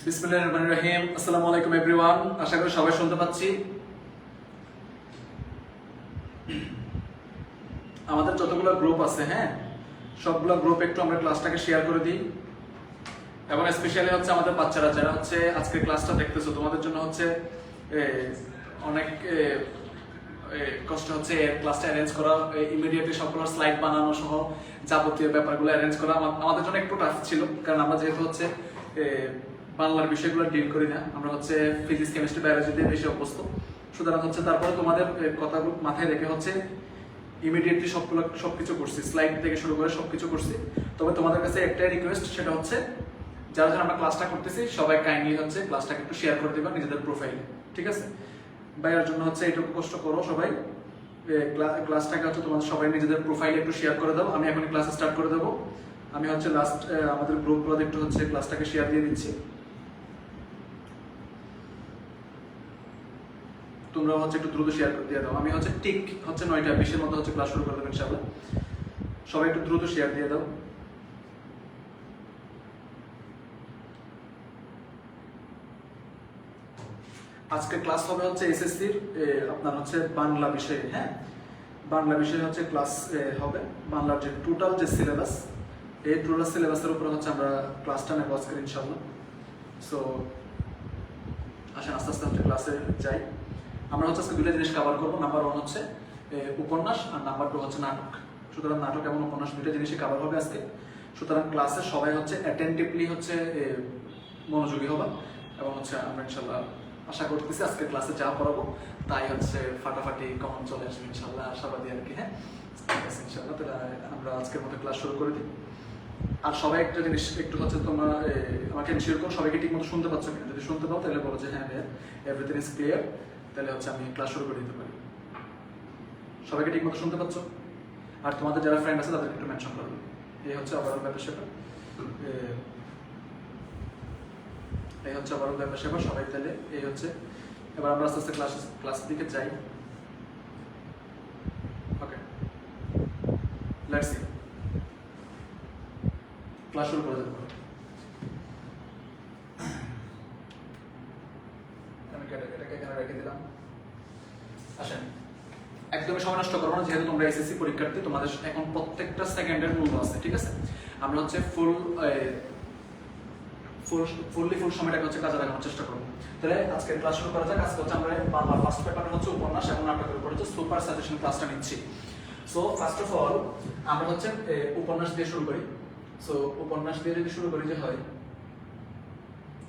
বিসমিল্লাহির রহমানির রহিম। আসসালামু আলাইকুম এভরিওয়ান, আশা করি সবাই শুনতে পাচ্ছি। আমাদের যতগুলো গ্রুপ আছে, হ্যাঁ, সবগুলো গ্রুপে একটু আমরা ক্লাসটাকে শেয়ার করে দিই। এবং স্পেশালি হচ্ছে আমাদের বাচ্চারা যারা হচ্ছে আজকের ক্লাসটা দেখতেছো, তোমাদের জন্য হচ্ছে অনেক কষ্ট হচ্ছে ক্লাসটা অ্যারেঞ্জ করা, ইমিডিয়েটলি সবগুলো স্লাইড বানানো সহ যাবতীয় ব্যাপারগুলো অ্যারেঞ্জ করা আমাদের জন্য একটু টাফ ছিল, কারণ আমরা যেহেতু হচ্ছে বাংলার বিষয়গুলো ডিল করি না, আমরা হচ্ছে ফিজিক্স কেমিস্ট্রি বায়োলজি দিয়ে বেশি অভ্যস্ত। সুতরাং হচ্ছে তারপরে তোমাদের কথাগুলো মাথায় রেখে হচ্ছে ইমিডিয়েটলি সবকিছু করছি, স্লাইড থেকে শুরু করে সবকিছু করছি। তবে তোমাদের কাছে একটাই রিকোয়েস্ট, সেটা হচ্ছে যারা যারা আমরা ক্লাসটা করতেছি সবাই কাইন্ডলি হচ্ছে ক্লাসটাকে একটু শেয়ার করে দিবা নিজেদের প্রোফাইলে, ঠিক আছে? ভাইয়ার জন্য হচ্ছে এইটুকু কষ্ট করো সবাই, ক্লাসটাকে হচ্ছে তোমাদের সবাই নিজেদের প্রোফাইলে একটু শেয়ার করে দাও। আমি এখন ক্লাস স্টার্ট করে দেবো। আমি হচ্ছে লাস্ট আমাদের গ্রুপগুলোতে একটু হচ্ছে ক্লাসটাকে শেয়ার দিয়ে দিচ্ছি। তোমরা হচ্ছে একটু দ্রুত শেয়ার করে দিয়ে দাও। আমি হচ্ছে ঠিক হচ্ছে 9:20 মধ্যে হচ্ছে ক্লাস শুরু করে দেবো ইনশাআল্লাহ। সবাই একটু দ্রুত শেয়ার দিয়ে দাও। আজকে ক্লাস হবে হচ্ছে এসএসসির আপনার হচ্ছে বাংলা বিষয়ে, হ্যাঁ, বাংলা বিষয়ে হচ্ছে ক্লাস হবে। বাংলার যে টোটাল যে সিলেবাস, এই টোটাল সিলেবাসের উপরে হচ্ছে আমরা ক্লাসটা নেবো আজকে ইনশাআল্লাহ। সো আসেন আস্তে আস্তে হচ্ছে ক্লাসে যাই। আমরা হচ্ছে আজকে দুটো জিনিস কভার করবো। নাম্বার 1 হচ্ছে উপন্যাস, আর নাম্বার 2 হচ্ছে নাটক। সুতরাং নাটক এবং উপন্যাস দুটো জিনিসই কভার হবে আজকে। সুতরাং ক্লাসে সবাই হচ্ছে অ্যাটেন্টিভলি হচ্ছে মনোযোগী হবা, এবং হচ্ছে আমরা ইনশাল্লাহ আশা করতেছি আজকে ক্লাসে যা পড়াবো তাই হচ্ছে ফাটাফাটি কমন চলে আসবে ইনশাল্লাহ, আশাবাদী আর কি। হ্যাঁ, ঠিক আছে ইনশাল্লাহ। তাহলে আমরা আজকের মতো ক্লাস শুরু করে দিই। আর সবাই একটা জিনিস একটু হচ্ছে তোমরা আমাকে এনশিওর করো সবাইকে ঠিক মতো শুনতে পাচ্ছ কিনা। যদি শুনতে পাও তাহলে বলো যে হ্যাঁ ভাইয়া এভরিথিং ইজ ক্লিয়ার, তাহলে হচ্ছে আমি ক্লাস শুরু করে দিতে পারি। সবাইকে ঠিক মতো শুনতে পাচ্ছ? আর তোমাদের যারা ফ্রেন্ড আছে তাদেরকে একটু মেনশন করবে। এই হচ্ছে ওভারঅল ব্যাপার সেবা, এই হচ্ছে ওভারঅল ব্যাপার সেবা সবাই। তাহলে এই হচ্ছে, এবার আমরা আস্তে আস্তে ক্লাসের দিকে যাই। ওকে, লেটস সি, ক্লাস শুরু করে দেবো। আমি এটাকে এখানে রেখে দিলাম। আসেন, একদমই সময় নষ্ট করবো না, যেহেতু তোমরা এসএসসি পরীক্ষার্থী, তোমাদের এখন প্রত্যেকটা সেকেন্ডের মূল্য আছে, ঠিক আছে? আমরা হচ্ছে ফুল সময়টাকে হচ্ছে কাজে লাগানোর চেষ্টা করবো। তাহলে আজকে ক্লাস শুরু করা যাক। আজকে হচ্ছে আমরা বাংলা ফার্স্ট পেপারে হচ্ছে উপন্যাস এবং নাটকের উপর হচ্ছে সুপার সাজেশন ক্লাসটা নিচ্ছি। সো ফার্স্ট অফ অল আমরা হচ্ছে উপন্যাস দিয়ে শুরু করি। সো উপন্যাস দিয়ে যদি শুরু করি যে হয়,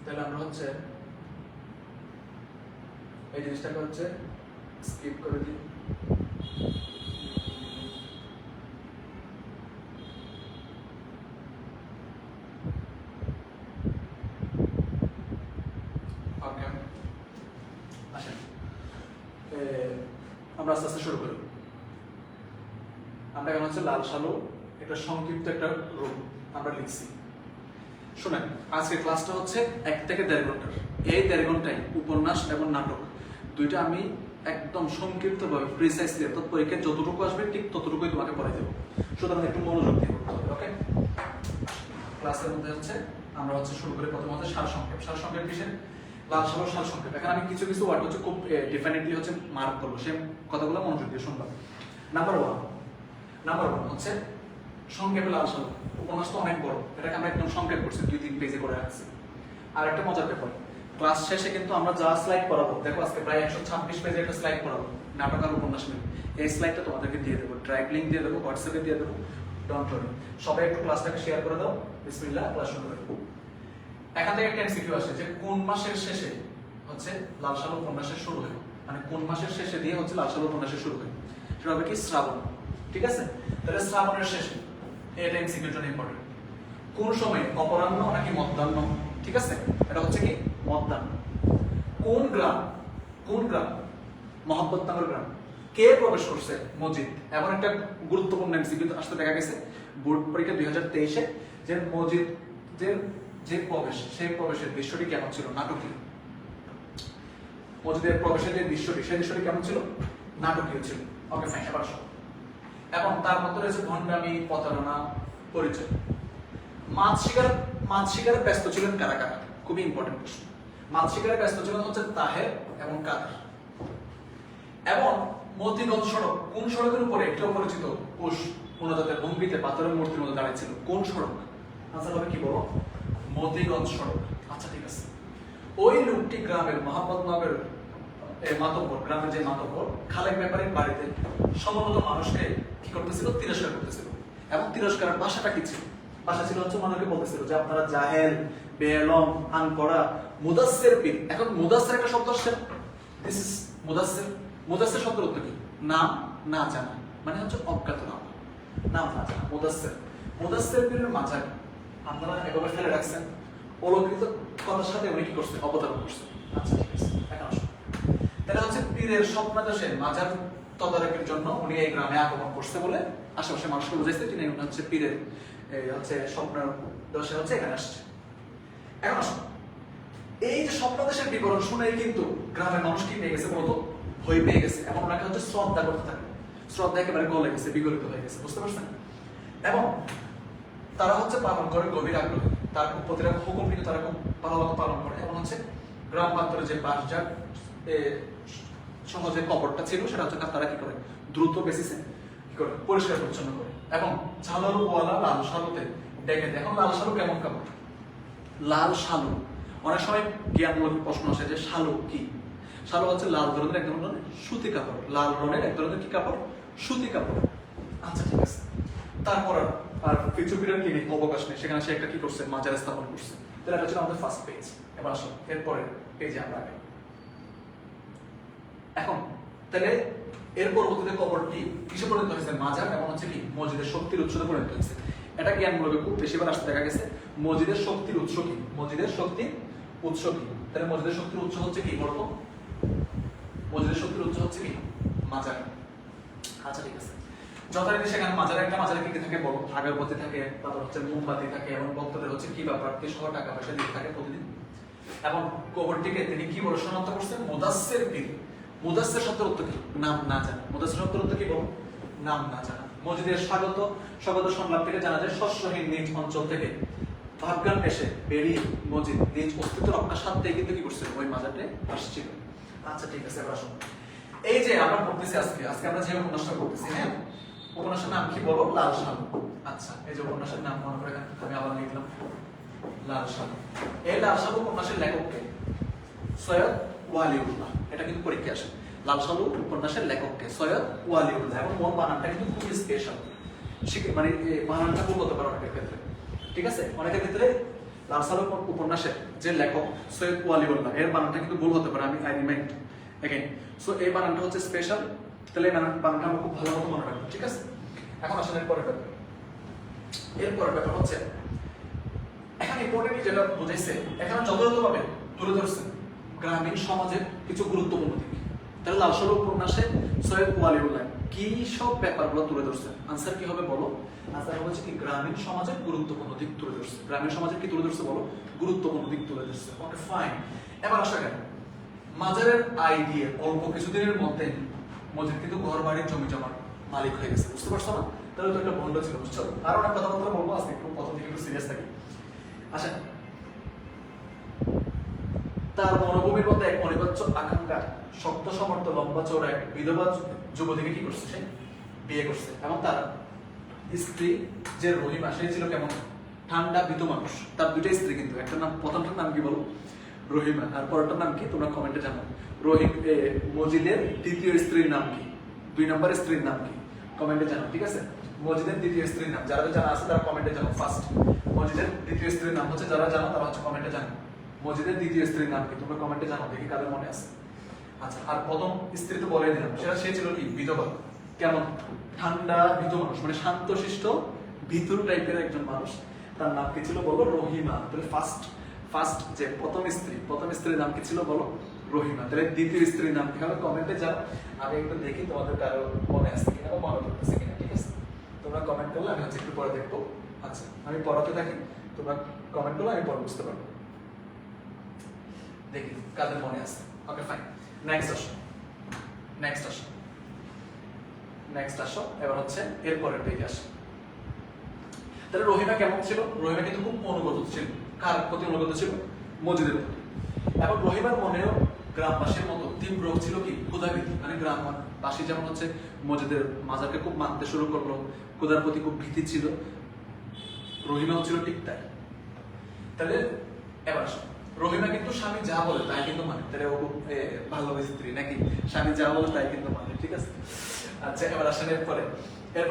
তাহলে আমরা হচ্ছে এই জিনিসটাকে হচ্ছে স্কিপ করে দিই। ওকে, আসেন আমরা আস্তে আস্তে শুরু করি। আমরা এখন হচ্ছে লাল সালু একটা সংক্ষিপ্ত একটা রূপ আমরা লিখছি। শুনেন, আজকে ক্লাসটা হচ্ছে 1 থেকে 1.5 ঘন্টার। এই 1.5 ঘন্টায় উপন্যাস এবং নাটক দুইটা আমি একদম সংক্ষিপ্তভাবে প্রিসাইসলি, অর্থাৎ পরীক্ষায় যতটুকু আসবে ঠিক ততটুকুই তোমাকে পড়াই দেবো। সুতরাং একটু মনোযোগ দিয়ে করতে হবে। ওকে, ক্লাসের মধ্যে হচ্ছে আমরা হচ্ছে শুরু করি প্রথম হচ্ছে সারসংক্ষেপ। সারসংক্ষেপ কিসের? লাল সালুর সারসংক্ষেপ। এখানে আমি কিছু কিছু ওয়ার্ড হচ্ছে খুব ডেফিনেটলি হচ্ছে মার্ক করবো, সেই কথাগুলো মনোযোগ দিয়ে শুনবা। নাম্বার 1 হচ্ছে সংক্ষেপে লাল সালু। উপন্যাস তো অনেক বড়, এটাকে আমরা একদম সংক্ষেপ করছি, 2-3 পেজে করে রাখছি। আর একটা মজার ব্যাপার, ক্লাস শেষে কিন্তু আমরা যা স্লাইড পড়াবো, দেখো আজকে প্রায় 126 পেজে একটা স্লাইড পড়াবো নাটক আর উপন্যাস নিয়ে। এই স্লাইডটা তোমাদেরকে দিয়ে দেবো, ড্রাইভ লিঙ্ক দিয়ে দেবো, হোয়াটসঅ্যাপে দিয়ে দেবো। ডোন্ট ওয়ারি, সবাই একটু ক্লাসটাকে শেয়ার করে দাও। বিসমিল্লাহ, ক্লাস শুরু করি। এখান থেকে একটা এমসিকিউ আসে যে কোন মাসের শেষে হচ্ছে লাল সালু উপন্যাসের শুরু হয়, মানে কোন মাসের শেষে দিয়ে হচ্ছে লাল সালু উপন্যাসের শুরু হয়। সেটা হবে কি? শ্রাবণ, ঠিক আছে? তাহলে শ্রাবণের শেষে, এটা এমসিকিউর জন্য ইম্পর্টেন্ট। কোন সময়, অপরাহ্ন নাকি মধ্যাহ্ন? ঠিক আছে, এটা হচ্ছে কি মধ্যাহ্ন। কোন গ্রাম, মোহাম্মদনগর গ্রাম। কে প্রবেশ করছে? মসজিদ। এমন একটা গুরুত্বপূর্ণ এমসিকিউ আসতে দেখা গেছে বোর্ড পরীক্ষা 2023-এ, যে মসজিদের যে প্রবেশ, সেই প্রবেশের দৃশ্যটি কেমন ছিল? নাটকীয়। মসজিদের প্রবেশের যে দৃশ্যটি, সেই দৃশ্যটি কেমন ছিল? নাটকীয় ছিল। ওকে ফাইন, এবার শোনো। এবং তার মধ্যে রয়েছে ভণ্ডামি, প্রতারণা, পরিচয়। মাছ শিকারে ব্যস্ত ছিলেন কারা কারা? খুবই ইম্পর্টেন্ট প্রশ্ন। মাছ শিকারে ব্যস্ত ছিলেন হচ্ছে তাহের এবং কাদের। এবং মতিগঞ্জ সড়ক কোন সড়কের উপরে একটি অপরিচিত পুরুষ পুনজাতের ভঙ্গিতে পাথরের মূর্তির মধ্যে দাঁড়িয়েছিল? কোন সড়ক? আনসার হবে কি বলো? মতিগঞ্জ সড়ক। আচ্ছা ঠিক আছে। ওই লোকটি গ্রামের মোহাম্মদ নগরের মাতব্বর, গ্রামের যে মাতব্বর খালেক ব্যাপারীর বাড়িতে সমবেত মানুষকে কি করতেছিল? তিরস্কার করতেছিল। এবং তিরস্কারের ভাষাটা কি ছিল? ভাষা ছিল হচ্ছে মানুষকে বলতেছিল যে আপনারা জাহেল, বেলম, আনপড়া, মুদাসসির পীর। এখন মুদাসসির একটা শব্দ আসছে, দিস ইজ মুদাসসির। মুদাসসির শব্দের অর্থ কি? নাম না জানা, মানে হচ্ছে অজ্ঞাত নাম, নাম না জানা। মুদাসসির, মুদাসসির পীরের মাজার আপনারা এভাবে ফেলে রাখছেন, অলৌকিক কথার সাথে উনি কি করছেন? অবতারণ করছেন। আচ্ছা ঠিক আছে, এখন আসুন। তাহলে হচ্ছে পীরের স্বপ্নাদেশে মাজার তদারকির জন্য উনি এই গ্রামে আগমন করছে বলে আশেপাশে মানুষকে বুঝাইছে তিনি হচ্ছে পীরের হচ্ছে স্বপ্নের দশে হচ্ছে এখানে আসছে। এখন আসুন, এই যে স্বপ্নাদেশের বিবরণ শুনেই কিন্তু গ্রামের মানুষ কি পেয়ে গেছে? বলতো ভয় পেয়ে গেছে এবং ওনাকে হচ্ছে শ্রদ্ধা করতে থাকে। শ্রদ্ধা একেবারে গলে গেছে, বিগলিত হয়ে গেছে, বুঝতে পারছেন? এবং তারা হচ্ছে পালন করে গভীর আগ্রহ, তার প্রতিটা হুকুম কিন্তু তারা খুব ভালোভাবে পালন করে। এবং হচ্ছে গ্রাম প্রান্তরে যে বাঁশঝাড় সহজে কবরটা ছিল সেটা হচ্ছে তারা কি করে? দ্রুত বেসিসে কি করে? পরিষ্কার পরিচ্ছন্ন করে। এবং ঝালরওয়ালা লাল শালুতে ডেকে দেয়। এখন লাল শালু কেমন কাপড়? লাল শালু, অনেক সময় জ্ঞানমূলক প্রশ্ন আসে যে শালু কি? শালু হচ্ছে লাল ধরনের এক ধরনের সুতি কাপড়, লাল রঙের এক ধরনের কি কাপড়? সুতি কাপড়। আচ্ছা ঠিক আছে। তারপর আর কিছু পিরিয়ড কি অবকাশ নেই, সেখানে সে একটা কি করছে? মাজার স্থাপন করছে। তাহলে এটা ছিল আমাদের ফার্স্ট পেজ। এবার আসো এরপরে পেজে আমরা আগে। এখন তাহলে এর পরবর্তীতে কবরটি কিসে পরিণত হয়েছে? মাজার এবং হচ্ছে কি? মসজিদের শক্তির উৎসে পরিণত হয়েছে। এটা জ্ঞানমূলক খুব বেশিবার আসতে দেখা গেছে। মসজিদের শক্তির উৎস কি? মসজিদের শক্তির উৎস কি? তাহলে মসজিদের শক্তির উৎস হচ্ছে কি বলতো? মসজিদের শক্তির উৎস হচ্ছে কি? মাজার। আচ্ছা ঠিক আছে। যথারীতি সেখানে মাজারে একটা মাজারে কি থাকে বলো? আগরবাতি থাকে, তারপর হচ্ছে মোমবাতি থাকে এবং ভক্তদের হচ্ছে কি ব্যাপার? সহ টাকা পয়সা দিতে থাকে প্রতিদিন। এবং কবরটিকে তিনি কি বলে শনাক্ত করছেন? মুদাসসির পীর। মুদাসসির শব্দের অর্থ কি? নাম না জানা। মুদাসসির শব্দের অর্থ কি বলো? নাম না জানা। মসজিদের স্বাগত সংলাপ থেকে জানা যায় শস্যহীন নিজ অঞ্চল থেকে ভাবগান এসে বেরিয়ে মসজিদ নিজ অস্তিত্ব রক্ষার সাথে কিন্তু কি করছিল? ওই মাজারে আসছিল। আচ্ছা ঠিক আছে, এবার আসুন। এই যে আমরা পড়তেছি আজকে আমরা যে উপন্যাসটা পড়তেছি, হ্যাঁ, উপন্যাসের নাম কি বলো? লাল শালু। আচ্ছা, এই যে উপন্যাসের নাম মনে করে আমি আবার লিখলাম লাল শালু। এই লাল শালু উপন্যাসের লেখক কে? সৈয়দ ওয়ালিউল্লাহ। এটা কিন্তু পরীক্ষা আসে। লাল শালু উপন্যাসের লেখক কে? সৈয়দ ওয়ালিউল্লাহ। এবং মন বানানটা কিন্তু খুবই স্পেশাল, মানে বানানটা ভুল হতে পারে অনেকের ক্ষেত্রে, ঠিক আছে? অনেকের ক্ষেত্রে লাল শালু উপন্যাসের যে লেখক সৈয়দ ওয়ালিউল্লাহ এর বানানটা কিন্তু ভুল হতে পারে। আমি আই রিমাইন্ড এগেইন। সো এই বানানটা হচ্ছে স্পেশাল, তাহলে এই বানানটা আমরা খুব ভালো মতো মনে রাখবো, ঠিক আছে? এখন আসলে এরপরের ব্যাপার হচ্ছে এখানে ইম্পর্টেন্টলি যেটা বুঝাইছে, এখানে যথাযথভাবে তুলে ধরছেন গ্রামীণ সমাজের কিছু গুরুত্বপূর্ণ দিক। তাহলে লাল শালু উপন্যাসে সৈয়দ ওয়ালিউল্লাহ কি সব ব্যাপারগুলো তুলে ধরছেন? আনসার কি হবে বলো? আনসার হবে কি? গ্রামীণ সমাজের গুরুত্বপূর্ণ দিক তুলে ধরছে। গ্রামীণ সমাজের কি তুলে ধরছে বলো? গুরুত্বপূর্ণ দিক তুলে ধরছে। Okay fine. এবার আসা গেল মাজারের আয় দিয়ে অল্প কিছুদিনের মধ্যে মসজিদ কিন্তু ঘর বাড়ির জমি জমার মালিক হয়ে গেছে, বুঝতে পারছো না? তাহলে তো একটা ভণ্ড ছিল, বুঝছো? আর অনেক কথাবার্তা বলবো আজকে, একটু প্রথম থেকে একটু সিরিয়াস থাকি। আচ্ছা, তার মনোভূমির মধ্যে এক অনিবার্য আকাঙ্ক্ষা, শক্ত সমর্থ লম্বা চৌড়া এক বিধবা যুবতীকে কি করছে? সে বিয়ে করছে। এবং তার স্ত্রী যে রহিমা, সে ছিল কেমন? ঠান্ডা ভীতু মানুষ। তার দুইটা স্ত্রী কিন্তু, একটা নাম, প্রথমটার নাম কি বলো? রহিমা। আর পরেরটার নাম কি? তোমরা কমেন্টে জানাও। মসজিদের দ্বিতীয় স্ত্রীর নাম কি? 2 নম্বর স্ত্রীর নাম কি? কমেন্টে জানাও, ঠিক আছে? মসজিদের দ্বিতীয় স্ত্রীর নাম যারা জানা আছে তারা কমেন্টে জানাও। ফার্স্ট মসজিদের দ্বিতীয় স্ত্রীর নাম হচ্ছে, যারা জানো তারা হচ্ছে কমেন্টে জানাও। মসজিদের দ্বিতীয় স্ত্রীর নাম কি? তোমরা কমেন্টে জানাও, দেখি কাদের মনে আছে। আচ্ছা, আর প্রথম স্ত্রী তো বলে দিলাম, সে ছিল কি? বিধবা। কেমন? ঠান্ডা ভীতু মানুষ, মানে শান্তশিষ্ট ভিতুর টাইপের একজন মানুষ। তার নাম কি ছিল বলো? রহিমা। তাহলে ফার্স্ট যে প্রথম স্ত্রীর নাম কি ছিল বলো? রহিমা। তাহলে দ্বিতীয় স্ত্রীর নাম কি হবে? কমেন্টে যাও, আমি একটু দেখি তোমাদের কারো মনে আছে কিনা বা মনে করতেছে কিনা, ঠিক আছে? তোমরা কমেন্ট করলে আমি হচ্ছে একটু পরে দেখবো। আচ্ছা, আমি পড়াতে থাকি, তোমরা কমেন্ট করলে আমি পরে বুঝতে পারবো, দেখি কাদের মনে আছে। ওকে ফাইন, নেক্সট আসো। এবার হচ্ছে এরপরের পেজে আসে। তাহলে রহিমা কেমন ছিল? রহিমা কিন্তু খুব অনুগত ছিল। কার প্রতি অনুগত ছিল? মসজিদের প্রতি। এবং রহিমার মনেও গ্রামবাসীর মতো তীব্র ছিল কি ক্ষুধাভীতি, মানে গ্রামবাসী যেমন হচ্ছে মসজিদের মাজারকে খুব মানতে শুরু করলো, ক্ষুধার প্রতি খুব ভীতি ছিল, রহিমাও ছিল ঠিক তাই। তাহলে এবার রহিমা কিন্তু স্বামী যা বলে তাই কিন্তু মানে, তাহলে ও ভালো স্ত্রী নাকি, স্বামী যা বলে তাই কিন্তু মানে, ঠিক আছে। আচ্ছা এবার আসেন এরপর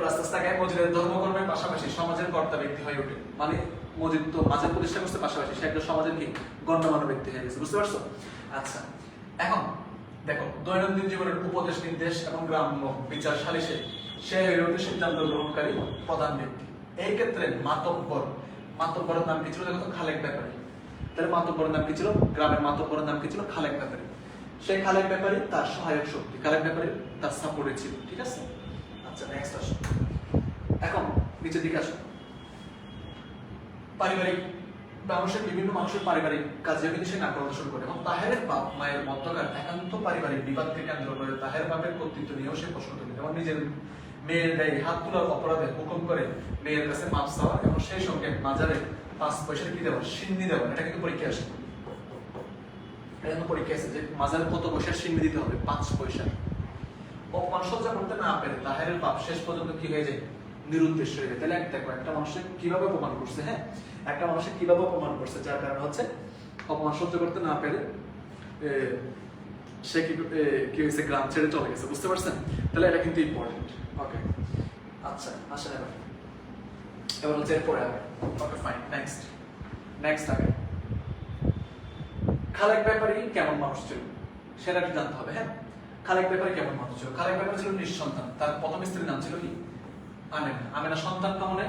আস্তে আস্তে আগে মসজিদের ধর্মকর্মের পাশাপাশি সমাজের কর্তা ব্যক্তি হয়ে ওঠে, মানে মসজিদ তো মাজার প্রতিষ্ঠা করতে পাশাপাশি সে একটা সমাজের কি গণ্যমান্য ব্যক্তি হয়ে গেছে, বুঝতে পারছো? আচ্ছা এখন দেখো দৈনন্দিন জীবনের উপদেশ নির্দেশ এবং গ্রাম্য বিচার সালিশে সে হয়ে ওঠে সিদ্ধান্ত গ্রহণকারী প্রধান ব্যক্তি। এই ক্ষেত্রে মাতব্বরের নাম কি ছিল? দেখো তো খালেক ব্যাপারী। তাহলে মাতব্বরের নাম কি ছিল? গ্রামের মাতব্বরের নাম কি ছিল? খালেক ব্যাপারী। সেই খালেক ব্যাপারী তার সহায়ক শক্তি, খালেক ব্যাপারী তার সাপোর্টে ছিল, ঠিক আছে। আচ্ছা নেক্সট আসো, এখন নিচের দিকে আসো। পারিবারিক বিভিন্ন মানুষের পারিবারিক কাজে কিন্তু সে নাক গলাতে শুরু করে, এবং তাহেরের বাপ মায়ের মধ্যকার একান্ত পারিবারিক বিবাদকে কেন্দ্র করে তাহের বাপের কর্তৃত্ব নিয়েও সে প্রশ্ন তুলে, যেমন নিজের মেয়ের গায়ে হাত তোলার অপরাধে হুকুম করে মেয়ের কাছে মাপ চাওয়া, এবং সেই সঙ্গে মাজারে 5 পয়সার কি দেওয়া, সিন্নি দেওয়া। এটা কিন্তু পরীক্ষা আসে, এটা কিন্তু পরীক্ষা আছে যে মাজারে কত পয়সার সিন্নি দিতে হবে, 5 পয়সা। অপমান সহ্য করতে না পেরে তাহেরের বাপ শেষ পর্যন্ত কি হয়ে যায়, নিরুদ্দেশ্য হয়ে যায়। তাহলে দেখো একটা মানুষের কিভাবে অপমান করছে, হ্যাঁ একটা মানুষের কিভাবে অপমান করছে, যার কারণে হচ্ছে অপমান সহ্য করতে না পেরে সে কি হয়েছে, গ্রাম ছেড়ে চলে গেছে, বুঝতে পারছেন? তাহলে এটা কিন্তু ইম্পর্টেন্ট। ওকে আচ্ছা আসেন এবার হচ্ছে এরপরে আগে। ওকে ফাইন, নেক্সট আগে খালেক ব্যাপারী কেমন মানুষ ছিল সেটা একটু জানতে হবে, হ্যাঁ। খালেক ব্যাপারী কেমন মানুষ ছিল? খালেক ব্যাপারী ছিল নিঃসন্তান, তার প্রথম স্ত্রীর নাম ছিল কি আমেনা। আমেনা সন্তান কামনে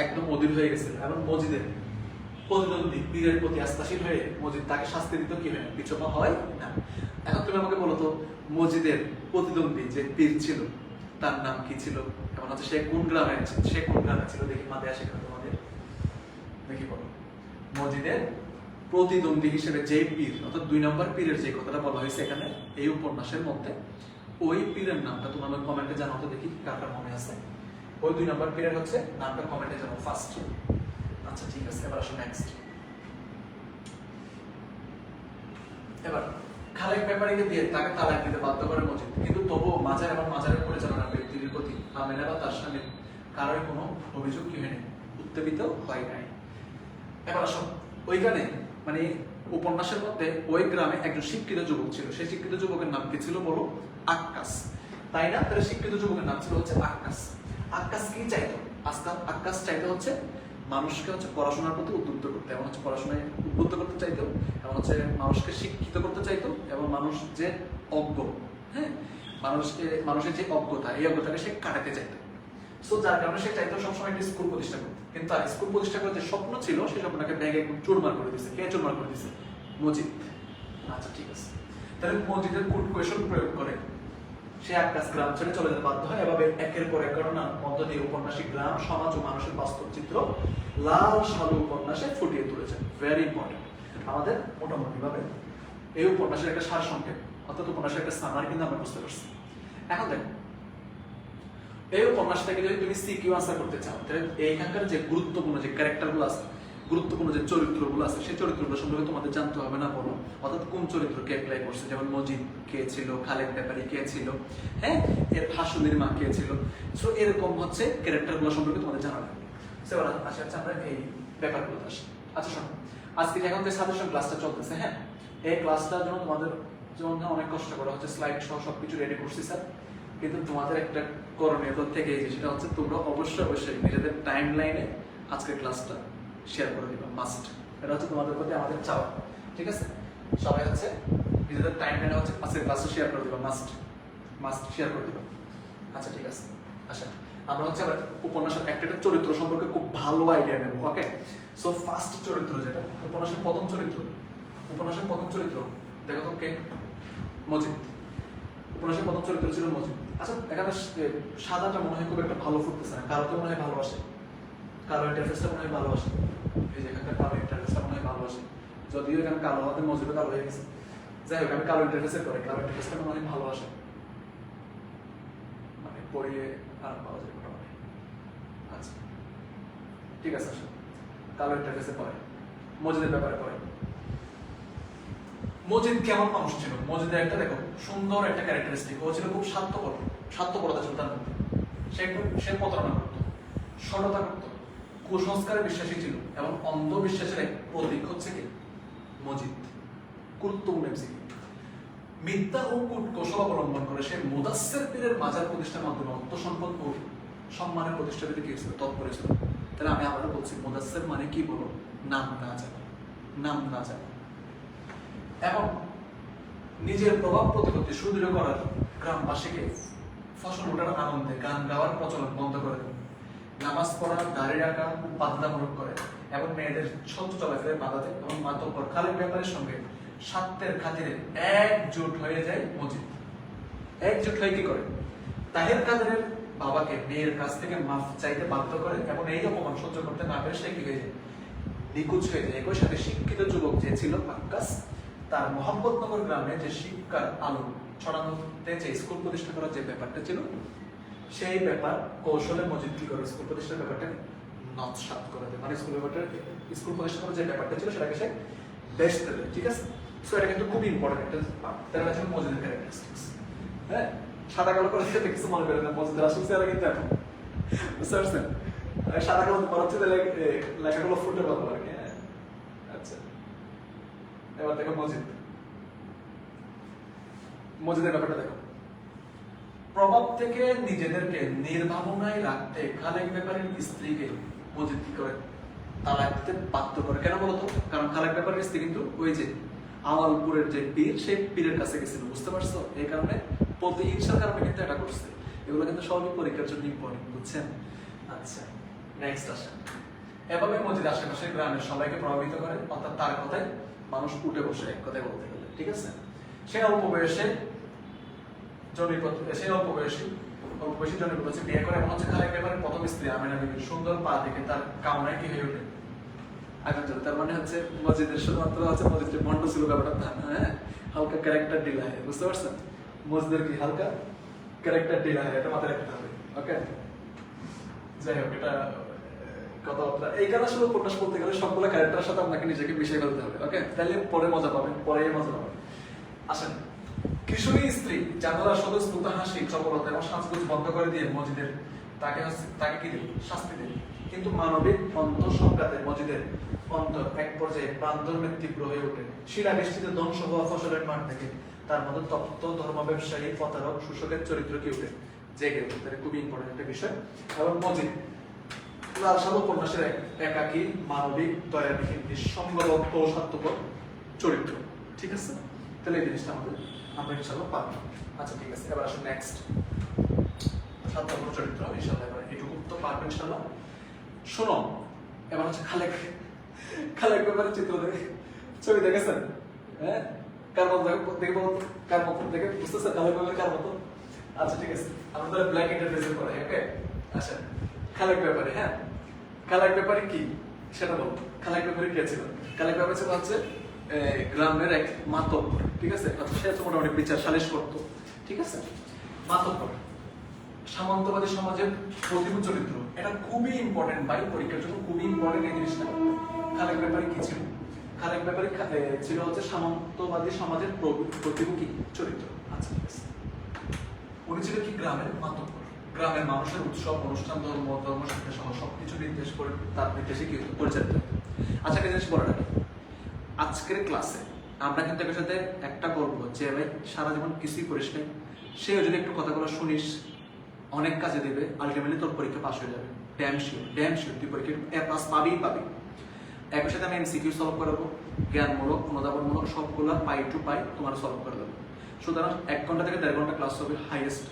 একদম অধীর হয়ে গেছিল, এবং মসজিদের প্রতিদ্বন্দ্বী পীরের প্রতি আস্থাশীল হয়ে মসজিদ তাকে শাস্তি দিত কি হয়, বিচক্ষণ হয় না। এখন তুমি আমাকে বলো তো, মসজিদের প্রতিদ্বন্দ্বী যে পীর ছিল তার নাম কি ছিল, এবং হচ্ছে সে কোন গ্রামে ছিল, দেখি মাথায় আসে কিনা তোমাদের, দেখি বলো। মসজিদের প্রতিদ্বন্দ্বী হিসেবে যে পীর, অর্থাৎ 2 নম্বর পীরের যে কথাটা বলা হয়েছে এখানে এই উপন্যাসের মধ্যে, ওই পীরের নামটা তোমরা আমাকে কমেন্টে জানাও তো দেখি কারটা মনে আছে। ওই 2 নম্বর পীরের হচ্ছে নামটা কমেন্টে জানাও ফার্স্ট। আচ্ছা ঠিক আছে, এবার আসো নেক্সট। এবার খালেক ব্যাপারীকে দিয়ে তাকে তালাক দিতে বাধ্য করে মসজিদ, কিন্তু তবুও মাজার এবং মাজারের পরিচালনা ব্যক্তির প্রতি আমেনা বা তার স্বামীর কারোর কোনো অভিযোগ কি হয়নি, উত্তেজিত হয় নাই। এবার আসো ওইখানে মানে উপন্যাসের মধ্যে ওই গ্রামে একজন শিক্ষিত যুবক ছিল, সেই শিক্ষিত যুবকের নাম কি ছিল বলো? আক্কাস, তাই না? তাহলে শিক্ষিত যুবকের নাম ছিল হচ্ছে আক্কাস। আক্কাস কি চাইতো? আক্কাস চাইতো হচ্ছে মানুষকে হচ্ছে পড়াশোনার প্রতি উদ্বুদ্ধ করতে, এবং হচ্ছে পড়াশোনায় উদ্বুদ্ধ করতে চাইতো, এবং হচ্ছে মানুষকে শিক্ষিত করতে চাইতো, এবং মানুষ যে অজ্ঞ, হ্যাঁ মানুষের যে অজ্ঞতা, এই অজ্ঞতাকে সে কাটাতে চাইতো। সো যার কারণে সে চাইতো সবসময় একটা স্কুল প্রতিষ্ঠা করতে, কিন্তু তার স্কুল প্রতিষ্ঠা করার যে স্বপ্ন ছিল সেই স্বপ্নটাকে ব্যাগে চুরমার করে দিচ্ছে। কে চুরমার করে দিচ্ছে? মসজিদ। আচ্ছা ঠিক আছে, তাহলে মসজিদের কোড কোয়েশন প্রয়োগ করে সে আক্কাস গ্রাম ছেড়ে চলে যেতে বাধ্য হয়। এভাবে একের পর এক ঘটনার মধ্য দিয়ে উপন্যাসিক গ্রাম, সমাজ ও মানুষের বাস্তব চিত্র লাল সালু উপন্যাসে ফুটিয়ে তুলেছেন। ভেরি ইম্পর্টেন্ট আমাদের মোটামুটি ভাবে এই উপন্যাসের একটা সারসংক্ষেপ, অর্থাৎ উপন্যাসের একটা সামারি কিন্তু আমরা বুঝতে পারছি। এখন দেখো এই উপন্যাস থেকে যদি তুমি সিকিউ আনসার করতে চাও, তাহলে এইখানকার যে গুরুত্বপূর্ণ যে ক্যারেক্টারগুলো আছে, গুরুত্বপূর্ণ যে চরিত্রগুলো আছে, সেই চরিত্রগুলো সম্পর্কে তোমাদের জানতে হবে না বলো, অর্থাৎ কোন চরিত্রকে অ্যাপ্লাই করছে, যেমন মসজিদ কে ছিল, খালেক ব্যাপারী কে ছিল, হ্যাঁ এর হাসুনির মা কে ছিল। সো এরকম হচ্ছে ক্যারেক্টারগুলো সম্পর্কে তোমাদের জানা লাগবে। সো এবার আসে হচ্ছে আমরা এই ব্যাপারগুলো আসি। আচ্ছা শোনো, আজকে এখন যে সাজেশন ক্লাসটা চলতেছে, হ্যাঁ এই ক্লাসটার জন্য তোমাদের জন্য অনেক কষ্ট করা হচ্ছে, স্লাইড সহ সবকিছু রেডি করছি স্যার, কিন্তু তোমাদের একটা করণীয় থেকে এই যে সেটা হচ্ছে তোমরা অবশ্যই নিজেদের টাইম লাইনে আজকের ক্লাসটা শেয়ার করে দিবা, মাস্ট। এটা হচ্ছে তোমাদের প্রতি আমাদের চাওয়া, ঠিক আছে? সবাই হচ্ছে নিজেদের টাইম লাইনে হচ্ছে আজকের ক্লাসটা শেয়ার করে দিবা, মাস্ট শেয়ার করে দিবা। আচ্ছা ঠিক আছে, আচ্ছা আমরা হচ্ছে আবার উপন্যাসের একটা চরিত্র সম্পর্কে খুব ভালো আইডিয়া নেব। ওকে, সো ফার্স্ট চরিত্র যেটা উপন্যাসের প্রথম চরিত্র দেখো তো কে? মজিদ। উপন্যাসের প্রথম চরিত্র ছিল মজিদ। আচ্ছা এখানে সাদাটা মনে হয় খুব একটা ভালো ফুটতেছে না, কালো তো মনে হয় ভালোবাসে, কালো ইন্টারফেসটা মনে হয় ভালোবাসে, এই যে এখানকার কালো ইন্টারফেসটা মনে হয় ভালোবাসে, যদিও এখানে কালো হাতে মজিদও কালো হয়ে গেছে। যাই হোক আমি কালো ইন্টারফেসের করে, কালো ইন্টারফেসটা মনে হয় ভালোবাসে, মানে পড়িয়ে আর পাওয়া যায় মোটামুটি। আচ্ছা ঠিক আছে, আসলে কালো ইন্টারফেসে পড়ে, মজিদের ব্যাপারে পড়ে। মজিদ কেমন মানুষ ছিল? মজিদের একটা দেখো সুন্দর একটা ক্যারেক্টারিস্টিক, ও ছিল খুব স্বার্থপরতা ছিল তার মধ্যে। সে প্রতারণা করত, সরলতা করত, কুসংস্কারে বিশ্বাসী ছিল এবং অন্ধবিশ্বাসের এক প্রতীক হচ্ছে কি মজিদ। কুলতুম এমসিকি মিথ্যা ও কৌশল অবলম্বন করে সে মুদাসসির পীরের মাজার প্রতিষ্ঠার মাধ্যমে অর্থ সম্পদ ও সম্মানের প্রতিষ্ঠা পেতে কি ছিল তৎপর ছিল। তাহলে আমি আবারও বলছি, মুদাসসির মানে কি বলো? নাম না জানা, নাম না জানা। এবং নিজের প্রভাব প্রতিপত্তি সুদৃঢ় করার গ্রামবাসীকে ফসল ওঠার আনন্দে গান গাওয়ার প্রচলন বন্ধ করে দেন, নামাজ পড়া, দাড়ি রাখা বাধ্যতামূলক করে এবং মেয়েদের সহ্য চলাফেরা বাধা দেয় এবং মাতব্বর খালেক ব্যাপারের সঙ্গে স্বার্থের খাতিরে একজোট হয়ে যায় মজিদ। একজোট হয়ে কি করে? তাহের কাদেরের বাবাকে মেয়ের কাছ থেকে মাফ চাইতে বাধ্য করে এবং এই অপমান সহ্য করতে না পেরে সে কি হয়ে যায়? নিখোঁজ হয়ে যায়। একই সাথে শিক্ষিত যুবক যে ছিল আক্কাস, তার মোহাম্মদনগর গ্রামে যে শিক্ষার আলো ছড়ানোতে যে স্কুল প্রতিষ্ঠা করার যে ব্যাপারটা ছিল, সেই ব্যাপার কৌশলে মজিদ কি করে? স্কুল প্রতিষ্ঠার ব্যাপারটা নৎসাৎ করে দেয়। মানে স্কুল প্রতিষ্ঠা করার যে ব্যাপারটা ছিল সেটাকে সে বেস্ট দেবে। ঠিক আছে? সো এটা কিন্তু খুব ইম্পর্টেন্ট একটা তার কাছে মজিদের ক্যারেক্টারিস্টিক্স। হ্যাঁ, সাদা কালো করে দেখতে কিছু মনে করেন না, মজিদের আসল চেহারা কিন্তু এখন বুঝতে পারছেন? সাদা কালো মনে হচ্ছে লেখাগুলো ফুটে ভালো আর কি। আচ্ছা, এবার দেখো মজিদের ব্যাপারটা দেখো। প্রভাব থেকে নিজেদেরকে নির্ভাবনায় রাখতে খালেক ব্যাপারীর স্ত্রীকে মজিদ কি করে? তালাক দিতে বাধ্য করে। কেন বলতো? কারণ খালেক ব্যাপারীর স্ত্রী কিন্তু ওই যে আওয়ালপুরের যে পীর, সেই পীরের কাছে গেছিল। বুঝতে পারছো? এই কারণে প্রতিহিংসার কারণে কিন্তু এটা করছে। এগুলো কিন্তু সবই পরীক্ষার জন্য ইম্পর্টেন্ট, বুঝছেন? আচ্ছা, নেক্সট আসেন। এভাবে মজিদ আশেপাশের গ্রামের সবাইকে প্রভাবিত করে, অর্থাৎ তার কথায় মানুষ উঠে বসে, এক কথায় বলতে গেলে। ঠিক আছে? সে অল্প বয়সী জনপদ হচ্ছে বিয়ে করে এবং হচ্ছে খালেক ব্যাপারের প্রথম স্ত্রী আমেনা বিবির সুন্দর পা দেখে তার কামনায় কি হয়ে ওঠে? আগুন জ্বলে। তার মানে হচ্ছে মসজিদের শুধুমাত্র হচ্ছে মসজিদ যে মন্ড ছিল ব্যাপারটা তা না। হ্যাঁ, হালকা ক্যারেক্টার ডিলা হয়। বুঝতে পারছেন? মসজিদের কি হালকা ক্যারেক্টার ডিলা হয়, এটা মাথায় রাখতে হবে। ওকে, যাই হোক, এটা কথাবার্তা। এই কারণে আসলে উপন্যাস বলতে গেলে সবগুলো ক্যারেক্টারের সাথে আপনাকে নিজেকে মিশিয়ে ফেলতে হবে। ওকে, তাহলে পরে মজা পাবেন, পরে মজা পাবেন। আসেন, কিশোরী স্ত্রী জানালার স্বতঃস্ফূর্ত হাসি, চপলতা এবং সাজগোজ বন্ধ করে দিয়ে মজিদের তাকে কি দিল? শাস্তি দিল। কিন্তু মানবিক অন্তঃসংঘাতে মজিদের অন্তর এক পর্যায়ে প্রাণধর্মের তীব্র হয়ে ওঠে। শিলাবৃষ্টিতে ধ্বংস হওয়া ফসলের মাঠ থেকে তার মধ্যে তপ্ত ধর্ম ব্যবসায়ী, প্রতারক, শোষকের চরিত্র কি ওঠে? জেগে ওঠে। তাহলে খুবই ইম্পর্টেন্ট একটা বিষয়। এবং মজিদ লাল সাধু উপন্যাসের একাকী, মানবিক, দয়াবিহীন, নিঃসঙ্গদত্ত ও স্বার্থপর চরিত্র। ঠিক আছে? তাহলে এই জিনিসটা আমরা ইনশাআল্লাহ পাবো। আচ্ছা, ঠিক আছে, এবার আসুন নেক্সট। স্বার্থপর চরিত্র ইনশাআল্লাহ এবার এটুকু তো পারবেন ইনশাআল্লাহ। শোনো, এবার হচ্ছে খালেক ব্যাপারের চিত্র দেখে ছবি দেখেছেন? হ্যাঁ, কার মতো দেখে বলুন তো, কার মতো দেখে বুঝতেছেন খালেক ব্যাপারে কার মতো? আচ্ছা, ঠিক আছে, আমরা তাহলে ব্ল্যাক ইন্টারপ্রেজেন্ট করাই। ওকে, আচ্ছা, খালেক ব্যাপারে। হ্যাঁ, খালেক ব্যাপারে কি সেটা বলো। খালেক ব্যাপারে কে ছিল? খালেক ব্যাপারে ছিল হচ্ছে গ্রামের এক মাতব্বর। ঠিক আছে? সে তো মোটামুটি বিচার সালিশ করতো। ঠিক আছে? মাতব্বর সামন্তবাদী সমাজের প্রতিকূল চরিত্র। এটা খুবই ইম্পর্টেন্ট ভাই, পরীক্ষার জন্য খুবই ইম্পর্টেন্ট এই জিনিসটা। খালেক ব্যাপারে কি ছিল? খালেক ব্যাপারে ছিল হচ্ছে সামন্তবাদী সমাজের প্রতিকূল কি চরিত্র। আচ্ছা, ঠিক আছে, উনি ছিল কি গ্রামের মাতব্বর। গ্রামের মানুষের উৎসব, অনুষ্ঠান, ধর্মশিক্ষা সহ সবকিছু নির্দেশ করে তার নির্দেশে কি পরিচালিত। আচ্ছা, একটা জিনিস বলার আগে, আজকের ক্লাসে আমরা কিন্তু এর সাথে একটা করবো যে ভাই সারা জীবন কিছুই করিস নাই, সেও যদি একটু কথাগুলো শুনিস অনেক কাজে দেবে। আলটিমেটলি তোর পরীক্ষা পাস হয়ে যাবে। ড্যাম শিওর তুই পরীক্ষা পাস পাবেই। একই সাথে আমি এমসিকিউ সলভ করাবো, জ্ঞানমূলক, অনুধাবনমূলক, সবগুলো পাই টু পাই তোমার সলভ করে দেবো। সুতরাং 1 ঘন্টা থেকে 1.5 ঘন্টা ক্লাস হবে হাইয়েস্ট।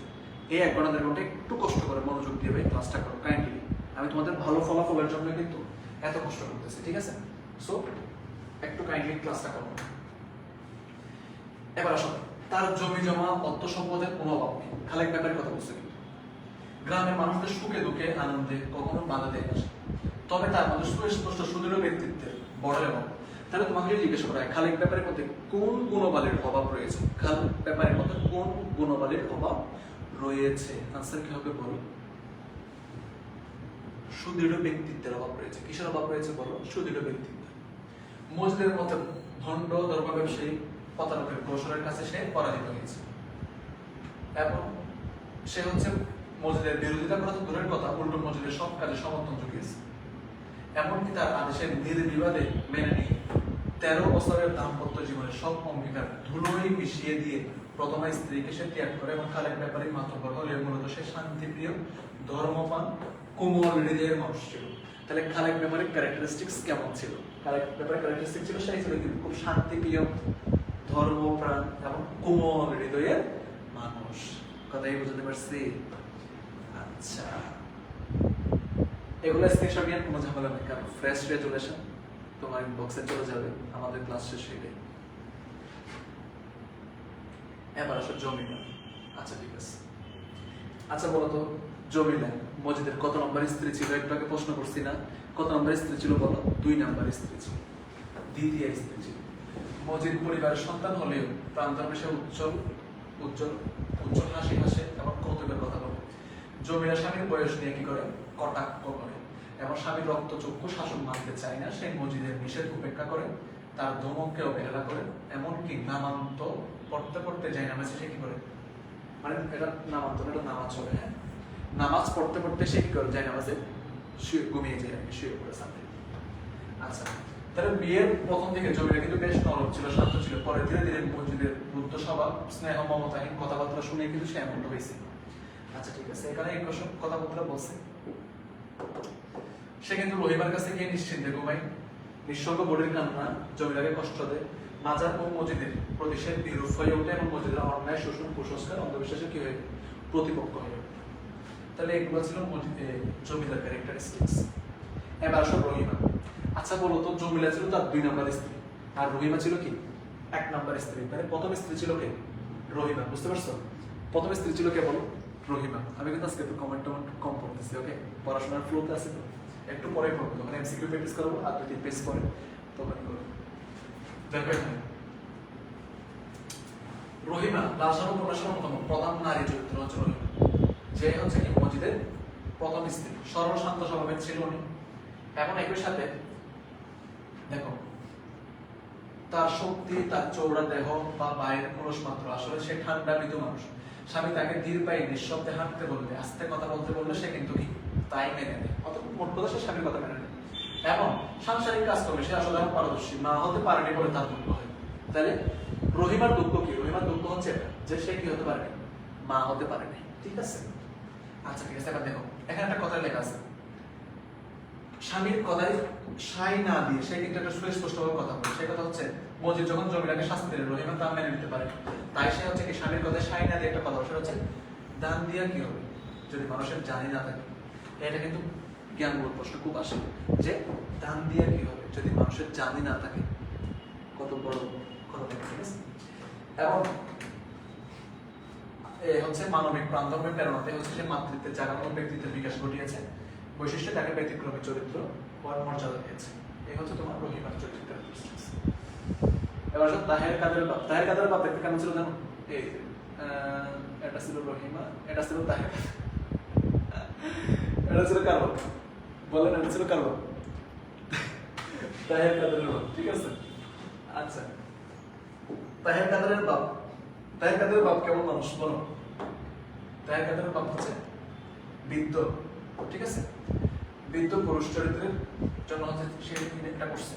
এই 1 ঘন্টা 1.5 ঘন্টা একটু কষ্ট করে মনোযোগ দিয়ে ভাই ক্লাসটা করো কাইন্ডলি। আমি তোমাদের ভালো ফলাফলের জন্য কিন্তু এত কষ্ট করতেছি। ঠিক আছে? সো একটু কাইন্ডলি ক্লাসটা করো। এবার আসো, তার জমি জমা, অর্থ সম্পদের কোনো অভাব নেই। খালেক ব্যাপারের কথা বলছে কিন্তু গ্রামের মানুষদের সুখে দুঃখে আনন্দে কখনো বাধা দেয় না। তবে তার মধ্যে সুস্পষ্ট সুদৃঢ় ব্যক্তিত্বের বড় এবং। তাহলে তোমাকে জিজ্ঞেস করা হয় খালেক ব্যাপারের মধ্যে কোন গুণবালের অভাব রয়েছে? খালেক ব্যাপারের মধ্যে কোন গুণবালের অভাব রয়েছে? আনসার কি হবে বলো? সুদৃঢ় ব্যক্তিত্বের অভাব রয়েছে। কিসের অভাব রয়েছে বলো? সুদৃঢ় ব্যক্তিত্ব। মসজিদের মধ্যে ভণ্ড ধর্ম ব্যবসায়ী, প্রতারকের কৌশলের কাছে সে পরাজিত হয়েছে এবং সে হচ্ছে মসজিদের বিরোধিতা করা তো দূরের কথা, উল্টো মসজিদের সব কাজে সমর্থন জুগিয়েছে। এমনকি তার আদেশের নির্বিবাদে মেনে নিয়ে 13 বছরের দাম্পত্য জীবনের সব অঙ্গীকার ধুলোয় মিশিয়ে দিয়ে প্রথম স্ত্রীকে সে ত্যাগ করে এবং খালেক ব্যাপারে মাতব্বর হলেও মূলত সে শান্তিপ্রিয়, ধর্মপান, কোমল হৃদয়ের মানুষ ছিল। তাহলে খালেক ব্যাপারে ক্যারেক্টারিস্টিক্স কেমন ছিল? খালেক ব্যাপারে ক্যারেক্টারিস্টিক ছিল সেই ছিল কিন্তু খুব শান্তিপ্রিয়, ধর্মপ্রাণ এবং কোমল হৃদয়ের মানুষ। কথাই বুঝতে পারছি? আচ্ছা, এগুলো স্ক্রিনশট নিয়ে কোনো ঝামেলা নেই, কারণ ফ্রেশ রেজুলেশন তোমার ইনবক্সে চলে যাবে আমাদের ক্লাস শেষ হয়ে। এবার আসো জমিলা। আচ্ছা ঠিক আছে, আচ্ছা বলো তো জমিলা মসজিদের কত নম্বর স্ত্রী ছিল? একটু আগে প্রশ্ন করছি না, কত নম্বর স্ত্রী ছিল বলো? 2 নম্বর স্ত্রী ছিল, দ্বিতীয় স্ত্রী ছিল। মসজিদ পরিবারের সন্তান হলেও প্রান্তরে সে উজ্জ্বল উজ্জ্বল উজ্জ্বল হাসি হাসে এবং কৌতুকের কথা বলে। জমিলা স্বামীর বয়স নিয়ে কি করে? কটাক্ষ করে এবং স্বামীর রক্তচক্ষু শাসন মানতে চায় না। সেই মসজিদের নিষেধ উপেক্ষা করে, তার ধমককে অবহেলা করে, এমনকি নামান্ত পড়তে পড়তে যায় নামাজে সে কি করে, মানে এটা নামান্ত এটা নামাজ হবে, হ্যাঁ, নামাজ পড়তে পড়তে সে কি করে যায় নামাজে শুয়ে ঘুমিয়ে যায়, শুয়ে পড়ে সাথে। আচ্ছা, তাহলে বিয়ের প্রথম দিকে জমিলা কিন্তু বেশ নরম ছিল, শান্ত ছিল। পরে ধীরে ধীরে মসজিদের বুদ্ধ স্বভাব, স্নেহ মমতাহীন কথাবার্তা শুনে কিন্তু সে এমনটা হয়েছে। আচ্ছা ঠিক আছে, এখানে এই কথাবার্তা বলছে। সে কিন্তু রহিমার কাছে গিয়ে নিশ্চিন্তে ঘুমায়, নিঃসঙ্গ বোর্ডের কান্না জমিলাকে কষ্ট দেয়। মাজার ও মসজিদের প্রতি সে বিরূপ হয়ে ওঠে এবং মসজিদের অন্যায়, শোষণ, কুসংস্কার, অন্ধবিশ্বাসে কি হয়ে প্রতিপক্ষ হয়ে ওঠে। তাহলে এগুলো ছিল জমিলার ক্যারেক্টারিস্টিক্স। এবার আসো রহিমা। আচ্ছা বলো তো জমিলা ছিল তার 2 নম্বর স্ত্রী আর রহিমা ছিল কি 1 নম্বর স্ত্রী। মানে প্রথম স্ত্রী ছিল কে? রহিমা। বুঝতে পারছো? প্রথম স্ত্রী ছিল কে বলো? রহিমা। আমি কিন্তু আজকে একটু কমেন্ট কম পড়তেছি, ওকে? পড়াশোনার ফ্লোতে আছে তো, একটু পরে পড়বো, যখন এমসিকিউ প্র্যাকটিস করবো আর 2-3 পেজ পরে তখন করবো। দেখো এখানে রহিমা লালসান উপন্যাসের অন্যতম প্রধান নারী চরিত্র হচ্ছে রহিমা, যে হচ্ছে কি মসজিদের প্রথম স্ত্রী। সরল শান্ত স্বভাবের ছিল উনি এবং একই সাথে দেখো তার শক্তি, তার চৌড়া দেহ বা বাইরের পুরুষ মাত্র, আসলে সে ঠান্ডা মৃদু মানুষ। স্বামী তাকে ধীর পায়ে নিঃশব্দে হাঁটতে বললে, আস্তে কথা বলতে বললে সে কিন্তু কি তাই মেনে নেয়। অত মোট কথা সে স্বামীর কথা মেনে নেয় এবং সাংসারিক কাজ করবে সে আসলে পারদর্শী। মা হতে পারেনি বলে তার দুঃখ হয়। তাহলে রহিমার দুঃখ কি? রহিমার দুঃখ হচ্ছে যে সে কি হতে পারেনি? মা হতে পারেনি। ঠিক আছে? আচ্ছা ঠিক আছে, এবার দেখো এখানে একটা কথা লেখা আছে, স্বামীর কথায় সাই না দিয়ে সে কিন্তু একটা সুস্পষ্টভাবে কথা বলে। সেই কথা হচ্ছে মসজিদ যখন জমিলাকে শাস্তি দিলেন, রহিমা তা মেনে নিতে পারে, তাই সে হচ্ছে কি স্বামীর কথায় সাই না দিয়ে একটা কথা বলে, হচ্ছে দান দিয়া কি হবে যদি মানুষের জানি না থাকে। এটা কিন্তু জ্ঞানমূলক প্রশ্ন খুব আসে যে দান দিয়া কি হবে যদি মানুষের জানি না থাকে। কত বড় কথা, ঠিক আছে? এবং হচ্ছে মানবিক প্রাণধর্মের প্রেরণাতে হচ্ছে সে মাতৃত্বের জাগানো ব্যক্তিত্বের বিকাশ ঘটিয়েছে। বৈশিষ্ট্যে তাকে ব্যতিক্রমী চরিত্র হওয়ার মর্যাদা দিয়েছে। এই হচ্ছে তোমার রহিমার চরিত্র। এবার তাহের কাদের বাপ। তাহের কাদের বাপ দেখতে কেমন ছিল জানো? এই এটা ছিল রহিমা, এটা ছিল তাহের, এটা ছিল কার বাপ বলেন? এটা ছিল কার বাপ? তাহের কাদের বাপ। ঠিক আছে? আচ্ছা, তাহের কাদের বাপ। তাহের কাদের বাপ কেমন মানুষ বলো? তাহের কাদের বাপ হচ্ছে বৃদ্ধ। ঠিক আছে? বৃদ্ধ পুরুষ চরিত্রের জন্য হচ্ছে সে একটা করছে।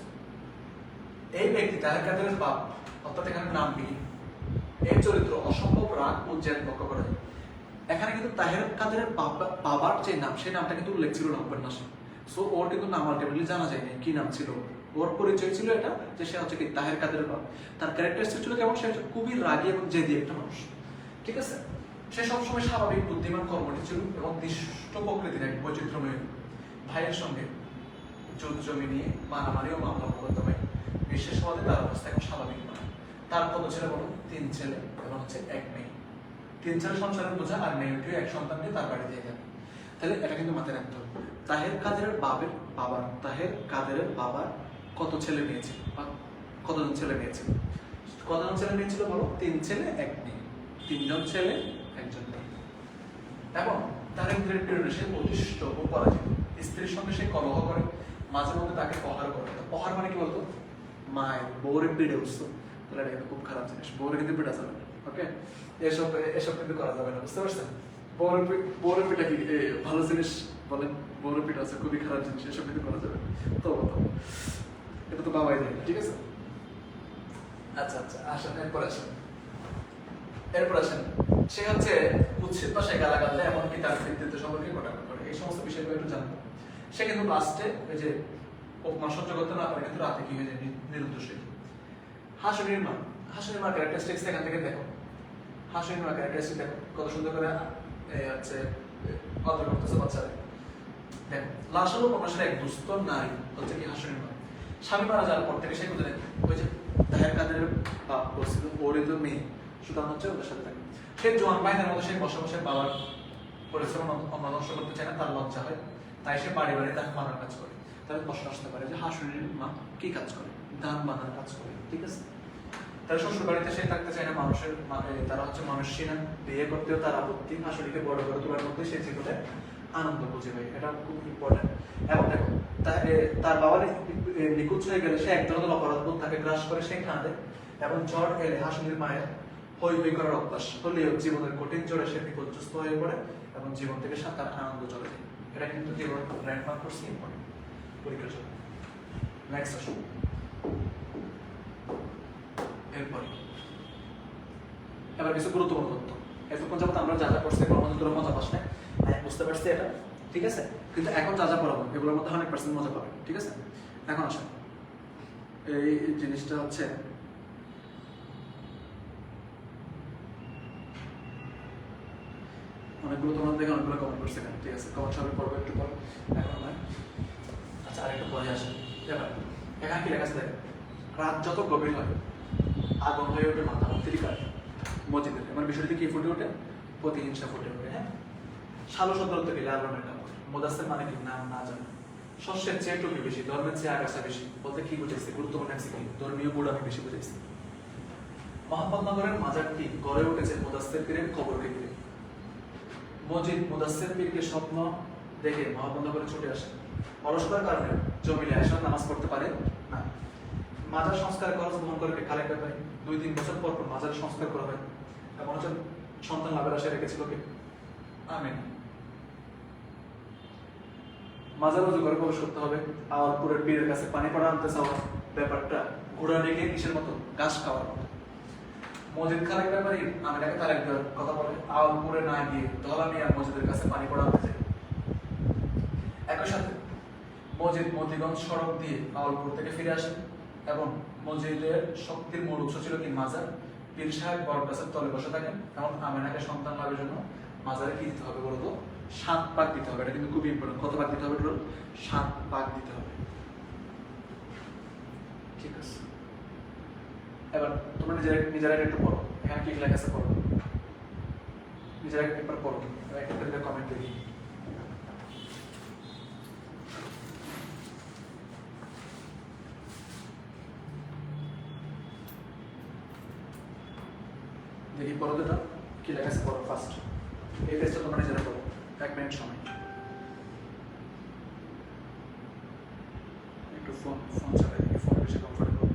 এই ব্যক্তি তাহের কাদের বাপ, অর্থাৎ এখানে নাম বিহীন, এই চরিত্র অসম্ভব রাগ ও জেদ লক্ষ্য করা যায়। এখানে কিন্তু তাহের কাদের বাবার যে নাম, সেই নামটা কিন্তু উল্লেখ ছিল না উপন্যাসে। সো ওর কিন্তু নাম আলটিমেটলি জানা যায়নি কি নাম ছিল। ওর পরিচয় ছিল এটা যে সে হচ্ছে কি তাহের কাদের বাপ। তার ক্যারেক্টারিস্টিক ছিল কেমন? সে খুবই রাগী এবং জেদি একটা মানুষ। ঠিক আছে? সে সবসময় স্বাভাবিক, বুদ্ধিমান, কর্মঠী ছিল এবং দৃষ্ট প্রকৃতির এক বৈচিত্র্যময়। ভাইয়ের সঙ্গে যুদ্ধ জমি নিয়ে মারামারি ও মামলা মোকদ্দমায় বিশেষ হওয়াতে তার অবস্থা এখন স্বাভাবিক নয়। তার কত ছেলে বলো? 3 ছেলে এবং হচ্ছে 1 মেয়ে। 3 ছেলে সংসারের বোঝা আর মেয়েটিও এক সন্তান নিয়ে তার বাড়ি দিয়ে যাবে। তাহলে এটা কিন্তু মাথায় রাখতে হবে। তাহের কাদেরের বাবার কত ছেলে মেয়েছিল বা কতজন ছেলে মেয়েছিল? কতজন ছেলে মেয়েছিল বলো? 3 ছেলে 1 মেয়ে। 3 জন ছেলে 1 জন মেয়ে। এবং দারিদ্র্যের পীড়নে সে অতিষ্ঠ ও পরাজিত। স্ত্রীর সঙ্গে সে কলহ করে, মাঝে মধ্যে তাকে প্রহার করে। প্রহার মানে কি বলতো? মায়ের বউরে পিড়ে উঠতো, তাহলে এটা কিন্তু খুব খারাপ জিনিস, বউরে কিন্তু পিটা যাবে না। ওকে, এসব এসব কিন্তু করা যাবে না, বুঝতে পারছেন? বউরে পিটা কি ভালো জিনিস বলেন? বউরে পিটা আছে খুবই খারাপ জিনিস, এসব কিন্তু করা যাবে না। তো এটা তো বাবাই জানে, ঠিক আছে? আচ্ছা আচ্ছা, আসেন এরপর আসেন সে হচ্ছে উচ্ছেদ বা সে গালাগালে এমনকি তার ব্যক্তিত্ব সম্পর্কে কটাক্ষ করে, এই সমস্ত বিষয়গুলো একটু জানবো। সে কিন্তু লাস্টে ওই যে অপমান সহ্য করতে না পারে, কিন্তু রাতে কি হয়ে যায় নিরুদ্দেশ। হাসুনির মার ক্যারেক্টারিস্টিক্স এখান থেকে দেখো, হাসুনির মার ক্যারেক্টারিস্টিক্স দেখো কত সুন্দর করে হচ্ছে কথা করতেছে বাচ্চারা। দেখো লাশালো উপন্যাসের এক দুস্থ নারী হচ্ছে কি হাসুনির মা। স্বামী মারা যাওয়ার পর থেকে সে কোথায় ওই যে তাহের কাদের বাপ বলছিল ওরে তো মেয়ে, সুতরাং হচ্ছে ওদের সাথে থাকে। সে জোয়ান বাইনের মতো সে বসে বসে বাবার পরিশ্রম অন্যদংশ করতে চায় না, তার লজ্জা হয়, তাই সে বাড়ি বাড়ি তাকে মানার কাজ করে। তাহলে প্রশ্ন আসতে পারে যে হাসুনির মা কি কাজ করে? ধান বাঁধার কাজ করে, ঠিক আছে? তার শ্বশুর বাড়িতে সে থাকতে চায় না, মানুষের তারা হচ্ছে মানুষই না, বিয়ে করতেও তার আপত্তি, হাসুনিকে বড় করে তোলার মধ্যে সে জীবনে আনন্দ খুঁজে পায়, এটা খুব ইম্পর্টেন্ট। এবং দেখো তার বাবার নিখোঁজ হয়ে গেলে সে এক ধরনের অপরাধবোধ তাকে গ্রাস করে, সে কাঁদে এবং ঝড় এলে হাসুনির মায়ের হই হই করার অভ্যাস হলেও জীবনের কঠিন জোরে সে বিপর্যস্ত হয়ে পড়ে এবং জীবন থেকে তার আনন্দ চলে যায়। এটা কিন্তু জীবন র্যাঙ্ক মার্ক করছে ইম্পর্টেন্ট পরীক্ষার জন্য। নেক্সট আসুন, এরপর এবার কিছু গুরুত্বপূর্ণ তথ্য। এতক্ষণ যাবত আমরা যা যা করছি এগুলোর মধ্যে তোরা মজা পাস না, বুঝতে পারছি এটা, ঠিক আছে? কিন্তু এখন যা যা পড়াবো এগুলোর মধ্যে 100% মজা পাবে, ঠিক আছে? এখন আসেন, এই জিনিসটা হচ্ছে অনেকগুলো তোমার দেখে অনেকগুলো কমেন্ট করছে, ঠিক আছে? কমেন্ট সবাই পড়বো একটু পর, এখন নয়। আচ্ছা, আরেকটু পরে আসেন। এবার এখানে কি লেখা আছে দেখেন, রাত যত গভীর হয় আগুন হয়ে ওঠে মাথা ত্রিকার মসজিদের। এবার বিষয়টি কি ফুটে ওঠে? প্রতিহিংসা ফুটে ওঠে। হ্যাঁ, সালো সদরত গেলে আলোনের কাপড়। মোদাসের মানে কি নাম না জানা, শস্যের চেয়ে টুপি বেশি, ধর্মের চেয়ে আগাছা বেশি বলতে কি বুঝাইছে? গুরুত্বপূর্ণ এক কি ধর্মীয় বুড় আমি বেশি বুঝাইছি। মোহাম্মদনগরের মাজারটি গড়ে উঠেছে মুদাসসির পীরের কবরকে ঘিরে। মসজিদ মুদাসসির পীরকে স্বপ্ন দেখে মোহাম্মদনগরে ছুটে আসে। অলসতার কারণে জমিলে আসা নামাজ পড়তে পারে না। মাজার সংস্কার খরচ বহন করে খালেক ভাই 2-3 বছর পর পর মাজার সংস্কার করা হয়। এমন হচ্ছে সন্তান লাভের আশা রেখেছিল কে? আমিন। মাজার উজু করে প্রবেশ করতে হবে। আওয়ালপুরের পীরের কাছে পানি পড়া আনতে চাওয়া ব্যাপারটা ঘোড়া রেখে কিসের মতো? ঘাস খাওয়ার মতো। মসজিদ খালেক ব্যাপারে আমিনাকে তার একবার কথা বলে আওয়ালপুরে না গিয়ে ধলা মিয়া মসজিদের কাছে পানি পড়া আনতে যায়। একই সাথে মসজিদ মতিগঞ্জ সড়ক দিয়ে আওয়ালপুর থেকে ফিরে আসেন এবং মসজিদের শক্তির মূল উৎস ছিল কি? মাজার। পীর সাহেব বট গাছের তলে বসে থাকেন এবং আমিনাকে সন্তান লাভের জন্য মাজারে কি দিতে হবে বলতো? 7 ভাগ দিতে হবে। এটা কিন্তু খুবই ইম্পর্টেন্ট। কত ভাগ দিতে হবে? 7 ভাগ দিতে হবে, ঠিক আছে? এবার তোমরা নিজেরা একটু পড়ো, এখানে কি লেখা আছে পড়ো, নিজেরা একবার পড়ো, একটা কমেন্ট দেখি। দেখি পড়ো, যেটা কি লেখা আছে পড়ো ফার্স্ট। এই পেজটা তোমরা নিজেরা পড়ো, 1 মিনিট সময়। একটু ফোন চালাই, ফোন বেশি কমফোর্টেবল।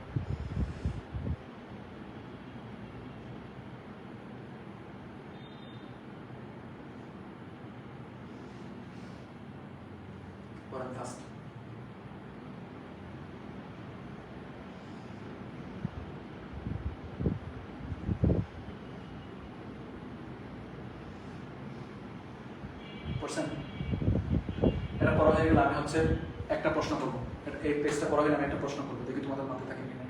পড়েন ফার্স্ট। পড়ছেন? এটা পড়া হয়ে গেলে আমি হচ্ছে একটা প্রশ্ন করবো। এই পেজটা পড়া হলে আমি একটা প্রশ্ন করবো, দেখি তোমাদের মাথায় থাকে কিনা।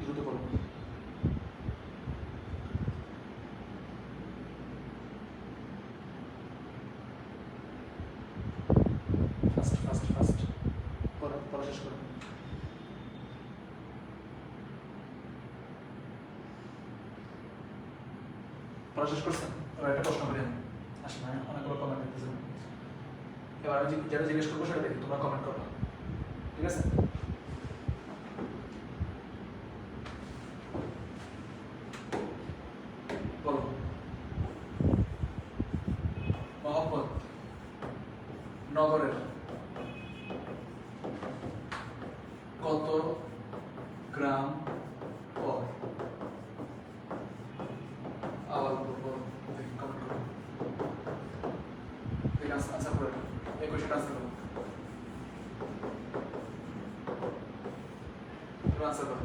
দ্রুত করবো। ফার্স্ট পড়া শেষ করো। পড়া শেষ করছেন? এবার একটা প্রশ্ন করি আমি। আসলে আমি অনেকগুলো কমেন্ট দেখতেছি। এবার আমি যেটা জিজ্ঞেস করবো সেটা দেখি তোমরা কমেন্ট করো, ঠিক আছে? বলো। মহব্বত নগরের কত গ্রাম পর? আবার বলবো, কমেন্ট করো, আনসার করে এই কোয়েশ্চেন আনসার করো, আনসার করো।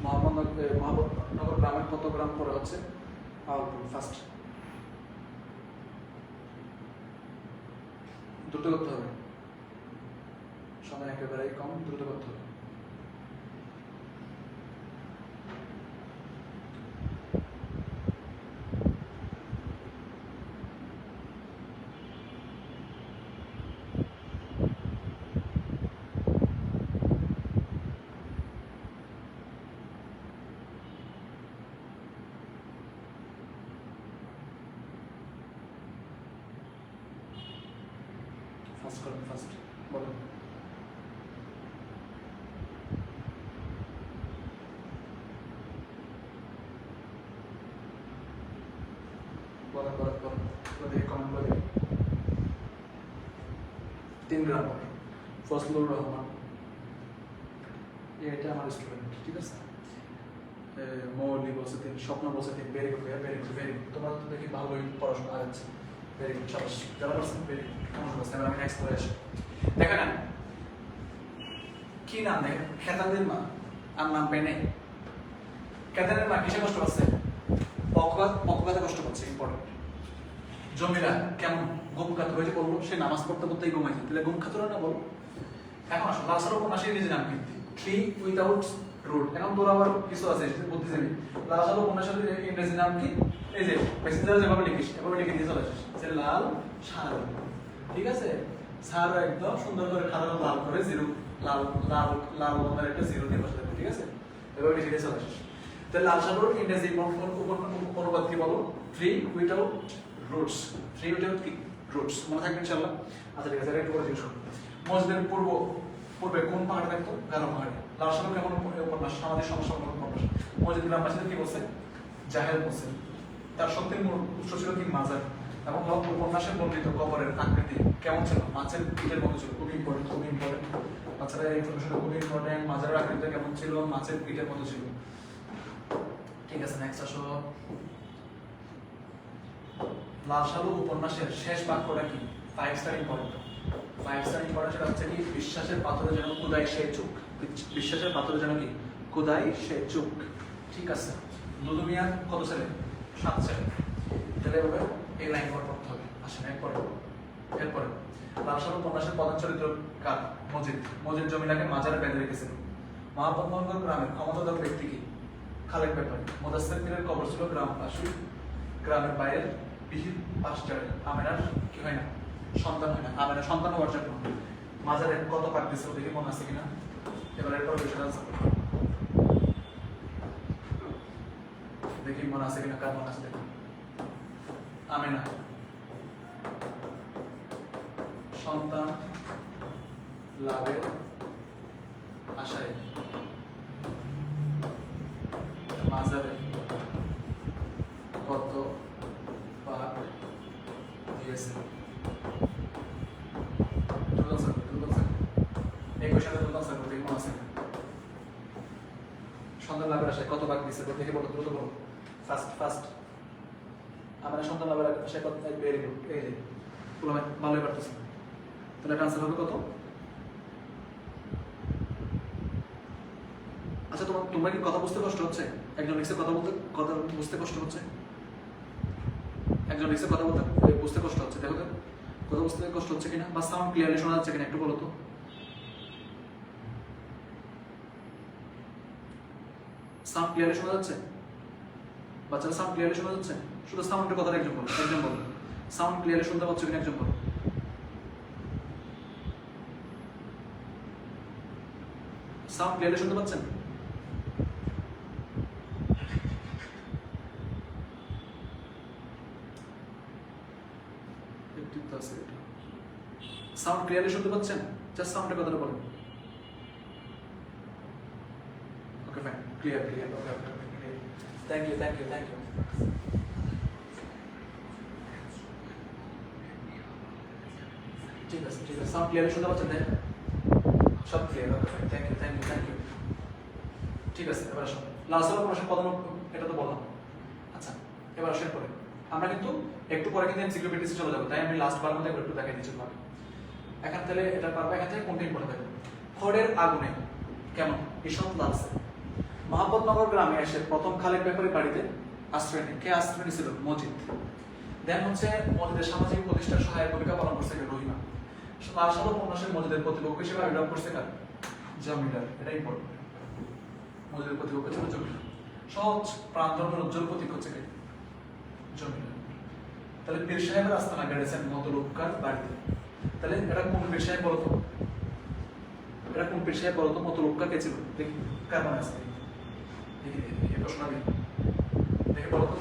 মহব্বতনগর গ্রামের কত গ্রাম পরে হচ্ছে আওয়ালপুর? ফার্স্ট দ্রুত করতে হবে, সময় একেবারেই কম, দ্রুত করতে হবে। ফার্স্ট করুন, ফার্স্ট বলুন। বলেন বলেন বলেন, দেখি কমেন্ট করে দেখি। 3 গ্রাম পর ফজলুর রহমান, এটা আমার স্টুডেন্ট, ঠিক আছে। মৌলি বলছে 3, স্বপ্ন বলছে 3, very good, very good, very good. তোমরা তো দেখি ভালোই পড়াশোনা আছে, ভেরি গুড, সাবাস, যারা পারছেন ভেরি গুড। কেমন বলছে, আমি নেক্সট করে আসি। দেখেন না কি নাম, দেখেন খেতানের মা আর নাম পেয়ে নেই। খেতানের মা কিসে কষ্ট পাচ্ছে? পক্ষপাতে কষ্ট পাচ্ছে, ইম্পর্টেন্ট। জমিরা কেমন ঘুম খাতুর হয়েছে বলবো, সে নামাজ পড়তে পড়তেই ঘুমাইছে, তাহলে ঘুম খাতুর না বলবো। এখন আসো লাসার উপন্যাসের নিজের নাম কি? Tree without root. এখন তোর আবার কিছু আছে বুদ্ধিজীবী, লাসার উপন্যাসের ইংরেজি নাম কি? এই যে প্যাসেঞ্জার যেভাবে লিখিস এভাবে লিখে দিয়ে চলে আসিস, যে লাল সার, ঠিক আছে। সার একদম সুন্দর করে খারাপ লাল করে জিরো, লাল লাল লাল বন্ধের একটা জিরো দিয়ে বসে থাকবে, ঠিক আছে, এভাবে লিখে দিয়ে চলে আসিস। তাহলে লাল সাগর ইংরেজি অনুবাদ কি বলো? Tree without roots, three without কি রুটস, মনে থাকবে ইনশাআল্লাহ। আচ্ছা ঠিক আছে, একটু করে জিজ্ঞেস করবো। মসজিদের পূর্বে কোন পাহাড়ে থাকতো? গারো পাহাড়ে। লাল সাগর কেমন উপন্যাস? সামাজিক সমস্যা উপন্যাস। মসজিদ গ্রামবাসীদের কি বলছে? জাহেল বলছে। তার শক্তির মূল উৎস ছিল কি? মাজার। এবং উপন্যাসে বর্ণিত কবরের আকৃতি কেমন ছিল? মাছের পিঠের মতো ছিল। খুবই ইম্পর্টেন্ট, খুবই ইম্পর্টেন্ট। বাচ্চারা এই ইনফরমেশনটা খুবই ইম্পর্টেন্ট। মাজারের আকৃতি কেমন ছিল? মাছের পিঠের মতো ছিল। ঠিক আছে, নেক্সট আসো। লাল সালু উপন্যাসের শেষ বাক্যটা কি? 5 স্টার ইম্পর্টেন্ট, 5 স্টার ইম্পর্টেন্ট। সেটা হচ্ছে কি? বিশ্বাসের পাথরে যেন কুদাই সে চুক। বিশ্বাসের পাথরে যেন কি? কুদাই সে চুক। ঠিক আছে। দুদু মিয়া কত ছেলে? 7 ছেলে। তাহলে এভাবে এই লাইন পড়তে হবে। আসেন এরপরে লাল সালু উপন্যাসের প্রধান চরিত্র কার? মজিদ। মজিদ জমিলাকে মাজারে বেঁধে রেখেছিল। মহাপদ্মনগর গ্রামের ক্ষমতাধর ব্যক্তি কি? খালেক ব্যাপারী। মুদাসসির পীরের কবর ছিল গ্রামবাসী, গ্রামের বাইরের বিহিত পাশচারে। আমেনার কি হয় না? সন্তান হয় না। আমেনার সন্তান হওয়ার জন্য মাজারে কত পাক দিছিল দেখি মনে আছে কিনা। এবার এরপর দেখি মনে আছে কিনা, কার মনে আছে দেখি। আমেনা সন্তান লাভের আশায় মাজারে কত পাক দিয়েছে? সন্তান লাভের আশায় কত পাক দিয়েছে দেখে বলো, দ্রুত বলো, ফার্স্ট। আমরা সন্তান লাভের আশায় কত? ভেরি গুড, এই যে ভালোই পারতেছে। তাহলে একটা আনসার হবে কত? আচ্ছা তোমরা কি কথা বুঝতে কষ্ট হচ্ছে? একজন লিখছে কথা বুঝতে কষ্ট হচ্ছে, একজন লিখছে কথা বুঝতে কষ্ট হচ্ছে। দেখো তো কথা বুঝতে কষ্ট হচ্ছে কিনা, বা সাউন্ড ক্লিয়ারলি শোনা যাচ্ছে কিনা একটু বলো তো। সাউন্ড ক্লিয়ারলি শোনা যাচ্ছে? বাচ্চারা সাউন্ড ক্লিয়ারলি শোনা যাচ্ছে? শুধু সাউন্ডের কথাটা একজন বলো, সাউন্ড ক্লিয়ারলি শুনতে পাচ্ছ কিনা একজন বলো। সাউন্ড ক্লিয়ারলি শুনতে পাচ্ছেন? সাউন্ড ক্লিয়ারলি শুনতে পাচ্ছেন? জাস্ট সাউন্ডের কথাটা বলেন। Okay fine, clear. Okay, thank you. ঠিক আছে ঠিক আছে, সাউন্ড ক্লিয়ারলি শুনতে পাচ্ছেন তাই? সব clear, okay thank you thank you thank you. ঠিক আছে, এবার আসুন লাস্ট প্রশ্ন কত, এটা তো বললাম। আচ্ছা এবার আসেন পরে আমরা কিন্তু একটু পরে কিন্তু এনসাইক্লোপিডিয়াতে চলে যাবো, তাই আমি লাস্ট বার মধ্যে একটু দেখাই দিচ্ছি তোমাকে। এখন তাহলে এটা পারবে, এখান থেকে কোনটা ইম্পর্টেন্ট দেখো। খড়ের আগুনে কেমন ঈষৎ লালসে মোহাম্মদনগর গ্রামে এসে প্রথম খালেক ব্যাপারী বাড়িতে আশ্রয় নেয়। কে আশ্রয় নিয়েছিল? মজিদ। দেন হচ্ছে মজিদের সামাজিক প্রতিষ্ঠার সহায়ক ভূমিকা পালন করছে রহিমা। তার সাথে উপন্যাসের মজিদের প্রতিপক্ষ হিসেবে আবির্ভাব করছে কার? জমিদার। এটা ইম্পর্টেন্ট। মজিদের প্রতিপক্ষ ছিল জমিদার। সহজ প্রান্তরের উজ্জ্বল প্রতীক হচ্ছে কে? জমিদার। তাহলে পীর সাহেবের আস্তানা গেড়েছেন মতলুবকার বাড়িতে। তাহলে এটা কোন পীর সাহেব বলতো? এটা কোন পীর সাহেব বলতো? মতলুবকার কে ছিল? দেখি কার মনে আছে, দেখি দেখি এই প্রশ্ন দেখে বলতো।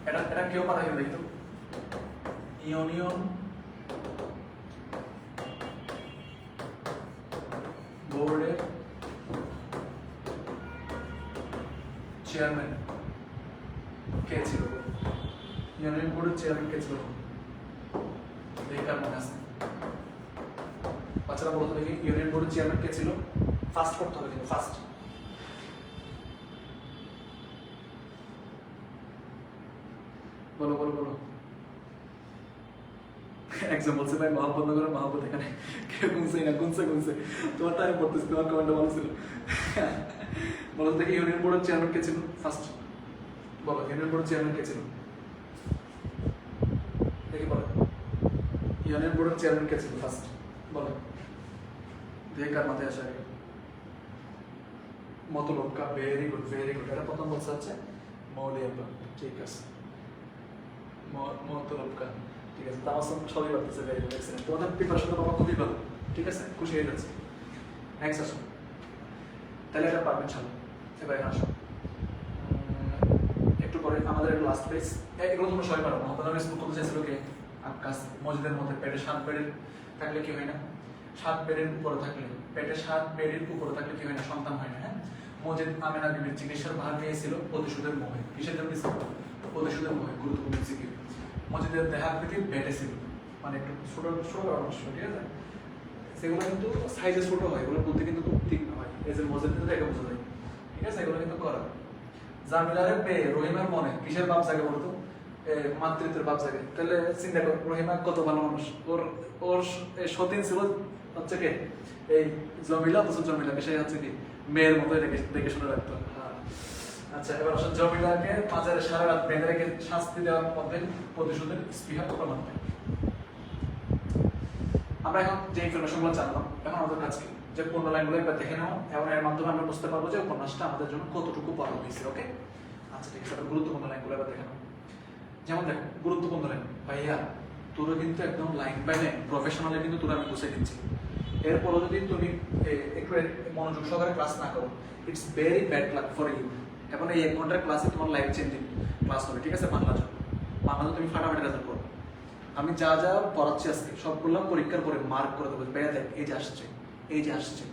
এটা এটা কেউ পাঠাই দেখি তো। ইউনিয়ন বোর্ডের চেয়ারম্যান কে ছিল? ইউনিয়ন বোর্ডের চেয়ারম্যান কে ছিল? দেখি কার মনে আছে। বাচ্চারা বলতো দেখি ইউনিয়ন বোর্ডের চেয়ারম্যান কে ছিল? ফার্স্ট করতে হবে কিন্তু ফার্স্ট। বলো বলো বলো। একজন বলছে ভাই মোহাম্মদনগরের মোহাম্মদ এখানে কেউ গুনছে না, গুনছে গুনছে তোমার টাইম পড়তেছে, তোমার কমেন্টে ভালো ছিল। বলো দেখি ইউনিয়ন বোর্ডের চেয়ারম্যান কে ছিল ফার্স্ট? বলো ইউনিয়ন বোর্ডের চেয়ারম্যান কে ছিল? দেখি বলো ইউনিয়ন বোর্ডের চেয়ারম্যান কে ছিল ফার্স্ট? বলো দেখি কার মাথায় আসে আগে। মতলবকা। Very good very good. এটা প্রথম বলছে হচ্ছে মৌলিয়াবা। ঠিক আছে মতলবকা। ঠিক আছে, তাও সবই করতেছে। Very good excellent. তোমাদের প্রিপারেশনটা বাবা খুবই ভালো। ঠিক আছে, খুশি হয়ে যাচ্ছে। নেক্সট আসুন, তাহলে এটা পারবেন চলো। এবার এখানে আসুন, একটু পরে আমাদের লাস্ট পেজ। এগুলো তোমরা সবাই পারো। মোহাম্মদ স্কুল করতে চাইছিল কে? আকাশ। মসজিদের মধ্যে পেটে 7 বেডের থাকলে কি হয় না? 7 বেডের উপরে থাকলে, পেটে 7 বেডের উপরে থাকলে কি হয় না? সন্তান হয় না। হ্যাঁ, মসজিদ আমেনা বিবির চিকিৎসার ভার নিয়েছিল প্রতিশোধের মোহে। কিসের জন্য? প্রতিশোধের মোহে। গুরুত্বপূর্ণ জিকির। মসজিদের দেহাকৃতি বেটে ছিল, মানে একটু ছোট ছোট মানুষ, ঠিক আছে? সেগুলো কিন্তু সাইজে ছোট হয়, এগুলো বুদ্ধি কিন্তু খুব তীক্ষ্ণ হয়। এই যে মসজিদ কিন্তু এটা বোঝা যায়, ঠিক আছে? এগুলো কিন্তু করা। জামিলারে পেয়ে রহিমার মনে কিসের ভাব জাগে বলতো? মাতৃত্বের ভাব জাগে। তাহলে চিন্তা কর রহিমা কত ভালো মানুষ। ওর ওর সতীন ছিল হচ্ছে কে? এই জমিলা। অথচ জমিলাকে সে হচ্ছে কি মেয়ের মতো দেখে শুনে রাখতো। আচ্ছা এবার আসলে জমিলাকে মাজারে সারা রাত বেঁধে রেখে শাস্তি দেওয়ার মধ্যে প্রতিশোধের স্পৃহা প্রমাণ পায়। আমরা এখন যে ইনফরমেশনগুলো জানলাম, এখন আমাদের কাছে যে পূর্ণ লাইনগুলো একবার দেখে নেওয়া, এবং এর মাধ্যমে আমরা বুঝতে পারবো যে উপন্যাসটা আমাদের জন্য কতটুকু পড়া হয়েছে। ওকে, আচ্ছা ঠিক আছে। গুরুত্বপূর্ণ লাইনগুলো এবার দেখে নাও। যেমন দেখো গুরুত্বপূর্ণ লাইন, ভাইয়া তোরা কিন্তু একদম লাইন বাই লাইন প্রফেশনালি কিন্তু তোরা আমি বুঝে দিচ্ছি। এরপরও যদি তুমি একটু মনোযোগ সহকারে ক্লাস না করো, it's very bad luck for you. এখন এই 1 ঘন্টার ক্লাসে তোমার লাইফ চেঞ্জিং ক্লাস হবে, ঠিক আছে? বাংলা জন্য তুমি ফাটাফাটি রেজাল্ট করো। আমি যা যা পড়াচ্ছি আজকে সবগুলো পরীক্ষার পরে মার্ক করে দেবো। ভাইয়া দেখ এই যে আসছে, এই যে আসছে।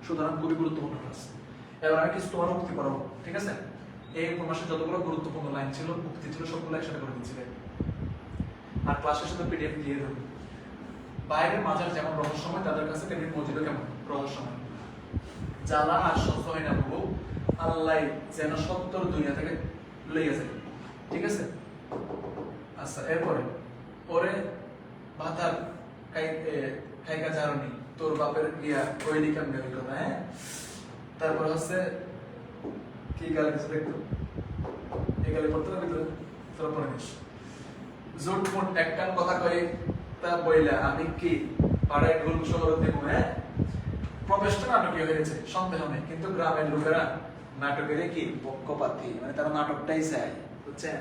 সুতরাং খুবই গুরুত্বপূর্ণ ক্লাস। এবার আমি কিছু তোমার উক্তি করাবো, ঠিক আছে? এই উপন্যাসে যতগুলো গুরুত্বপূর্ণ লাইন ছিল, উক্তি ছিল, সবগুলো একসাথে করে দিচ্ছি। আর ক্লাসের সাথে পিডিএফ দিয়ে দেবো। বাইরের মাজার যেমন রহস্যময়, তাদের কাছে তেমনি মসজিদও কেমন রহস্যময়। জ্বালা আর সহ্য হয় না বহু, আল্লাহ যেন সত্তর দুনিয়া থেকে লইয়া যায়, ঠিক আছে? আচ্ছা এরপরে ওরে ভাতার খাইকা জারনি তোর বাপের ইয়া ওইনি কেমনে ওই কথা। হ্যাঁ, তারপর হচ্ছে কি গালি কিছু দেখতো, এই গালি পড়তে না ভিতরে তোর পরে নিস। জোট মোট একটান কথা কই তা বইলা আমি কি পাড়ায় ঢোল শহর দেবো। হ্যাঁ, প্রবেশটা নাটকীয় হয়েছে সন্দেহ নেই, কিন্তু গ্রামের লোকেরা নাটকের কি পক্ষপাতী, মানে তারা নাটকটাই চায়, বুঝছেন?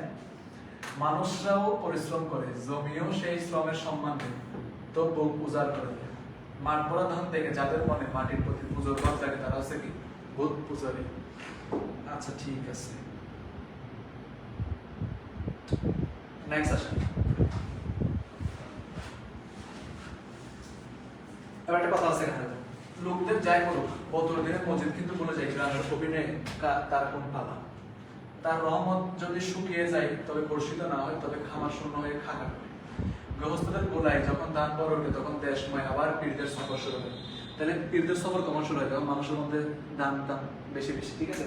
মানুষরাও পরিশ্রম করে, জমিও সেই শ্রমের সম্মান দেয়, তো বুক উজাড় করে দেয়। মাঠ ভরা ধান থেকে যাদের মনে মাটির প্রতি পুজোর ভাব থাকে, তারা হচ্ছে কি ভূত পূজারী। আচ্ছা ঠিক আছে, নেক্সট আসেন। এবার একটা কথা আছে এখানে, লোকদের যাই বলুক বদর দিনে মসজিদ কিন্তু বলে যায় গ্রামের অভিনয় তার কোন পালা। তার রহমত যদি শুকিয়ে যায় তবে বর্ষিত না হয়, তবে খামার শূন্য হয়ে খাকা করে। গৃহস্থদের গোলায় যখন ধান বড় ওঠে তখন দেশময় আবার পীরদের সফর শুরু হয়। তাহলে পীরদের সফর কখন শুরু হয়? যখন মানুষের মধ্যে দান বেশি বেশি, ঠিক আছে,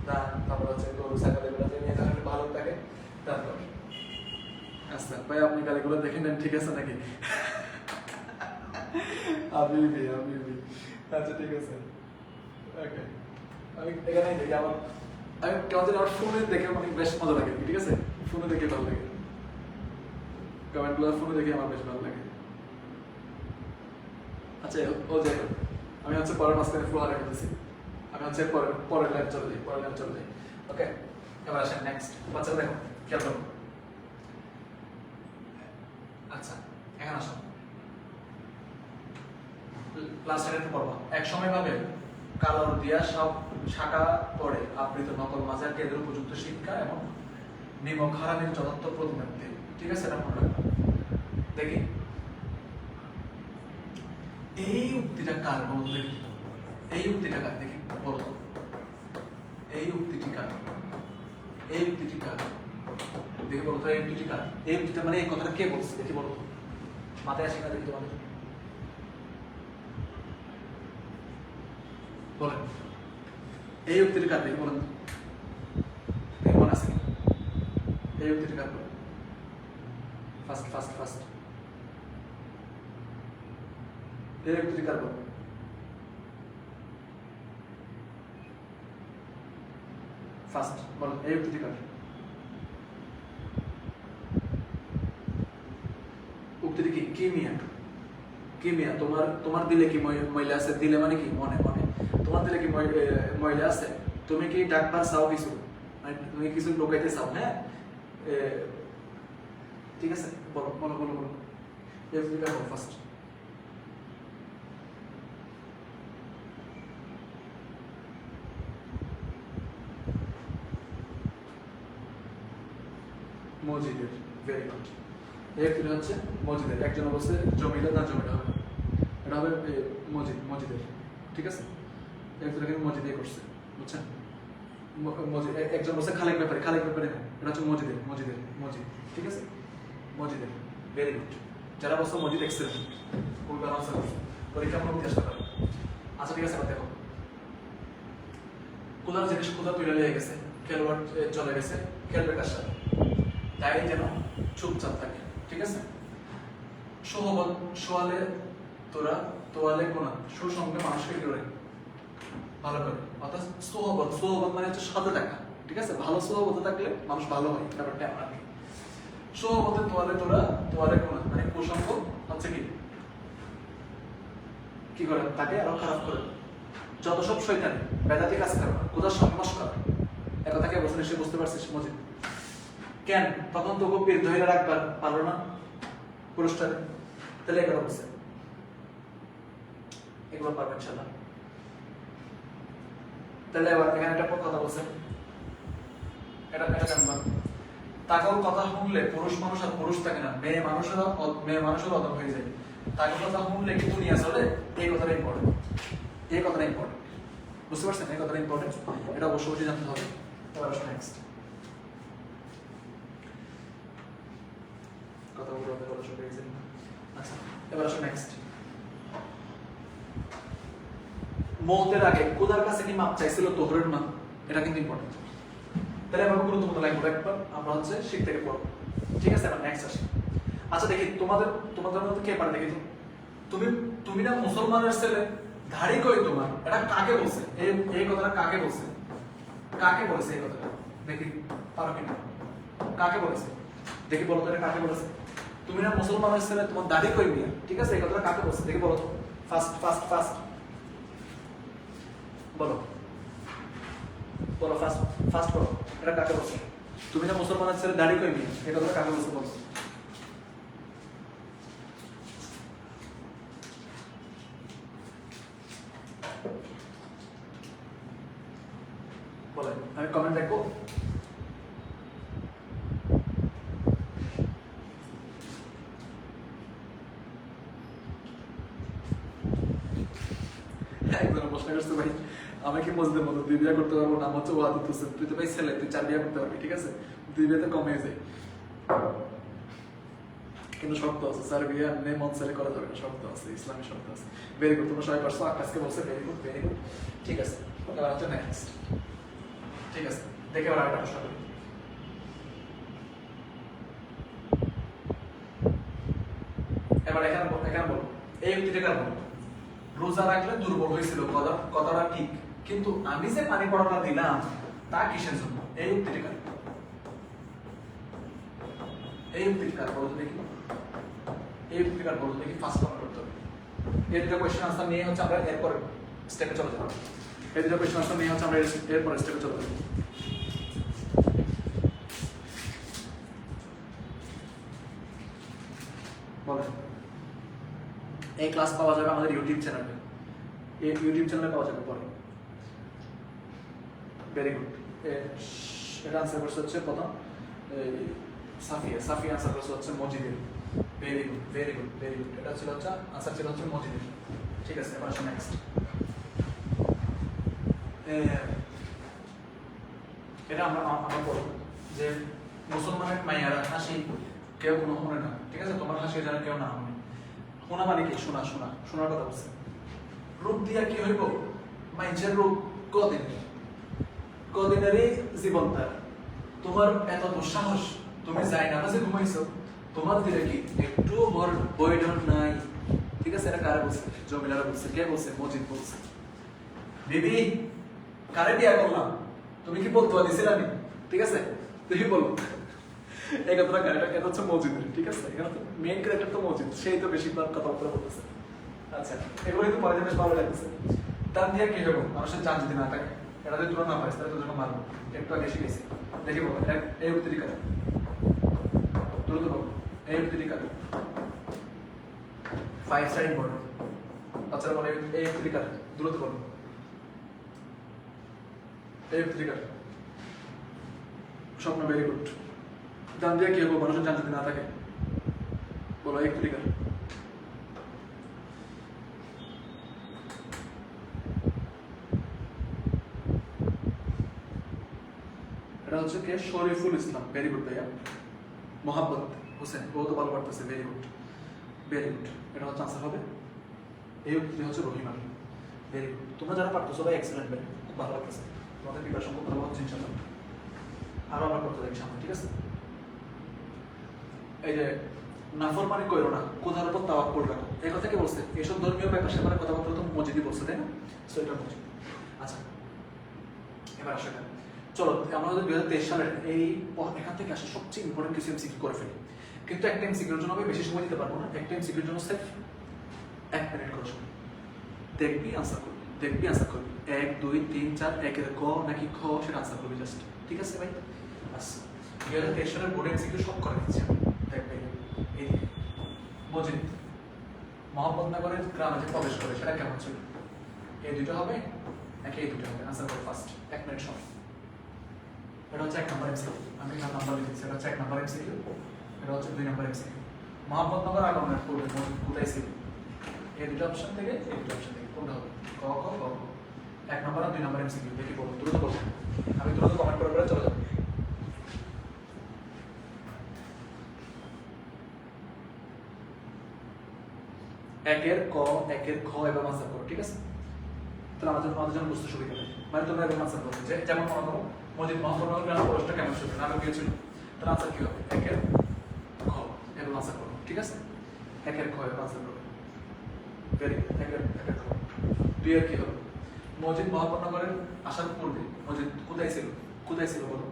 দান, তারপর হচ্ছে গরু ছাগল এগুলো যে নিয়ে তাহলে ভালো থাকে। তারপর আচ্ছা ভাই আপনি গালিগুলো দেখে নেন, ঠিক আছে নাকি? আমি আচ্ছা ঠিক আছে, ওকে। আমি এখানেই দেখি আমার, আমি কেমন যেন আমার ফোনে দেখে অনেক বেশ মজা লাগে, ঠিক আছে, ফোনে দেখে ভালো লাগে, কমেন্টগুলো ফোনে দেখে আমার বেশ ভালো লাগে। আচ্ছা ও যাই হোক, আমি হচ্ছে পরের মাঝখানে ফ্লো হারা করতেছি, আমি হচ্ছে পরের লাইন চলে যাই, ওকে। এবার আসেন নেক্সট, বাচ্চারা দেখো খেয়াল করো। আচ্ছা এখানে আসো, ক্লাস 10 পড়বা। এক সময় ভাবে কালার দিয়া সব শাখা পড়ে আবৃত নকল মাজার কেন্দ্র উপযুক্ত শিক্ষা এবং নিমক হারামের যথার্থ প্রতিনিধি, ঠিক আছে, এটা মনে রাখবা। দেখি এই উক্তিটা কার বলতো, দেখি এই উক্তিটা কার, দেখি বলো, এই উক্তিটি কার, এই উক্তিটি কার, দেখি বলো তো, এই উক্তিটি কার, এই উক্তিটা মানে এই কথাটা কে বলছে, দেখি বলো, মাথায় আসে না দেখি তোমাদের, বলেন এই উক্তিটি কার, দেখি বলেন, দেখি মনে আছে এই উক্তিটি কার, বলেন ফার্স্ট এই উক্তিটি কার, বলেন ফার্স্ট, বলেন এই উক্তিটি কার, উক্তিটি কি মিয়া, তোমার দিলে কি ময়লা আছে, দিলে মানে কি মনে, তোমার দিলে কি ময়লা আছে, তুমি কি ডাক্তার চাও কিছু, মানে তুমি কিছু লোকাইতে চাও, হ্যাঁ, ঠিক আছে, বলো এই উক্তিটা বলো ফার্স্ট। মসজিদের, ভেরি গুড। এই উক্তিটা হচ্ছে মসজিদের, একজন বলছে জমিটা না, জমিটা হবে না, এটা হবে মসজিদের, ঠিক আছে, এই উক্তিটা কিন্তু মসজিদে করছে, বুঝছেন, একজন বলছে খালেক ব্যাপারে না, এটা হচ্ছে মসজিদ, ঠিক আছে, মসজিদের, ভেরি গুড। যারা বলছে মসজিদ এক্সেলেন্ট, খুব ভালো আনসার করছে, পরীক্ষা কোনো ইতিহাস করে। আচ্ছা ঠিক আছে, এবার দেখো কুলার জিনিস, কুলার তুলে লেগে গেছে, খেলোয়াড় চলে গেছে, খেলবে কার সাথে, তাই যেন চুপচাপ থাকে, ঠিক আছে, সোহবত সোয়ালে তোয়ালে কোনা, সুসঙ্গে মানুষকে কি করে ভালো করে, অর্থাৎ সোহবত মানে হচ্ছে সাথে থাকা, ঠিক আছে, ভালো সোহবতে থাকলে মানুষ ভালো হয়, ব্যাপারটা এমন আর কি। সোহবতে তোয়ালে কোনা মানে কুসঙ্গ হচ্ছে কি করে তাকে আরো খারাপ করে, যত সব শয়তানি বেদাতি কাজ করে, কোথার সংস্কার, একথা কে বলছে সে বুঝতে পারছিস মসজিদ কেন, তখন তো পীর ধরে রাখবার পারলো না পুরস্কারে, তাহলে এগুলো বলছে, এগুলো পারবে ইনশাআল্লাহ। তাহলে এবার এখানে একটা কথা বলছে, এটা জানবা, তাকেও কথা শুনলে পুরুষ মানুষ আর পুরুষ থাকে না, মেয়ে মানুষের অদম হয়ে যায়, তাকে কথা শুনলে কি দুনিয়া চলে, এই কথাটা ইম্পর্টেন্ট, বুঝতে পারছেন, এই কথাটা ইম্পর্টেন্ট, এটা অবশ্যই জানতে হবে। এবার আসো নেক্সট, কথা বলতে শুরু হয়েছে। আচ্ছা এবার আসো নেক্সট, মওতের আগে খোদার কাছে কি মাপ চাইছিল তোহরের মা, এটা কিন্তু ইম্পর্টেন্ট। তাহলে আমরা গুরুত্বপূর্ণ লাইনগুলো একবার আমরা হচ্ছে শিখ থেকে পড়বো, ঠিক আছে। এবার নেক্সট আসি। আচ্ছা দেখি তোমাদের মধ্যে কে পারে, দেখি তুমি না মুসলমানের ছেলে, ধাড়ি কই তোমার, এটা কাকে বলছে, এই কথাটা কাকে বলছে, এই কথাটা দেখি পারো কিনা, কাকে বলেছে দেখি বলো তো, এটা কাকে বলেছে, তুমি না মুসলমানের ছেলে, তোমার দাড়ি কই মিয়া, ঠিক আছে, এই কথাটা কাকে বলছে দেখি বলো তো, ফার্স্ট বলো ফার্স্ট বলো, এটা কাকে বলছে, তুমি না মুসলমানের ছেলে, দাড়ি কই মিয়া, এই কথাটা কাকে বলছে বলো। বলেন, আমি কমেন্ট দেখবো। একজন প্রশ্ন করছে ভাই আমি কি মসজিদের মতো 2 বিয়ে করতে পারবো, নাম হচ্ছে ওয়াদুত হোসেন, তুই তো ভাই ছেলে, তুই 4 বিয়ে করতে পারবি, ঠিক আছে, 2 বিয়েতে কমে যায়। কিন্তু শর্ত আছে, সার্বিয়া নেমন সেলে করা যাবে না, শর্ত আছে, ইসলামী শর্ত আছে। ভেরি গুড, তোমরা সবাই পারছো, আকাশকে বলছে ভেরি গুড, ভেরি গুড। ঠিক আছে, এবার হচ্ছে নেক্সট। ঠিক আছে, দেখে এবার আরেকটা প্রশ্ন করি। এবার এখানে বলো, এই উক্তিটা বলো, রোজা রাখলে দুর্বল হয়েছিল, কথাটা ঠিক, কিন্তু আমি যে পানি পড়াটা দিলাম তা কিসের জন্য? এই উক্তিটা, এই উক্তিটা বলো দেখি, এই উক্তিটা বলো দেখি, ফার্স্ট কমেন্ট করতে হবে। এই দুটো কোয়েশ্চেন আনসার নিয়ে হচ্ছে আমরা এরপর স্টেপে চলে যাব। এই দুটো কোয়েশ্চেন আনসার নিয়ে হচ্ছে আমরা এরপর স্টেপে চলে যাব। বলেন, এই ক্লাস পাওয়া যাবে আমাদের ইউটিউব চ্যানেলে, এই ইউটিউব চ্যানেলে পাওয়া যাবে পরে। ভেরি গুড, এটা আনসার করছে হচ্ছে প্রথম সাফিয়া, সাফিয়া আনসার করছে হচ্ছে মজিদের। Very good, very good, very good, এটা ছিল হচ্ছে আনসার ছিল হচ্ছে মজিদের। ঠিক আছে, এবার আসো নেক্সট। এটা আমরা বলবো যে মুসলমানের মাইয়ারা হাসি কেউ কোনো শুনে না, ঠিক আছে, তোমার হাসি যেন কেউ না শুনে। শোনা মানে কি? শোনা, শোনা, শোনার কথা বলছে। রূপ দিয়া কি হইব? মাইন্সের রূপ কদিনেরই জীবন তার। তোমার এত দুঃসাহস, তুমি যাই না মাঝে ঘুমাইছো, তোমার দিলে কি একটু মোর বইডন নাই? ঠিক আছে, এটা কারে বলছে? জমিলারা বলছে। কে বলছে? মজিদ বলছে। বিবি, কারে বিয়া করলাম? তুমি কি বলতে দিছিলা নি? ঠিক আছে, তুমি বলো এই কথাটা কারেক্ট, এটা হচ্ছে মজিদের। ঠিক আছে, এখানে তো মেইন ক্যারেক্টার তো মজিদ, সেই তো বেশিরভাগ কথাবার্তা বলতেছে। আচ্ছা, এগুলোই তো পরে বেশ ভালো লাগতেছে। তার দিয়ে কি হবো? মানুষের জান যদি না থাকে, এটা যদি তুলনা না পাইস তাহলে তোর মারবো। একটু আগে এসে গেছি, দেখি বলো এই উক্তিটি কারে? দ্রুত বলো, এই উক্তিটি কারে? 5 স্টার ইম্পর্টেন্ট। আচ্ছা বলো, এই উক্তিটি কারে? দ্রুত বলো, এই উক্তিটি কারে? স্বপ্ন। Very good. জান দিয়ে কি হবো? মানুষের জান যদি না থাকে, বলো এই উক্তিটি কারে? এটা হচ্ছে কে? শরীফুল ইসলাম। ভেরি গুড ভাইয়া। মোহাম্মদ হোসেন, ও তো ভালো পারতেছে। Very good, very good. এটা হচ্ছে আনসার হবে, এই উক্তি হচ্ছে রহিমার। ভেরি গুড, তোমরা যারা পারতো সবাই এক্সেলেন্ট, ভাই খুব ভালো লাগতেছে, তোমাদের প্রিপারেশন খুব ভালো হচ্ছে ইনশাআল্লাহ। আরো আমরা করতে দেখি সামনে, ঠিক আছে? এই যে নাফরমানি কইরো না, কোথার উপর তাওয়াক্কুল রাখো, এই কথা কি বলছে? এসব ধর্মীয় ব্যাপার স্যাপারে কথাবার্তা তো মজিদই বলছে, তাই না? সো এটা মজিদ। আচ্ছা, এবার আসো এখানে। চলো, আমরা 2023 সালের এই এখান থেকে আসে সবচেয়ে ইম্পর্টেন্ট কিছু এমসিকিউ করে ফেলি, কিন্তু একটা এমসিকিউর জন্য আমি বেশি সময় দিতে পারবো না। একটা এমসিকিউর জন্য সেফ 1 মিনিট করে সময়। দেখবি, আনসার করবি, দেখবি, আনসার করবি। 1 2 3 4, একের ক নাকি খ সেটা আনসার করবি জাস্ট। ঠিক আছে ভাই? আচ্ছা, 2023 সালের বোর্ড এমসিকিউ সব করে দিচ্ছি। দেখবে এই মজিদ মোহাম্মদনগরের গ্রামে যে প্রবেশ করে সেটা কেমন ছিল? এই দুটো হবে নাকি এই দুটো হবে? আনসার করো ফার্স্ট, 1 মিনিট সময়। এটা হচ্ছে 1 নম্বর এমসিকিউ, আমি এখানে নাম্বার লিখেছি। এটা হচ্ছে 1 নম্বর এমসিকিউ, এটা হচ্ছে 2 নম্বর এমসিকিউ। মোহাম্মদনগর আগমনের পূর্বে মসজিদ কোথায় ছিল? এই দুটো অপশন থেকে এই দুটো অপশন থেকে কোনটা হবে? ক খ গ ঘ। 1 নম্বর আর 2 নম্বর এমসিকিউ দেখি, বলো, দ্রুত বলো, আমি দ্রুত কমেন্ট করে চলে যাবো। একের ক, একের খ এবার আনসার করো, ঠিক আছে? তাহলে আমাদের জন্য বুঝতে সুবিধা হবে। মানে তোমরা এবার আনসার করো, যেমন মনে করো মসজিদ মোহাম্মদনগর গ্রামের প্রবেশটা কেমন ছিল, নাটক কি ছিল, তাহলে আনসার কি হবে? একের খ এবার আনসার করো, ঠিক আছে? একের খ এবার আনসার করো। ভেরি গুড, একের খ। 2 এর কি হবে? মসজিদ মোহাম্মদনগরের আসার পূর্বে মসজিদ কোথায় ছিল? কোথায় ছিল বলো?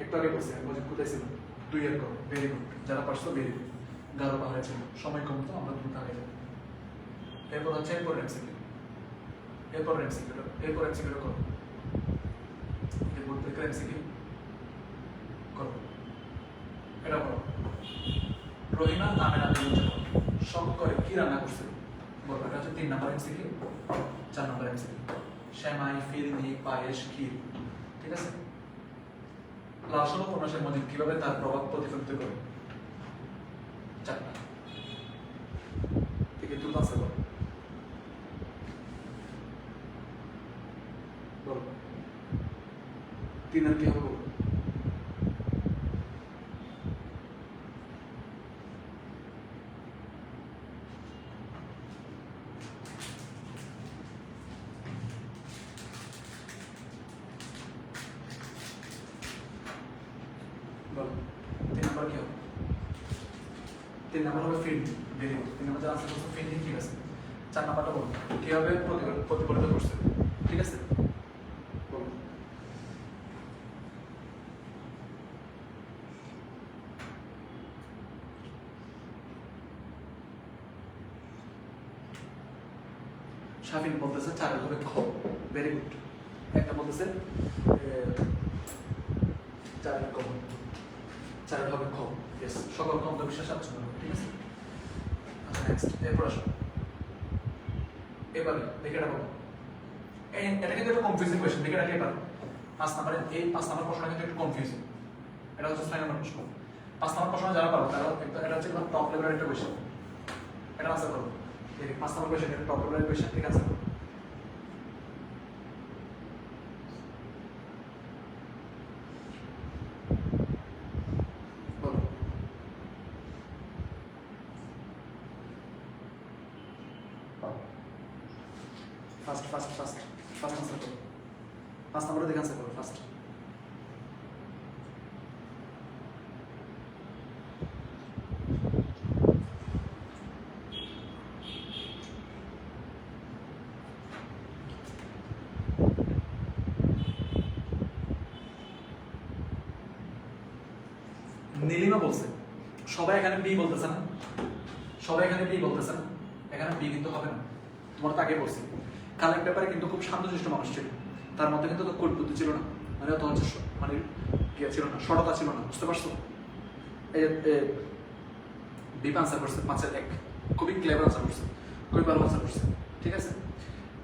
একটু আগে বলছি মসজিদ কোথায় ছিল। 2 এর ক। ভেরি গুড, যারা পারছো ভেরি গুড। গারো পাহাড়ে ছিল, সময় কম তো আমরা দ্রুত আগে যাবো। এরপর হচ্ছে এরপর এমসিকিউ, এরপর এমসিকিউ, এরপর এমসিকিউ করো, এরপর থেকে এমসিকিউ করো। এটা করো, রহিমা আমেনা সব করে কি রান্না করছিল বলবো। এটা হচ্ছে 3 নম্বর এমসিকিউ। 4 নম্বর এমসিকিউ, সেমাই, ফিরনি, পায়েস, ক্ষীর। ঠিক আছে? লালসন উপন্যাসের মধ্যে কিভাবে তার প্রভাব প্রতিফলিত করে? 4টা থেকে দ্রুত আনসার করো, বলো 3 আর কি হবে বলো? নাম্বার কি হবে? 3 নাম্বার হবে field. Very good. 3 number answer করছে ফিল্ডিং, ঠিক আছে। 4 নাম্বারটা বলুন কিভাবে প্রতিফলিত করছে, ঠিক আছে? বলুন। শাফিন বলতেছে 4 হবে খ। Very good. একটা বলতেছে 4 ক, 4 হবে খ। ইয়েস, সকল অন্ধবিশ্বাস আলোচনা হবে, ঠিক আছে। আচ্ছা নেক্সট, এরপর আসো। এবারে দেখে এটা বলো, এটা কিন্তু একটা কনফিউজিং কোয়েশ্চেন। দেখে এটা এবার 5 নাম্বারের এই 5 নাম্বার প্রশ্নটা কিন্তু একটু কনফিউজিং। এটা হচ্ছে 6 নাম্বার প্রশ্ন। 5 নাম্বার প্রশ্ন যারা পারো তারা এটা হচ্ছে একদম টপ লেভেলের একটা কোয়েশ্চেন। এটা আনসার করো। এই 5 নাম্বার কোয়েশ্চেন এটা টপ লেভেলের কোয়েশ্চেন, ঠিক আছে। বলো। ফার্স্ট আনসার করো। 5 নাম্বারে দেখে আনসার করো ফার্স্ট। নীলিমা বলছে সবাই এখানে বি বলতেছে না, সবাই এখানে বি বলতেছে না, এখানে বি কিন্তু হবে না। তোমার তো আগে বলছি কালেক্ট ব্যাপারে কিন্তু খুব শান্তশিষ্ট মানুষ ছিল, তার মধ্যে কিন্তু তো কোড বুদ্ধি ছিল না, মানে অত হচ্ছে মানে ইয়ে ছিল না, সরলতা ছিল না, বুঝতে পারছো? এই বি আনসার করছে 5-এর 1, খুবই ক্লেভার আনসার করছে, খুবই ভালো আনসার করছে, ঠিক আছে।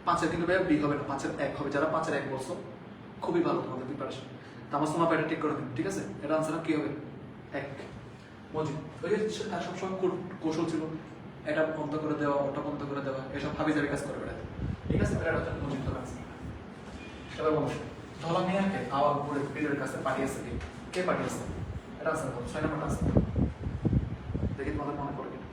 5-এর কিন্তু ভাইয়া বি হবে না, 5-এর 1 হবে। যারা 5-এর 1 বলছো খুবই ভালো তোমাদের প্রিপারেশন। তামাস তোমার এটা ঠিক করে দিন, ঠিক আছে। এটা আনসার কি হবে? 1। মজিদ ওই যে সবসময় কৌশল ছিল, এটা বন্ধ করে দেওয়া, ওটা বন্ধ করে দেওয়া, এসব ভাবি যাবি কাজ করে বেড়াতে, ঠিক আছে। এটা হচ্ছে মজিদ তো আছে। এবার বলো, ধলা মিয়াকে আওয়ার উপরে পীরের কাছে পাঠিয়েছে কে পাঠিয়েছে? এটা আনসার করো। 6 নাম্বারটা আনসার দেখি তোমাদের মনে পড়ে কিনা।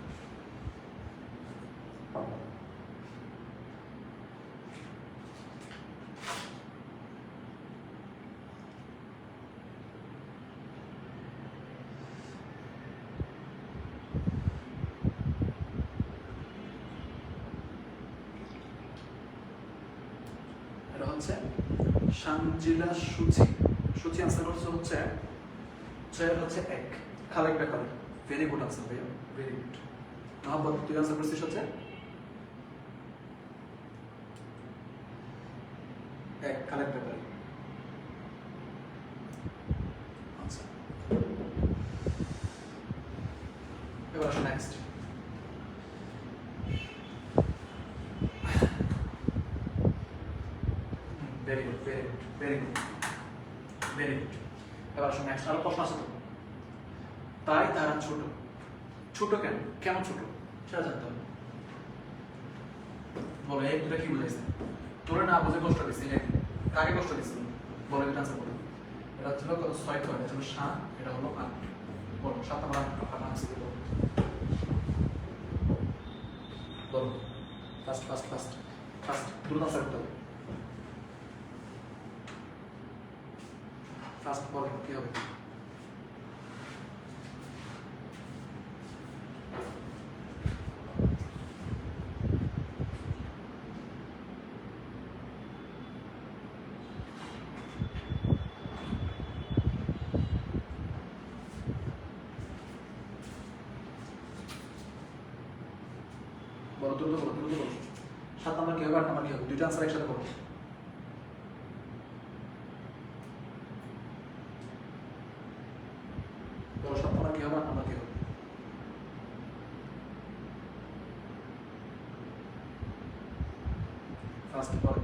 এটা হচ্ছে সানজিলা সুচি আনসার করছে হচ্ছে 1। খালেক বেকার, ভেরি গুড আনসার ভাইয়া, ভেরি গুড। মোহাম্মদ তুই আনসার করছিস হচ্ছে 1 খালেক বেকার। আচ্ছা এবার আসো next. Very good, very good. এবার আসো নেক্সট। আরো প্রশ্ন আছে তো? তাই তারা ছোট, ছোট কেন, কেন ছোট সেটা জানতে হবে। বলো এই দুটা কি বুঝাইছে? তোরে না বুঝে কষ্ট দিচ্ছি, কাকে কষ্ট দিচ্ছিল বলো, এটা আনসার করো। এটা হচ্ছিল 6, এটা ছিল 7, এটা হলো 8। বলো 7 নাম্বার আনসার বলো। বলো ফার্স্ট দ্রুত আনসার করতে হবে। ফার্স্ট বলো কি হবে? বলো দ্রুত বলো। 7 নাম্বার কি হবে, 8 নাম্বার কি হবে? দুইটা আনসার একসাথে করো। বলো 7 নাম্বার কি হবে, 8 নাম্বার কি হবে? ফার্স্ট বলো।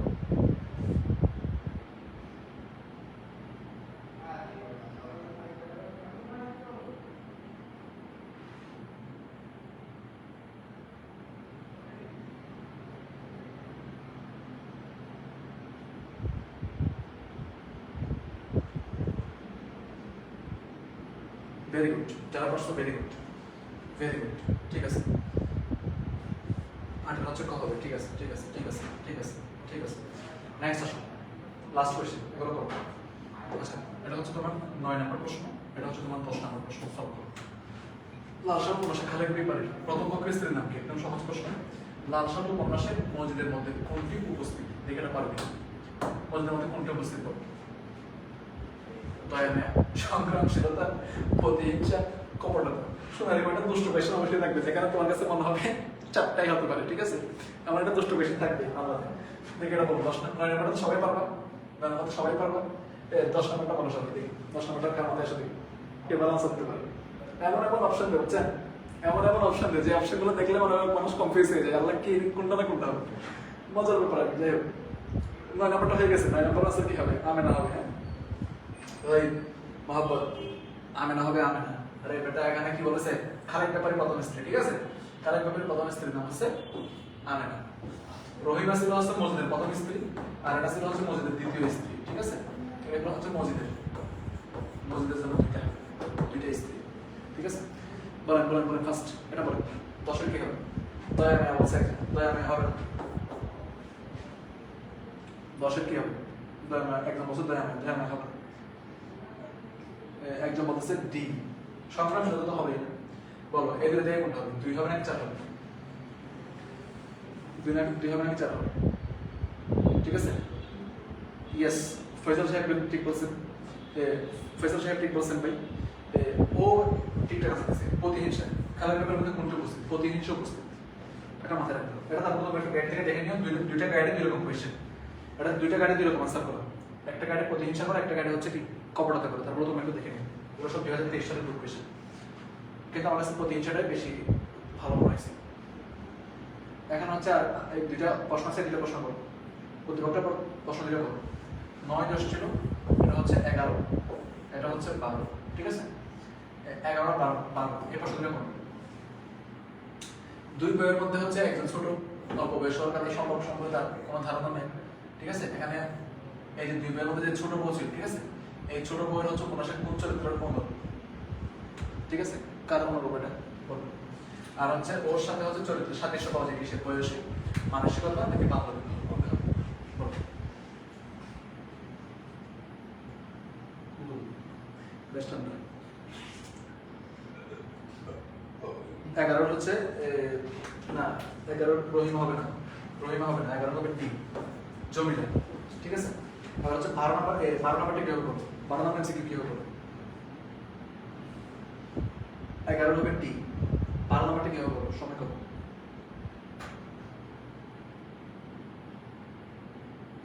ভেরি গুড, যারা পারছো ভেরি গুড, ঠিক আছে। 8 হচ্ছে ক হবে, ঠিক আছে। নেক্সট আসো, লাস্ট কোয়েশ্চেন, এগুলো করো। আচ্ছা এটা হচ্ছে তোমার 9 নাম্বার প্রশ্ন। এটা হচ্ছে তোমার 10 নম্বর প্রশ্ন, সলভ করো। লাল শাহ উপন্যাসে খালেকুড়ি বাড়ির প্রথম পক্ষের স্ত্রীর নাম কি? একদম সহজ প্রশ্ন। লাল শাহ উপন্যাসে মসজিদের মধ্যে কোনটি উপস্থিত? দেখে এটা পারবে। মসজিদের মধ্যে কোনটি উপস্থিত? দয়া মায়া, সংগ্রামশীলতা, প্রতিহিংসা, কপটতা। সোনালী কয়টা দুষ্ট কোয়েশ্চেন অবশ্যই থাকবে, যেখানে তোমার কাছে মনে হবে চারটাই হতে পারে, ঠিক আছে? আমার একটা দুষ্ট কোয়েশ্চেন থাকবে আলাদা। দেখে এটা বলো 10 নম্বরটা সবাই পারবা, 9 নম্বরটা সবাই পারবা, 10 নম্বরটা মানুষ হবে। দেখি 10 নম্বরটা কার মাথায় এসে দেখি কে ব্যালেন্স করতে পারে। এমন এমন অপশন দেবো, বুঝছেন? এমন এমন অপশন দেয় যে অপশনগুলো দেখলে মনে হয় মানুষ কনফিউজ হয়ে যায়, আল্লাহ কি কোনটা না কোনটা হবে। মজার ব্যাপার আর কি। যাই হোক 9 নম্বরটা হয়ে গেছে। 9 নম্বর আছে কি হবে? আমেনা হবে। হ্যাঁ ওই মহব্বত, আমেনা হবে আমেনা। আরে বেটা এখানে কি বলেছে? খালেক ব্যাপারী প্রথম স্ত্রী, ঠিক আছে? খালেক ব্যাপারী প্রথম স্ত্রীর নাম হচ্ছে আমেনা। রহিমা ছিল হচ্ছে মসজিদের প্রথম স্ত্রী, আর এটা ছিল হচ্ছে মসজিদের দ্বিতীয় স্ত্রী, ঠিক আছে? এগুলো হচ্ছে মসজিদের জন্য দুইটা স্ত্রী, ঠিক আছে? বলেন বলেন বলেন ফার্স্ট এটা বলেন। 10 কি হবে? দয়া মায়া বলছে, দয়া মায়া হবে না। 10 কি হবে? দয়া মায়া, একজন বলছে দয়া মায়া হবে না। একজন বলতেছে ডি, সংগ্রামশীলতা তো হবেই না। বলো এদের থেকে কোনটা হবে? 2 হবে নাকি 4 হবে? 2 হবে নাকি 4 হবে? ঠিক আছে? ইয়েস, ফয়সাল সাহেব ঠিক বলছেন। ফয়সাল সাহেব ঠিক বলছেন ভাই। ও ঠিকঠাক আছে। প্রতিহিংসা, খেলার ব্যাপারের মধ্যে কোনটা উপস্থিত? প্রতিহিংসা উপস্থিত। এটা মাথায় রাখতে হবে। এটা তারপর একটা গাইড থেকে দেখে নিও, দুইটা গাইডে 2 রকম কোয়েশ্চেন। এটা দুইটা গাইডে 2 রকম আনসার করো। একটা গাইডে প্রতিহিংসা করো, একটা গাইডে হচ্ছে কি কপটতা করো। তারপর তুমি একটু দেখে নিও। ওগুলো সব 2023 সালের গ্রুপ কোয়েশ্চেন, কিন্তু আমার কাছে প্রতিহিংসাটাই বেশি ভালো মনে হয়েছে। এখন হচ্ছে আর এই দুইটা প্রশ্ন আছে, দুইটা প্রশ্ন করো। প্রতিপক্ষের প্রশ্ন দুইটা করো। 9 10 ছিল, এটা হচ্ছে 11, এটা হচ্ছে 12, ঠিক আছে? 11 12 এই প্রশ্ন দুইটা করো। 2 বইয়ের মধ্যে হচ্ছে একজন ছোট অল্প বয়সের কাছে সম্পর্ক সম্পর্কে তার কোনো ধারণা নেই, ঠিক আছে? এখানে এই যে 2 বইয়ের মধ্যে যে ছোট বই ছিল, ঠিক আছে? এই ছোট বইয়ের হচ্ছে উপন্যাসের কোন চরিত্রের অনুরূপ, ঠিক আছে? কার অনুরূপ এটা বলো। আর হচ্ছে ওর সাথে হচ্ছে চরিত্র সাদৃশ্য পাওয়া যায় কিসের? বয়সে, মানসিকতা নাকি বান্ধবী? Best answer. 11 হচ্ছে না, 11 রহিমা হবে না, রহিমা হবে না। 11 হবে ডি, জমিলা, ঠিক আছে? আর হচ্ছে 12 নম্বরটা কি হবে? 12 নম্বর কি হবে? 11 হবে ডি, 12 নম্বরটা কি হবে? সময় কত?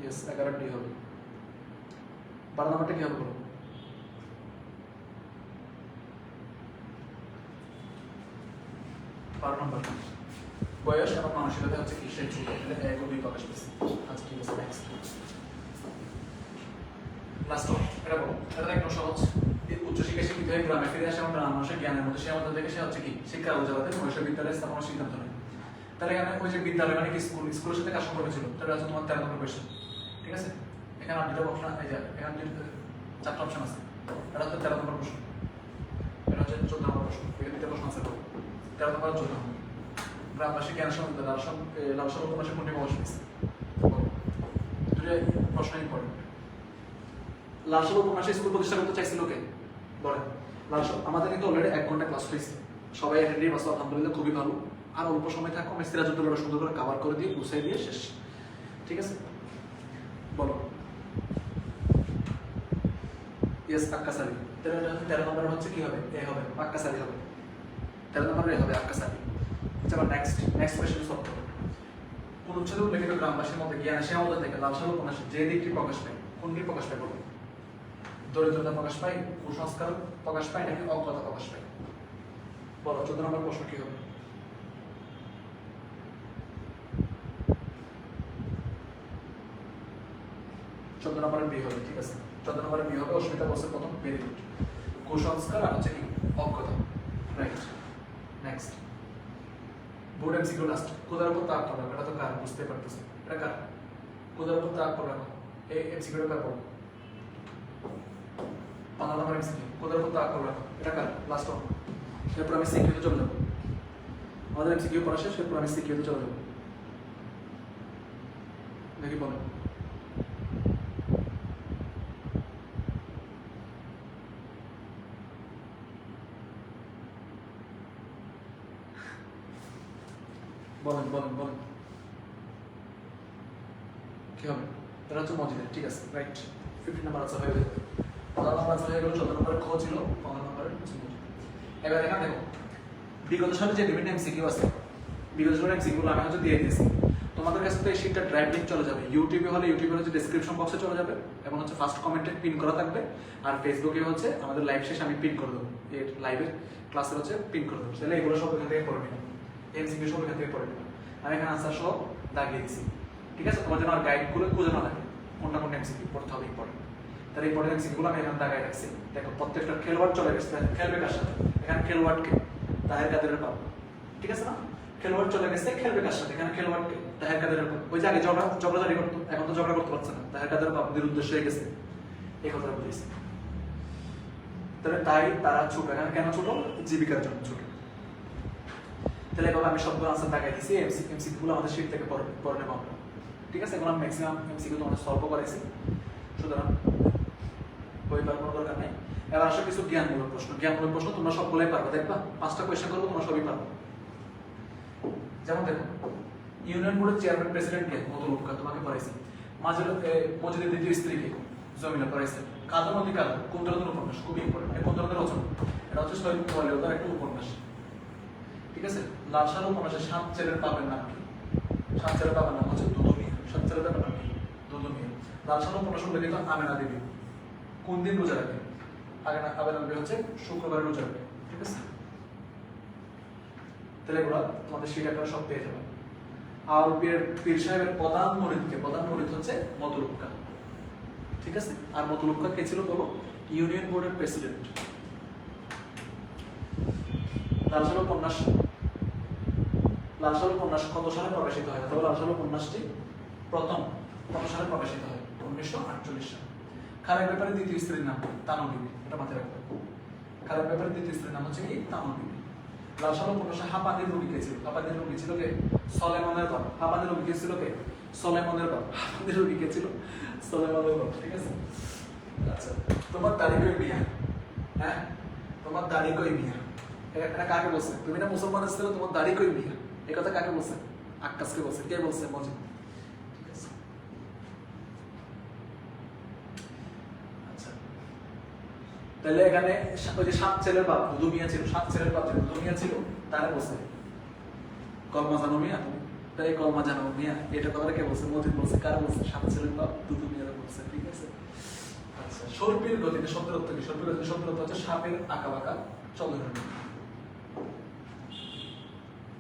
ইয়েস, 11 ডি হবে। 12 নম্বরটা কি হবে বলো? 12 নম্বর বয়স এবং মানসিকতা হচ্ছে কি সেই ছোট, এটা এক ও দুই প্রকাশ পেয়েছে। আচ্ছা ঠিক আছে, নেক্সট লাস্ট এটা বলো। এটা একদম সহজ। উচ্চশিক্ষা শিক্ষিত হয়ে গ্রামে ফিরে আসে এবং গ্রাম মানুষের জ্ঞানের মধ্যে সীমাবদ্ধ থেকে সে হচ্ছে কি শিক্ষা আলো জ্বালাতে মহিষা বিদ্যালয়ে স্থাপনের সিদ্ধান্ত নেয়। তাহলে এখানে ওই যে বিদ্যালয় মানে কি স্কুল, স্কুলের সাথে কাজ সম্পর্ক ছিল। তাহলে হচ্ছে তোমার 13 নম্বর কোয়েশ্চেন, ঠিক আছে? এখানে 8টা অপশন, এই যে এখানে 4টা অপশন আছে। এটা হচ্ছে 13 নম্বর প্রশ্ন, এটা হচ্ছে 14 নম্বর প্রশ্ন। এখানে 2টা প্রশ্ন আছে, 13 নম্বর আর 14 নম্বর। গ্রামবাসী জ্ঞান সমৃদ্ধ লালসা উপন্যাসে কোনটি প্রকাশ পেয়েছে? দুটো প্রশ্ন ইম্পর্টেন্ট। লালসা উপন্যাসে স্কুল প্রতিষ্ঠা করতে চাইছিল কে? বলেন। লালসা আমাদের কিন্তু অলরেডি 1 ঘন্টা ক্লাস হয়েছে, সবাই অ্যাটেন্ড পাস, আলহামদুলিল্লাহ খুবই ভালো। আর অল্প সময় থাকো, আমি সিরাজউদ্দৌলা সুন্দর করে কভার করে দিয়ে গুছিয়ে দিয়ে শেষ, ঠিক আছে? বলো। ইয়েস, আক্কাসালি। 13 নম্বর হচ্ছে কি হবে? এ হবে, আক্কাসালি হবে। 13 নম্বর এ হবে, আক্কাসালি। আচ্ছা, নেক্সট কোয়েশ্চন সলভ করো। কোন উচ্ছেদে উল্লেখিত গ্রামবাসীর মধ্যে জ্ঞানের সীমাবদ্ধতা থেকে লালসা উপন্যাসে যে দিকটি প্রকাশ পায়, কোনটি প্রকাশ পায় বলো? দরিদ্রতা প্রকাশ পায়, কুসংস্কার প্রকাশ পায়, নাকি অজ্ঞতা প্রকাশ পায়? বলো 14 নম্বর প্রশ্ন কি হবে? চোদ্দ নম্বরের বি হবে, ঠিক আছে? 14 নম্বরের বি হবে। অস্মিতা বলছে প্রথম, ভেরি গুড। কুসংস্কার আর হচ্ছে কি অজ্ঞতা, right. Next board MCQ last. কোদার উপর তাক করো, এটা তো কার বুঝতে পারতেছে, এটা কার? কোদার উপর তাক করো, এই এমসিকিউটা কার বলো? 15 নম্বর এমসিকিউ, কোদার উপর তাক করো, এটা কার? Last one. এরপর আমি সিকিউতে চলে যাবো। আমাদের এমসিকিউ পড়া শেষ, এরপর আমি সিকিউতে চলে যাবো। দেখি বলেন। বলেন বলেন বলেন কি হবে? এটা হচ্ছে মজিদের, ঠিক আছে, রাইট। 15 নাম্বার আছে হয়ে যাবে। 15 নাম্বার আছে হয়ে গেল, 14 নাম্বারের খ ছিল, 15 নাম্বারের হচ্ছে মজিদ। এবার এখানে দেখো বিগত সালে যে বিভিন্ন এমসিকিউ আছে, বিগত সালের এমসিকিউ গুলো আমি হচ্ছে দিয়ে দিয়েছি। তোমাদের কাছে তো এই শীটটা ড্রাইভ লিংক চলে যাবে, ইউটিউবে হলে ইউটিউবের হচ্ছে ডেসক্রিপশন বক্সে চলে যাবে এবং হচ্ছে ফার্স্ট কমেন্টে পিন করা থাকবে, আর ফেসবুকে হচ্ছে আমাদের লাইভ শেষে আমি পিন করে দেবো, এর লাইভের ক্লাসের হচ্ছে পিন করে দেবো। তাহলে এগুলো সব এখান থেকে পড়ে নিলাম, এমসিকিউ সব এখান থেকে পড়ে নিলাম। আমি এখানে আনসার সহ দাগিয়ে দিছি, ঠিক আছে? তোমার জন্য আর গাইডগুলো খুঁজে না লাগে কোনটা কোন এমসিকিউ পড়তে হবে ইম্পর্টেন্ট। তাহলে ইম্পর্টেন্ট এমসিকিউগুলো আমি এখানে দাগাই রাখছি। দেখো প্রত্যেকটা খেলোয়াড় চলে গেছে, খেলবে কার সাথে? এখানে খেলোয়াড়কে তাহের কাদেরের পাবো, ঠিক আছে না? খেলোয়াড় চলে গেছে, খেলবে কার সাথে? এখানে খেলোয়াড়কে তাহের কাদেরের পাবো। ওই যে আগে ঝগড়াঝাড়ি করতো, এখন তো ঝগড়া করতে পারছে না, তাহের কাদের পাবদের উদ্দেশ্য হয়ে গেছে, এই কথাটা বলেছি। তাহলে তাই তারা ছোট, এখানে কেন ছোট? জীবিকার জন্য ছোট। তাহলে এভাবে আমি সবগুলো আনসার দেখাই দিছি। এমসিকিউ গুলো আমাদের শীট থেকে পড়ে নেবো আমরা, ঠিক আছে? এখন আমি ম্যাক্সিমাম এমসিকিউ তোমাদের সলভ করেছি, সুতরাং বই পাওয়ার কোনো দরকার নেই। এবার আসলে কিছু জ্ঞানমূলক প্রশ্ন। জ্ঞানমূলক প্রশ্ন তোমরা সবগুলোই পারবে, দেখবা 5টা কোয়েশ্চেন করবো, তোমরা সবই পারবে। যেমন দেখো, ইউনিয়ন বোর্ডের চেয়ারম্যান প্রেসিডেন্ট কে? মধুলুকা, তোমাকে পড়াইছি। মজিদের দ্বিতীয় স্ত্রী কে? জমিলা, পড়াইছে। কাদর নদী কাদর কোন ধরনের উপন্যাস? খুবই ইম্পর্টেন্ট, মানে কোন ধরনের রচনা? এটা হচ্ছে শহীদ ওয়ালিউল্লাহর একটা উপন্যাস, ঠিক আছে? লাল সাল উপন্যাসের সাত ছেলের বাবার নাম কি? সাত ছেলের বাবার নাম হচ্ছে দুদু মিয়া। সাত ছেলের বাবার নাম কি? দুদু মিয়া। লাল সাল উপন্যাস লিখিত আমেনা দেবী কোন দিন রোজা রাখে? আমেনা দেবী হচ্ছে শুক্রবার রোজা রাখে, ঠিক আছে? তাহলে এগুলো তোমাদের সেই একটা সব পেয়ে যাবে। আর পীর সাহেবের প্রধান মুরিদকে? প্রধান মুরিদ হচ্ছে মধুলুকা, ঠিক আছে? আর মধুলুকা কে ছিল বলো? ইউনিয়ন বোর্ডের প্রেসিডেন্ট। লালসাল উপন্যাস কত সালে প্রকাশিত হয়? অথবা লালসাল উপন্যাসটি প্রথম কত সালে প্রকাশিত হয়? 1948 সালে। খালেক ব্যাপারীর দ্বিতীয় স্ত্রীর নাম তানু বিবি, এটা মাথায় রাখবে। খালেক ব্যাপারীর দ্বিতীয় স্ত্রীর নাম হচ্ছে কি? তানু বিবি। লালসাল উপন্যাসে হাঁপানির রোগী কে ছিল? হাঁপানির রোগী ছিল কে? সলেমনের বাপ। হাঁপানির রোগী কে ছিল কে? সলেমনের বাপ। হাঁপানির রোগী কে ছিল? সলেমনের বাপ, ঠিক আছে? আচ্ছা, তোমার দাড়ি কই মিয়া? হ্যাঁ, তোমার দাড়ি কই মিয়া, এটা কাকে বলছে? তুমি না মুসলমান ছিল, তোমার দাড়ি কই মিয়া, এই কথা কাকে বলছে? আক্কাসকে বলছে। কে বলছে? মজিদ, ঠিক আছে? আচ্ছা, তাহলে এখানে ওই যে সাত ছেলের বাপ দুদু মিয়া ছিল, সাত ছেলের বাপ যে দুদু মিয়া ছিল, তারা বলছে কলমা জানো মিয়া? তাই কলমা জানো মিয়া, এটা কথা কে বলছে? মজিদ বলছে। কারা বলছে? সাত ছেলের বাপ দুদু মিয়া বলছে, ঠিক আছে? আচ্ছা, সর্পির গতিতে শব্দের অর্থ কি? সর্পির গতিতে শব্দের অর্থ হচ্ছে সাপের আঁকা বাঁকা চলন।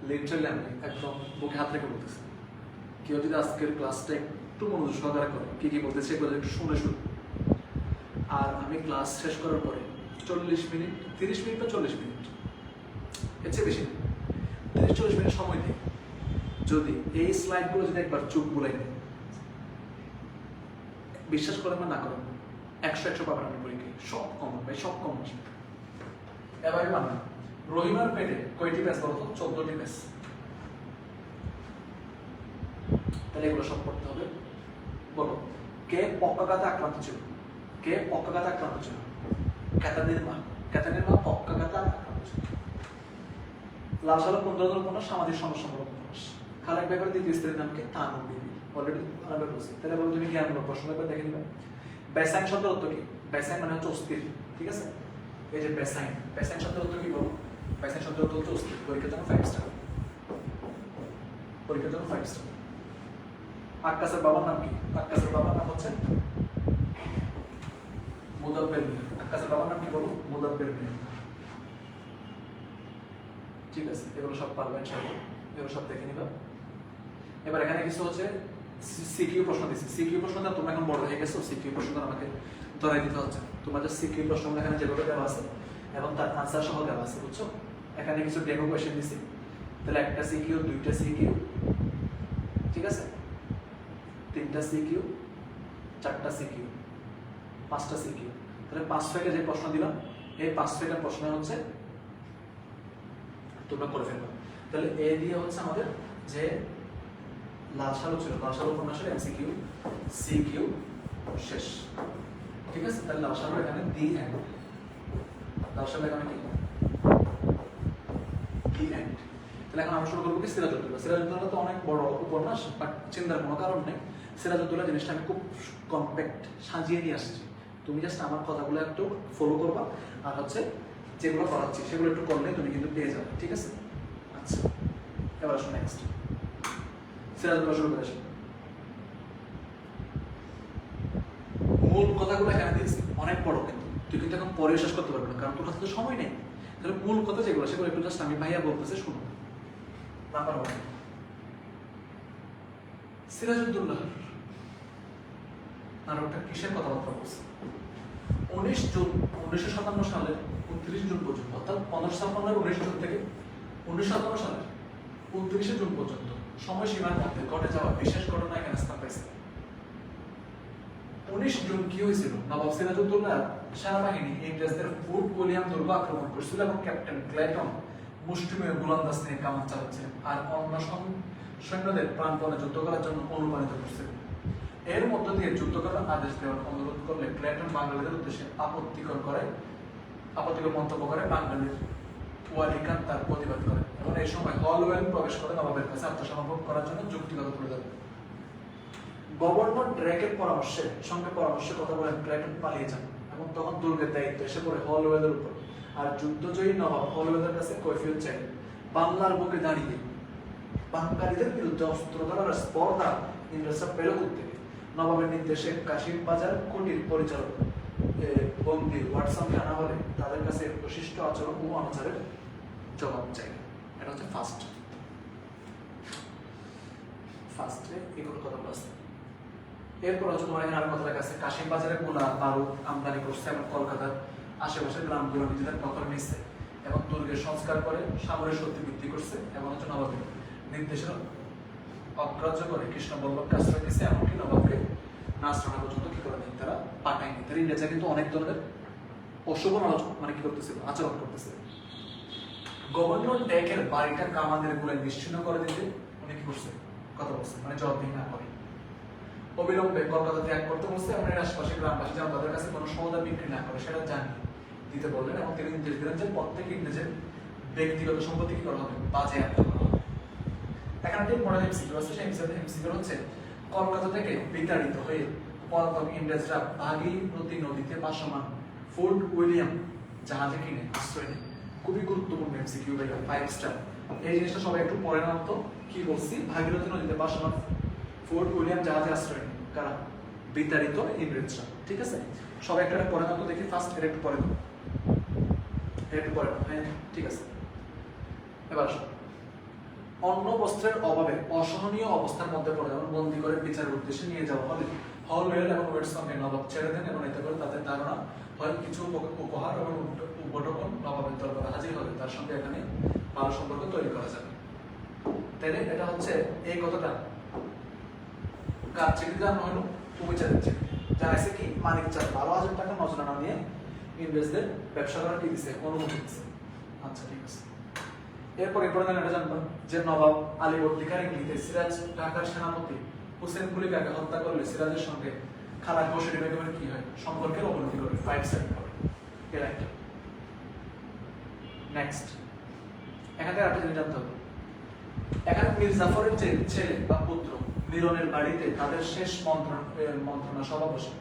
লিটারালি আমি একদম বুকে হাত রেখে বলতেছি, কেউ যদি আজকের ক্লাসটা একটু মনোযোগ সহকারে করে, কি কি বলতেছে সেগুলো একটু শুনে শুনে, আর আমি ক্লাস শেষ করার পরে 40 মিনিট, 30 মিনিট বা 40 মিনিট, এর চেয়ে বেশি 30-40 মিনিট সময় দিই, যদি এই স্লাইডগুলো যদি একবার চোখ বুলাই দেয়, বিশ্বাস করেন না করেন, 100 পাবেন আপনি পরীক্ষায়, সব কমন ভাই, সব কমন আসবে। এবারে বানা রহিমার পেটে কয়টি প্যাচ বলো তো? 14টি প্যাচ। তাহলে এগুলো সব করতে হবে। বলো, কে পক্ষাঘাতে আক্রান্ত ছিল? কে পক্ষাঘাতে আক্রান্ত ছিল? ক্যাতানির মা। ক্যাতানির মা পক্ষাঘাতে আক্রান্ত ছিল। লাল সাল কোন ধরনের উপন্যাস? সামাজিক সমস্যামূলক উপন্যাস। খালেক ব্যাপারে দ্বিতীয় স্ত্রীর নাম কি? তানু বিবি, অলরেডি আমরা বলছি। তাহলে বলো তুমি জ্ঞানমূলক প্রশ্ন একবার দেখে নিবে। বেসাইন শব্দের অর্থ কি? বেসাইন মানে হচ্ছে অস্থির, ঠিক আছে? এই যে বেসাইন, বেসাইন শব্দের অর্থ কি বলো? বেসাইন শব্দের অর্থ হচ্ছে অস্থির। পরীক্ষার জন্য 5 স্টার, পরীক্ষার জন্য 5 স্টার। আক্কাসের বাবার নাম কি? আক্কাসের বাবার নাম হচ্ছে মুদাব্বির মিয়া। আক্কাসের বাবার নাম কি বলো? মুদাব্বির মিয়া, ঠিক আছে? এগুলো সব পারবে ইনশাআল্লাহ, এগুলো সব দেখে নিবা। এবার এখানে কিছু হচ্ছে সিকিউ প্রশ্ন দিচ্ছি। সিকিউ প্রশ্নটা তোমরা এখন বড় হয়ে গেছো, সিকিউ প্রশ্নটা আমাকে ধরাই দিতে হচ্ছে। তোমাদের সিকিউ প্রশ্ন এখানে যেভাবে দেওয়া আছে এবং তার আনসার সহ দেওয়া আছে, বুঝছো? এখানে কিছু ডেমো কোয়েশ্চেন দিচ্ছি। তাহলে একটা সিকিউ, দুইটা সিকিউ, ঠিক আছে? তিনটা সিকিউ, চারটা সিকিউ, 5টা সিকিউ। তাহলে 5 ছয়টা যে প্রশ্ন দিলাম, এই 5 ছয়টা প্রশ্ন হচ্ছে তোমরা করে ফেলবে। তাহলে এ দিয়ে হচ্ছে আমাদের যে লাল সালু ছিল, লাল সালু উপন্যাসের এমসিকিউ, সিকিউ শেষ, ঠিক আছে? তাহলে লাল সালু এখানে দি এন্ড, লাল সালু এখানে কি? The end. তাহলে এখন আমরা শুরু করবো কি সিরাজউদ্দৌলা। সিরাজউদ্দৌলা তো অনেক বড় উপন্যাস, বাট চিন্তার কোনো কারণ নেই। সিরাজউদ্দৌলা জিনিসটা আমি খুব কম্প্যাক্ট সাজিয়ে নিয়ে আসছি। তুমি জাস্ট আমার কথাগুলো একটু ফলো করবা, আর হচ্ছে যেগুলো করাচ্ছি সেগুলো একটু করলে তুমি কিন্তু পেয়ে যাবে, ঠিক আছে? আচ্ছা, এবার আসো নেক্সট। সিরাজউদ্দৌলা শুরু করে আসি। মূল কথাগুলো এখানে দিয়েছি, অনেক বড়, কিন্তু তুই কিন্তু এখন পরে শেষ করতে পারবি না, কারণ তোর কাছে তো সময় নেই। তাহলে মূল কথা যেগুলো সেগুলো একটু জাস্ট আমি ভাইয়া বলতেছে শুনো। নাম্বার 1, সিরাজউদ্দৌলা নাটকটা কিসের কথাবার্তা বলছে? 19 জুন 1957 সালের 29 জুন পর্যন্ত, অর্থাৎ 1556 19 জুন থেকে 1957 সালের 29 জুন পর্যন্ত সময়সীমার মধ্যে ঘটে যাওয়া বিশেষ ঘটনা এখানে স্থান পাইছে। 19 জুন কি হয়েছিল? নবাব সিরাজউদ্দৌলা সেনাবাহিনী ইংরেজদের ফোর্ট উইলিয়াম দুর্গ আক্রমণ করেছিল এবং ক্যাপ্টেন ক্লেটন মুষ্টিমেয় গোলন্দাজ নিয়ে কামান চালাচ্ছিলেন আর অন্য সৈন্যদের প্রাণপণে যুদ্ধ করার জন্য অনুপ্রাণিত করছিলেন। এর মধ্য দিয়ে যুদ্ধ করার আদেশ দেওয়ার অনুরোধ করলে ক্লেটন বাঙালিদের উদ্দেশ্যে আপত্তিকর মন্তব্য করে বাঙালির ওয়ালি খান তার প্রতিবাদ করে এবং এই সময় হলওয়েল প্রবেশ করে নবাবের কাছে আত্মসমর্পণ করার জন্য যুক্তিগত তুলে ধরে। গভর্নর ড্রেকের সঙ্গে পরামর্শে কথা বলেন ক্লেটন পালিয়ে যান এবং তখন দুর্গের দায়িত্ব এসে পড়ে হলওয়েলের উপর। আর যুদ্ধজয়ী নবাব হলওয়েলের কাছে কৈফিয়ত চাই বাংলার বুকে দাঁড়িয়ে বাঙালিদের বিরুদ্ধে অস্ত্র ধরার স্পর্ধা ইংরেজরা পেল থেকে। নবাবের নির্দেশে কাশিম বাজার কুটির পরিচালক বন্দি ওয়াটসনকে আনা হলে তাদের কাছে বৈশিষ্ট্য আচরণ ও অনাচারের জবাব চাই। এটা হচ্ছে ফার্স্টে এগুলো কথা বলছে। এরপর হচ্ছে তোমার এখানে আরো কথা লেখা আছে, কাশিম বাজারে গোলা বারুদ আমদানি করছে এবং কলকাতার আশেপাশের গ্রামগুলো নিজেদের দখলে নিচ্ছে এবং দুর্গের সংস্কার করে সামরিক শক্তি বৃদ্ধি করছে এবং হচ্ছে নবাবের নির্দেশের অগ্রাহ্য করে কৃষ্ণবল্লভকে আশ্রয় দিচ্ছে, এমনকি নবাবকে নাচরানা পর্যন্ত কি করে নেই, তারা পাঠায়নি। তারা ইংরেজরা কিন্তু অনেক ধরনের অশুভ মানে কি করতেছিল, আচরণ করতেছে। গভর্নর ডেকের বাড়িটা কামানের গুলায় নিশ্চিহ্ন করে দিতে উনি কি করছে, কথা বলছে, মানে জবাবদিহি না করে অবিলম্বে কলকাতা ত্যাগ করতে বলছে এবং এর আশপাশে গ্রামবাসী যেন তাদের কাছে কোনো সৌদা বিক্রি না করে সেটা জানিয়ে দিতে বললেন এবং তিনি নির্দেশ দিলেন যে প্রত্যেক ইংরেজের ব্যক্তিগত সম্পত্তি কি করা হবে, বাজেয়াপ্ত করা হবে। এখানে একটি মডেল এমসিকিউ আছে, সেই এমসিকিউ হচ্ছে কলকাতা থেকে বিতাড়িত হয়ে পলাতক ইংরেজরা ভাগীরথী নদীতে ভাসমান ফোর্ট উইলিয়াম জাহাজে কিনে আশ্রয় নেয়। খুবই গুরুত্বপূর্ণ এমসিকিউ ভাইয়া, 5 স্টার। এই জিনিসটা সবাই একটু পড়ে নাও তো, কি বলছি, ভাগীরথী নদীতে ভাসমান ফোর্ট উইলিয়াম জাহাজে আশ্রয় নেয় কারা, বিতাড়িত ইংরেজরা, ঠিক আছে? সবাই একটা পড়ে নাও তো দেখি, ফার্স্ট এর একটু পড়ে দাও, একটু পড়ে নাও, হ্যাঁ ঠিক আছে। এবার আসো, অন্ন বস্ত্রের অভাবে অসহনীয় অবস্থার মধ্যে পড়ে যেমন বন্দি করে বিচারের উদ্দেশ্যে নিয়ে যাওয়া হলে হলওয়েল এবং ওয়েটসনকে নবাব ছেড়ে দেন এবং এতে করে তাদের ধারণা হয় কিছু উপহার এবং উপঢৌকন নবাবের দরবারে হাজির হলে তার সঙ্গে এখানে ভালো সম্পর্ক তৈরি করা যাবে। তাইলে এটা হচ্ছে এই কথাটা কার চিঠি জানানো হলো, উপচারের চিঠি জানাইছে কি মানিক চাঁদ 12,000 টাকা নজরানা নিয়ে ইংরেজদের ব্যবসা করার কি দিছে, অনুমতি দিছে। আচ্ছা ঠিক আছে। এরপরে এটা জানতাম যে নবাব আলীবর্দী ইংলিতে সিরাজ ঢাকার সেনাপতি হুসেন কুলিকাকে হত্যা করলে সিরাজের সঙ্গে খালা গোসরি বেগমের কি হয়, সম্পর্কের অবনতি করে, 5 স্টার করে। এর একটা নেক্সট এখানে একটা জিনিস জানতে হবে, এখানে মীর জাফরের যে ছেলে বা পুত্র মিরনের বাড়িতে তাদের শেষ মন্ত্রণা সভা বসে।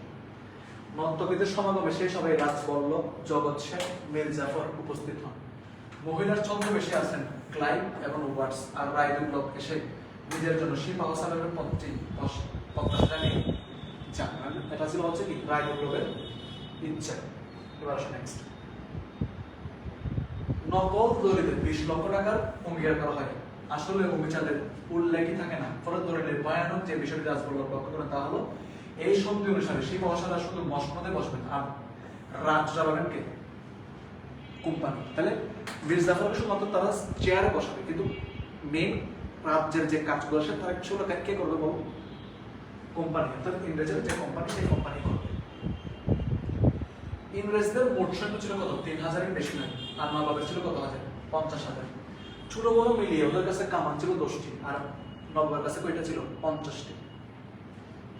নর্তকীদের সমাগমে সেই সবাই রাজবল্লভ, জগৎ শেখ, মীর জাফর উপস্থিত হন। মহিলার ছদ্মবেশে আছেন ক্লাইভ এবং ওয়াটস, আর রায়দুল্লভ এসে নিজের জন্য সিপাহ সাহেবের প্রত্যাশা নিয়ে যান। এটা ছিল হচ্ছে কি রায়দুল্লভের ইচ্ছা। এবার আসুন নেক্সট, নকল দলিলে 20 লক্ষ টাকার অঙ্গীকার করা হয়, আসলে অভিচারের উল্লেখই থাকে না। ফলে দলিলের ভয়ানক যে বিষয়টি রাজবল্লভ লক্ষ্য করেন তা হলো এই সন্ধি অনুসারে সিপাহ সাহেবরা শুধু মসনদে বসবেন আর রাজ চালাবেন কে, কোম্পানি। তাহলে মীর জাফরকে শুধুমাত্র তারা চেয়ারে বসাবে, কিন্তু মেন রাজ্যের যে কাজগুলো আছে তারা সেগুলো কে করবে বলো, কোম্পানি। অর্থাৎ ইংরেজের যে কোম্পানি সেই কোম্পানি করবে। ইংরেজদের মোট সৈন্য ছিল কত, 3,000-এর বেশি নয়, আর নবাবের ছিল কত হাজার, 50,000। ছোট বড় মিলিয়ে ওদের কাছে কামান ছিল 10টি আর নবাবের কাছে কয়টা ছিল, 50টি।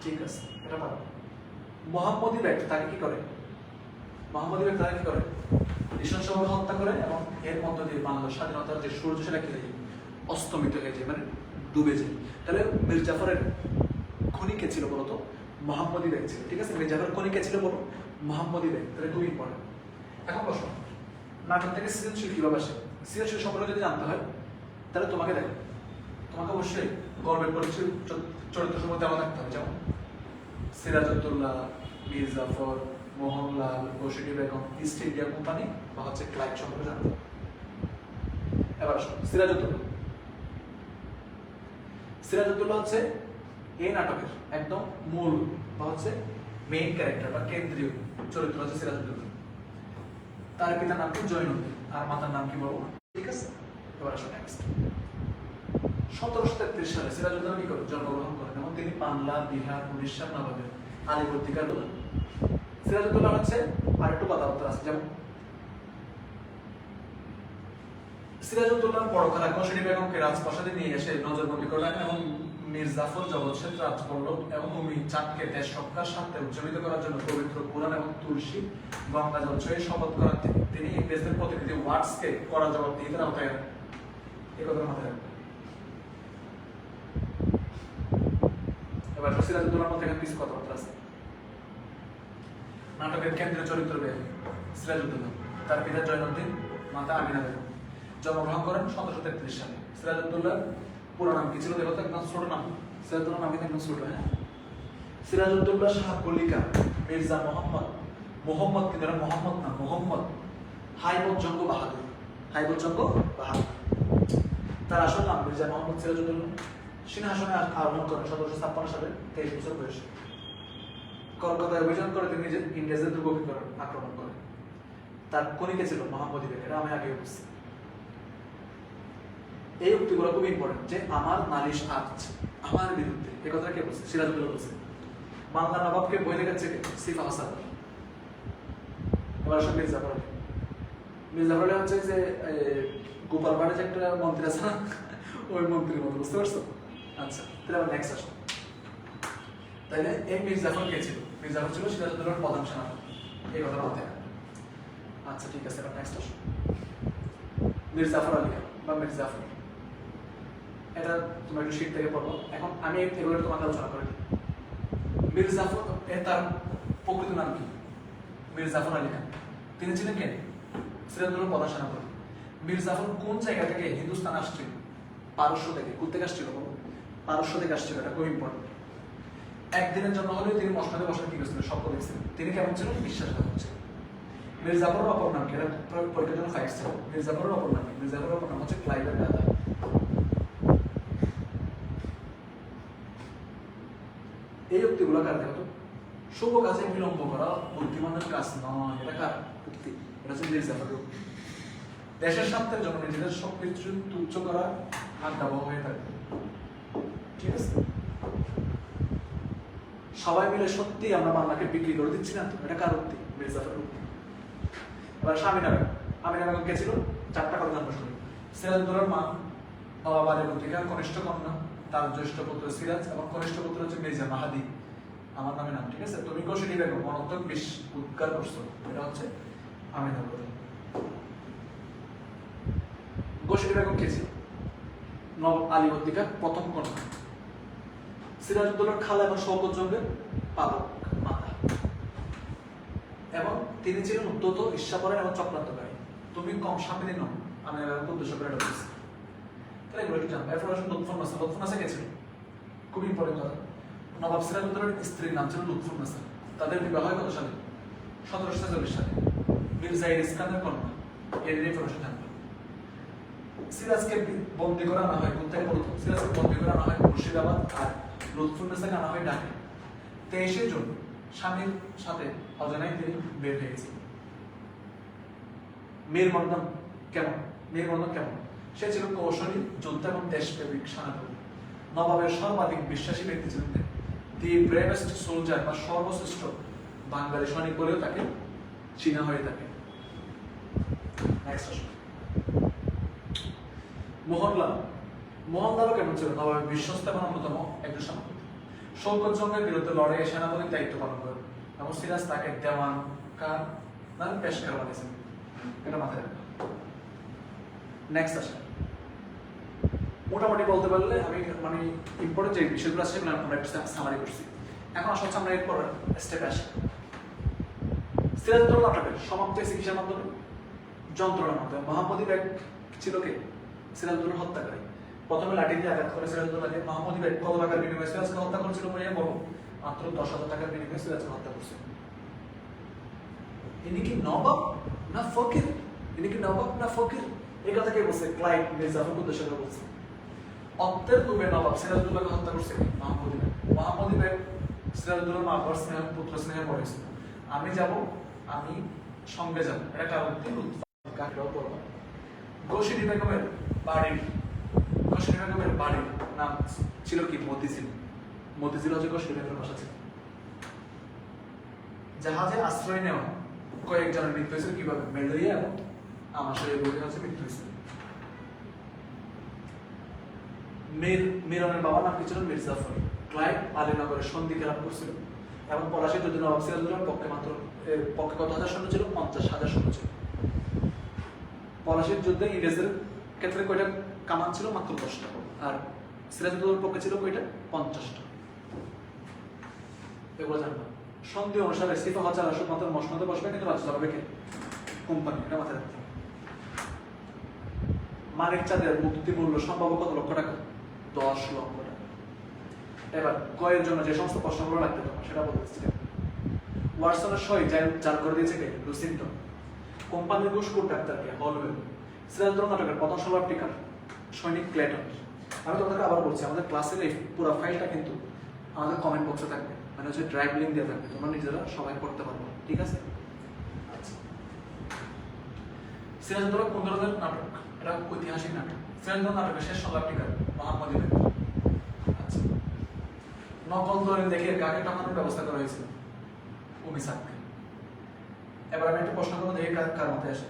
ঠিক আছে, এটা পাবো। মোহাম্মদী ব্যক্তি তাকে কি করে, তারা কি করে, নৃশংসভাবে হত্যা করে এবং এর মধ্য দিয়ে বাংলার স্বাধীনতার যে সূর্য সেটা কি অস্তমিত হয়ে যায়, মানে ডুবে যায়। তাহলে মীর জাফরের খনি কে ছিল বলতো? মোহাম্মদী বেগ ছিল, ঠিক আছে? মীর জাফর খনি কে ছিল বলো? মোহাম্মদী বেগ। তাহলে খুব ইম্পর্টেন্ট। এখন প্রশ্ন, নাটক থেকে সৃজনশীল কিভাবে আসে? সৃজনশীল সম্পর্কে যদি জানতে হয় তাহলে তোমাকে দেখো, তোমাকে অবশ্যই গল্পের পরিচয় চরিত্র সম্পর্কে দেওয়া থাকতে হবে, যেমন সিরাজউদ্দৌলা, মীর জাফর, মোহনলাল, বসিটি বেগম, ইস্ট ইন্ডিয়া কোম্পানি বা হচ্ছে ক্লাইভ সম্পর্কে জানতে হবে। এবার আসো সিরাজউদ্দৌলা। সিরাজউদ্দৌলা হচ্ছে এই নাটকের একদম মূল বা হচ্ছে মেইন ক্যারেক্টার বা কেন্দ্রীয় চরিত্র হচ্ছে সিরাজউদ্দৌলা। তার পিতার নাম কি? জয়নুদ্দিন। আর মাতার নাম কি বলবো, ঠিক আছে? এবার আসো নেক্সট। 1733 সালে সিরাজউদ্দৌলা কি করে? জন্মগ্রহণ করেন এবং তিনি বাংলা, বিহার, উড়িষ্যার নবাবের আলীবর্দীকার দোলা। সিরাজউদ্দৌলা হচ্ছে আরেকটু কথাবার্তা আছে, যেমন সিরাজউদ্দৌলার বড় খালা বসিটি বেগমকে রাজপ্রাসাদে নিয়ে এসে নজরবন্দি করলেন এবং মীর জাফর জগৎসের রাজপল্লব এবং উমি চাঁদকে দেশ রক্ষার স্বার্থে উজ্জীবিত করার জন্য পবিত্র কুরআন এবং তুলসী গঙ্গা জল ছয়ে শপথ করার তিনি ইংরেজদের প্রতিনিধি ওয়ার্ডসকে কড়া জবাব দিয়ে তারা মাথায় রাখবেন। এই কথা মাথায় রাখবেন। এবার সিরাজউদ্দৌলার মধ্যে এখানে কিছু কথাবার্তা আছে। নাটকের কেন্দ্রীয় চরিত্র সিরাজউদ্দৌলা, তার পিতা জয়নুদ্দিন, মাতা আমিনা বেগম। জন্মগ্রহণ করেন 1733 সালে। সিরাজউদ্দৌলার পুরো নাম কি ছিল দেখো তো, একদম ছোট নাম। সিরাজউদ্দৌলার নাম কিন্তু একদম ছোট, হ্যাঁ। সিরাজউদ্দৌলা শাহ কলিকা মির্জা মোহাম্মদ কিন্তু এটা মোহাম্মদ না, মোহাম্মদ হাইবতজঙ্গ বাহাদুর। হাইবতজঙ্গ বাহাদুর তার আসল নাম মির্জা মোহাম্মদ সিরাজউদ্দৌলা। সিংহাসনে আরোহণ করেন 1756 সালে 23 বছর বয়সে। কলকাতায় অভিযান করে তিনি ইংরেজদের দুর্গ আক্রমণ করেন। তার কনিকে ছিল মোহাম্মদী বেগ, এটা আমি আগে বলছি। এই উক্তিগুলো খুব ইম্পর্টেন্ট, যে আমার নালিশ আজ আমার বিরুদ্ধে, এই কথাটা কে বলছে? সিরাজউদ্দৌলা বলছে। বাংলা নবাবকে বই লেখাচ্ছে কে? সিফা হাসান। এবার আসলে মীর জাফর আলী। মীর জাফর আলী হচ্ছে যে গোপালপাড়ে যে একটা মন্ত্রী আছে না, ওই মন্ত্রীর মতো, বুঝতে পারছো? আচ্ছা, তাহলে আবার নেক্সট আসো। তাইলে এই মীর জাফর কে ছিল? মীর জাফর ছিল সিরাজউদ্দৌলার প্রধান সেনাপতি, এই কথা মাথায় রাখো। আচ্ছা ঠিক আছে, এবার নেক্সট আসো। মীর জাফর আলী বা মীর জাফর, এটা তোমরা একটু শীত থেকে পড়বো। এখন আমি এগুলো তোমাকে আলোচনা করে দিই। মীর জাফর তার প্রকৃত নাম কি? মীর জাফর আলী খান। তিনি ছিলেন কে? সিরাজউদ্দৌলার প্রধান সেনাপতি। মীর জাফর কোন জায়গা থেকে হিন্দুস্তান আসছিল? পারস্য থেকে। কোথেকে আসছিল? পারস্য থেকে আসছিল, এটা খুব ইম্পর্টেন্ট। একদিনের জন্য হলেও তিনি মসনদে বসে কি করেছিলেন? সব করেছিলেন। তিনি কেমন ছিলেন? বিশ্বাসঘাতক ছিলেন। মীর জাফরের অপর নাম কি? এটা পরীক্ষার জন্য ফাইভ ছিল। মীর জাফরের অপর নাম কি? মীর জাফরের অপর নাম হচ্ছে ক্লাইভের গাদা। এই উক্তিগুলো কার দেখো তো? শুভ কাজে বিলম্ব করা বুদ্ধিমানের কাজ নয়, এটা কার উক্তি? এটা হচ্ছে মীর জাফরের উক্তি। দেশের স্বার্থের জন্য নিজেদের সবকিছু তুচ্ছ করা আজ্ঞাবহ হয়ে থাকবে, ঠিক আছে? সবাই মিলে সত্যি আমরা বাংলাকে বিক্রি করে দিচ্ছি না তো, এটা কার উক্তি? মীর জাফরের উক্তি। এবার আমিনা বেগম। আমিনা বেগম কে ছিল? 4টা কথা জানবো শুরু। সিরাজউদ্দৌলার মা, নবাব আলীবর্দীর কনিষ্ঠ কন্যা, তার জ্যেষ্ঠ পুত্র সিরাজ এবং কনিষ্ঠ পুত্র হচ্ছে মির্জা মাহাদি, আমার নামে নাম, ঠিক আছে? তুমি কৌশলী বেগম অনর্থক বিষ উদ্গার করছো, এটা হচ্ছে আমিনা বেগম। কৌশলী বেগম কে ছিল? নবাব আলীবর্দীর প্রথম কন্যা, সিরাজউদ্দৌলার খালা এবং শওকত জঙ্গের পালক মাতা, এবং তিনি ছিলেন উদ্যত, ঈর্ষাপরায়ণ এবং চক্রান্তকারী। তুমি কম সামনে নও, আমি উদ্দেশ্য করে এটা বলছি। তাহলে এগুলো একটু জানবো। এরপর আসুন লুৎফুন্নেসা। লুৎফুন্নেসা কে ছিল? খুব ইম্পর্টেন্ট কথা। নবাব সিরাজউদ্দৌলার স্ত্রীর নাম ছিল লুৎফুন্নেসা। তাদের বিবাহ হয় কত সালে? 1740 সালে। মির্জা ইরিস খানের কন্যা। এর ইনফরমেশন জানবো। সিরাজকে বন্দী করে আনা হয় কোথায় বলতো? সিরাজকে বন্দী করে আনা হয় মুর্শিদাবাদ, আর লুৎফুন্নেসাকে আনা হয় ঢাকায়। 23 জুন স্বামীর সাথে অজানাই তিনি বের হয়ে গেছেন। মীর মর্দান কেমন? মীর মর্দান কেমন? সে ছিল কৌশলী, যোদ্ধা এবং দেশপ্রেমিক সেনাপতি। নবাবের সর্বাধিক বিশ্বাসী ব্যক্তি ছিলেন তিনি। দি ব্রেভেস্ট সোলজার বা সর্বশ্রেষ্ঠ বাঙালি সৈনিক বলেও তাকে চিনা হয়ে থাকে। নেক্সট আসুন। মোহনলাল। মোহনলালও কেমন ছিল? নবাবের বিশ্বস্ত এবং অন্যতম একজন সেনাপতি। শওকত জঙ্গের বিরুদ্ধে লড়াইয়ে সেনাপতির দায়িত্ব পালন করেন এবং সিরাজ তাকে দেওয়ান কার নামে পেশকার বানিয়েছেন, এটা মাথায় রাখবেন। নেক্সট আসেন। মোটামুটি বলতে পারলে আমি মানে ইম্পর্টেন্ট যে বিষয়গুলো আছে সেগুলো আমরা একটু সামারি করছি। এখন আসলে হচ্ছে আমরা এরপর স্টেপে আসি। সিরাজউদ্দৌলা নাটকের সমাপ্তি হয়েছে কিসের মাধ্যমে? যন্ত্রণার মাধ্যমে। মোহাম্মদী বেগ ছিল কে? সিরাজউদ্দৌলার হত্যাকারী। প্রথমে লাঠি দিয়ে আঘাত করে সিরাজউদ্দৌলাকে। মোহাম্মদী বেগ কত টাকার বিনিময়ে সিরাজকে হত্যা করেছিল বলে বলো? মাত্র 10,000 টাকার বিনিময়ে সিরাজকে হত্যা করছে। ইনি কি নবাব না ফকির? ইনি কি নবাব না ফকির? এই কথা কে বলছে? ক্লাইভ মির্জা ফখরুদ্দৌলা সাহেব বলছে। অত্তের লোভে নবাব সিরাজউদ্দৌলাকে হত্যা করছে মোহাম্মদী বেগ। মোহাম্মদী বেগ সিরাজউদ্দৌলার মা বাবার স্নেহ পুত্র স্নেহে পড়েছিল। আমি যাব, আমি সঙ্গে যাব, এটা কারণ তিন কাকেরাও করবো। গোশিনী বেগমের বাড়ির নাম ছিল কি? মতিঝিল। মতিঝিল হচ্ছে গোশিনী বেগমের বাসা ছিল। জাহাজে আশ্রয় নেওয়া কয়েকজনের মৃত্যু হয়েছিল কিভাবে? ম্যালেরিয়া এবং আমাশয়ের রোগে হচ্ছে মৃত্যু হয়েছিল। মিরনের বাবার নাম কি ছিল? মীর জাফর। ক্লাইভ আলীনগরের সন্ধি খেলাপ করছিল এবং পলাশীর যুদ্ধে নবাব সিরাজউদ্দৌলার পক্ষে কত হাজার সৈন্য ছিল? 50,000 সৈন্য ছিল। পলাশীর যুদ্ধে ইংরেজদের ক্ষেত্রে কয়টা কামান ছিল? মাত্র 10টা। আর সিরাজউদ্দৌলার পক্ষে ছিল কয়টা? 50টা। এগুলো জানবা। সন্ধি অনুসারে সিফা হাজার শুধুমাত্র মসনদে বসবে, কিন্তু রাজ্য চালাবে কে? কোম্পানি। এটা মাথায় রাখতে হবে। মানিক চাঁদের মুক্তি মূল্য সম্ভাব্য কত লক্ষ টাকা? 10 লক্ষ টাকা। এবার কয়ের জন্য যে সমস্ত প্রশ্নগুলো রাখতে হবে সেটা বলতেছি। ওয়াটসনের সই জাল করে দিয়েছে কে? লুসিংটন। কোম্পানির ঘুষখোর ডাক্তারকে? হলওয়েল। সিরাজউদ্দৌলা নাটকের প্রথম সভাপতিকার? সৈনিক ক্লেটন। আমি তোমাদেরকে আবার বলছি, আমাদের ক্লাসের এই পুরো ফাইলটা কিন্তু আমাদের কমেন্ট বক্সে থাকবে, মানে হচ্ছে ড্রাইভ লিঙ্ক দিয়ে থাকবে, তোমরা নিজেরা সবাই পড়তে পারবো, ঠিক আছে? আচ্ছা, সিরাজউদ্দৌলা কোন ধরনের নাটক? এটা ঐতিহাসিক নাটক। সিরাজউদ্দৌলা নাটকের শেষ সভাপতিকার? মোহাম্মদী বেগ। আচ্ছা, নকল দলিল দেখে কাকে টাকানোর ব্যবস্থা করা হয়েছিল? উমিসাককে। এবার আমি একটা প্রশ্ন করবো, দেখে কার মতে আসে,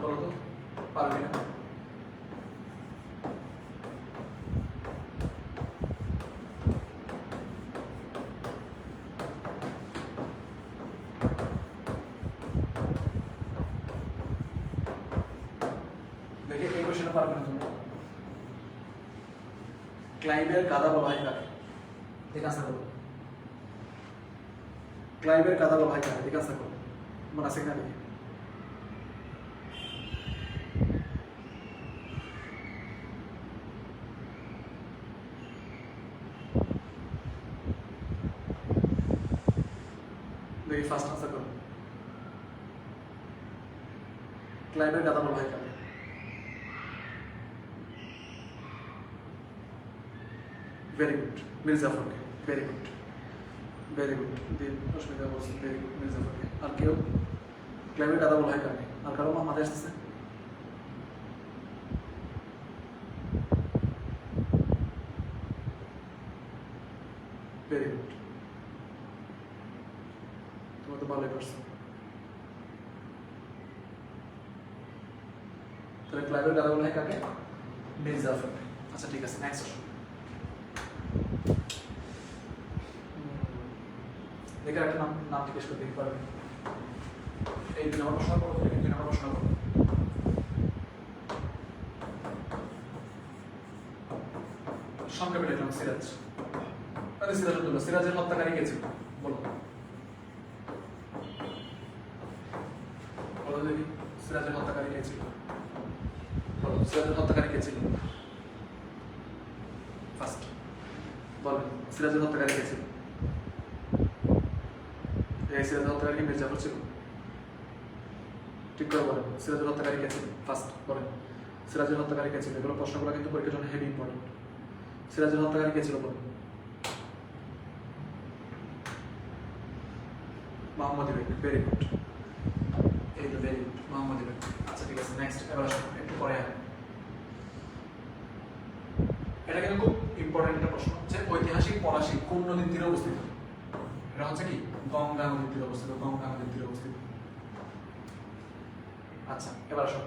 বলো তো, পারবে না? দেখে এই কোশ্চেনটা পারবে না তোমরা। ক্লাইভের গাদা বলা হয় কাকে? ঠিক আছে বলো। ক্লাইভের গাদা বলা হয় কাকে? ঠিক আছে বলো। মনে আছে কিনা দেখি। দেখি ফার্স্ট আনসার করো। ক্লাইভের গাদা বলা হয় কাকে? ভেরি গুড, মীর জাফরকে। Very good, very good. অসুবিধা বলছি, ভেরি গুড, মীর জাফরকে। আর কেউ? ক্লাইভের গাদা বলা হয় কাকে? আর কারো মাথায় আসতেছে? ভেরি গুড, তোমরা তো ভালোই পারছো। তাহলে ক্লাইভের গাদা বলা হয় কাকে? মীর জাফরকে। আচ্ছা ঠিক আছে, নেক্সট আসো। দেখে একটা নাম জিজ্ঞেস করে দেখতে পারবে। এই 2 নম্বর প্রশ্ন করবো, 2 নম্বর প্রশ্ন করবো। সংক্ষেপে লিখলাম সিরাজ। তাহলে সিরাজউদ্দৌলা। সিরাজের হত্যাকারী কে ছিল? বলো বলো দেখি, সিরাজের হত্যাকারী কে ছিল? বলো, সিরাজের হত্যাকারী কে ছিল? ফার্স্ট বলেন, সিরাজের হত্যাকারী কে ছিল? এই সিরাজের হত্যাকারী কি মীর জাফর ছিল? ঠিক করে বলেন, সিরাজের হত্যাকারী কে ছিল? ফার্স্ট বলেন, সিরাজের হত্যাকারী কে ছিল? এগুলো প্রশ্নগুলো কিন্তু পরীক্ষার জন্য হেভি ইম্পর্টেন্ট। সিরাজের হত্যাকারী কে ছিল বলেন? মোহাম্মদী বেগ। ভেরি গুড, এই তো ভেরি গুড, মোহাম্মদী বেগ। আচ্ছা ঠিক আছে, নেক্সট। এবার আসুন একটু পরে। এটা কিন্তু খুব ইম্পর্টেন্ট একটা প্রশ্ন, যে ঐতিহাসিক পলাশী কোন নদীর তীরে অবস্থিত? এটা হচ্ছে কি? গঙ্গা নদীর তীরে অবস্থিত। গঙ্গা নদীর তীরে অবস্থিত। আচ্ছা এবার আসুন,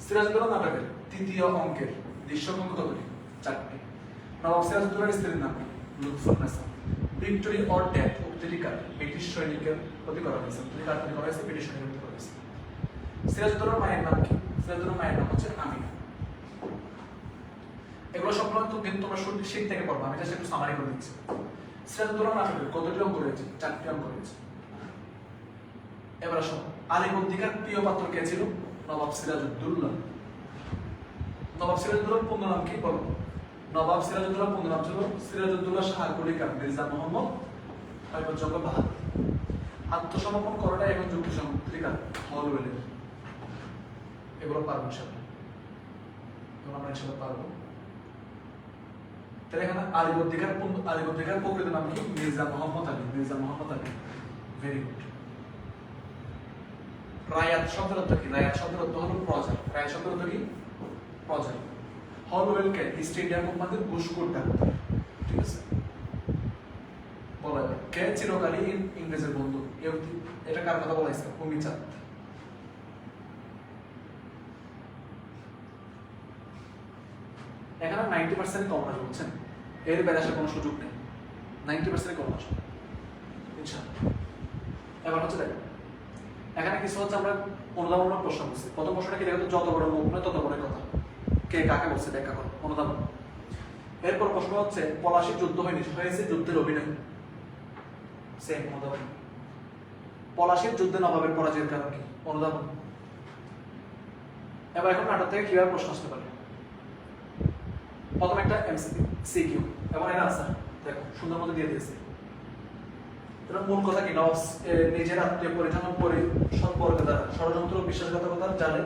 সিরাজউদ্দৌলা নাটকের তৃতীয় অঙ্কের দৃশ্যভঙ্গ কতটি? 4টি। নবাব সিরাজউদ্দৌলার স্ত্রীর নাম লুৎফুন্নেসা। ভিক্টোরি অর ডেথ উক্তিটি কার? ব্রিটিশ সৈনিকের প্রতি করা হয়েছে। উক্তিটি কার প্রতি করা হয়েছে? ব্রিটিশ সৈনিকের প্রতি করা হয়েছে। সিরাজউদ্দৌলার মায়ের নাম কি? সিরাজউদ্দৌলার মায়ের নাম হচ্ছে কিন্তু তোমরা শীত থেকে পড়বো, আমি জাস্ট একটু সামারি করে দিচ্ছি। সিরাজউদ্দৌলা নাটকের কতটি অঙ্ক রয়েছে? 4টি অঙ্ক রয়েছে। এবার আসো, আলীবর্দীকার প্রিয় পাত্র কে ছিল? নবাব সিরাজউদ্দৌলা। নবাব সিরাজউদ্দৌলার পূর্ণ নাম কি বলো? নবাব সিরাজউদ্দৌলার পূর্ণ নাম ছিল সিরাজউদ্দৌলা শাহ কলিকার মির্জা মোহাম্মদ ঐবর্যঙ্গ বাহাদুর। আত্মসমর্পণ করাটা এখন যুক্তি সংক্রিকা হলওয়েলের। এগুলো পারবো ইনশাআল্লাহ, আমরা ইনশাআল্লাহ পারবো। তাহলে এখানে আলীবর্দীকার প্রকৃত নাম কি? মির্জা মোহাম্মদ আলী। Mirza Mohammad Ali, very good. রায়াত শব্দের অর্থ কি? রায়াত শব্দের অর্থ হলো প্রজা। রায়াত শব্দের অর্থ কি? প্রজা। হলওয়েলকে ইস্ট ইন্ডিয়া কোম্পানির ঘুষখোর ডাকত, ঠিক আছে? বলা যায় কে চিরকালই ইংরেজের বন্ধু? এটা কার কথা বলা হয়েছে? ভূমিচাঁদ। এখানে 90% কমন আসবে, বুঝছেন? এর বেড়ে আসার কোনো সুযোগ নেই, 90% কমন আসবে ইনশাআল্লাহ। এবার হচ্ছে দেখো, এখানে কিছু হচ্ছে আমরা অনুধাবনমূলক প্রশ্ন করছি। প্রথম প্রশ্নটা কি দেখো? যত বড় মুখ নয় তত বড় কথা। কে কাকে বলছে ব্যাখ্যা করো, অনুধাবন। এরপর প্রশ্ন হচ্ছে পলাশীর যুদ্ধ হয়েছে যুদ্ধের অভিনয়, সেম অনুধাবন। পলাশীর যুদ্ধে নবাবের পরাজয়ের কারণ কি? অনুধাবন। এবার এখন নাটক থেকে কিভাবে প্রশ্ন আসতে পারে? প্রথম একটা এমসিকিউ এবং এর আনসার দেখো সুন্দর মতো দিয়ে দিয়েছে। এটা মূল কথা কি? নবাব নিজের আত্মীয় পরিচালন করে সম্পর্কে দ্বারা ষড়যন্ত্র বিশ্বাসঘাতকতার জালে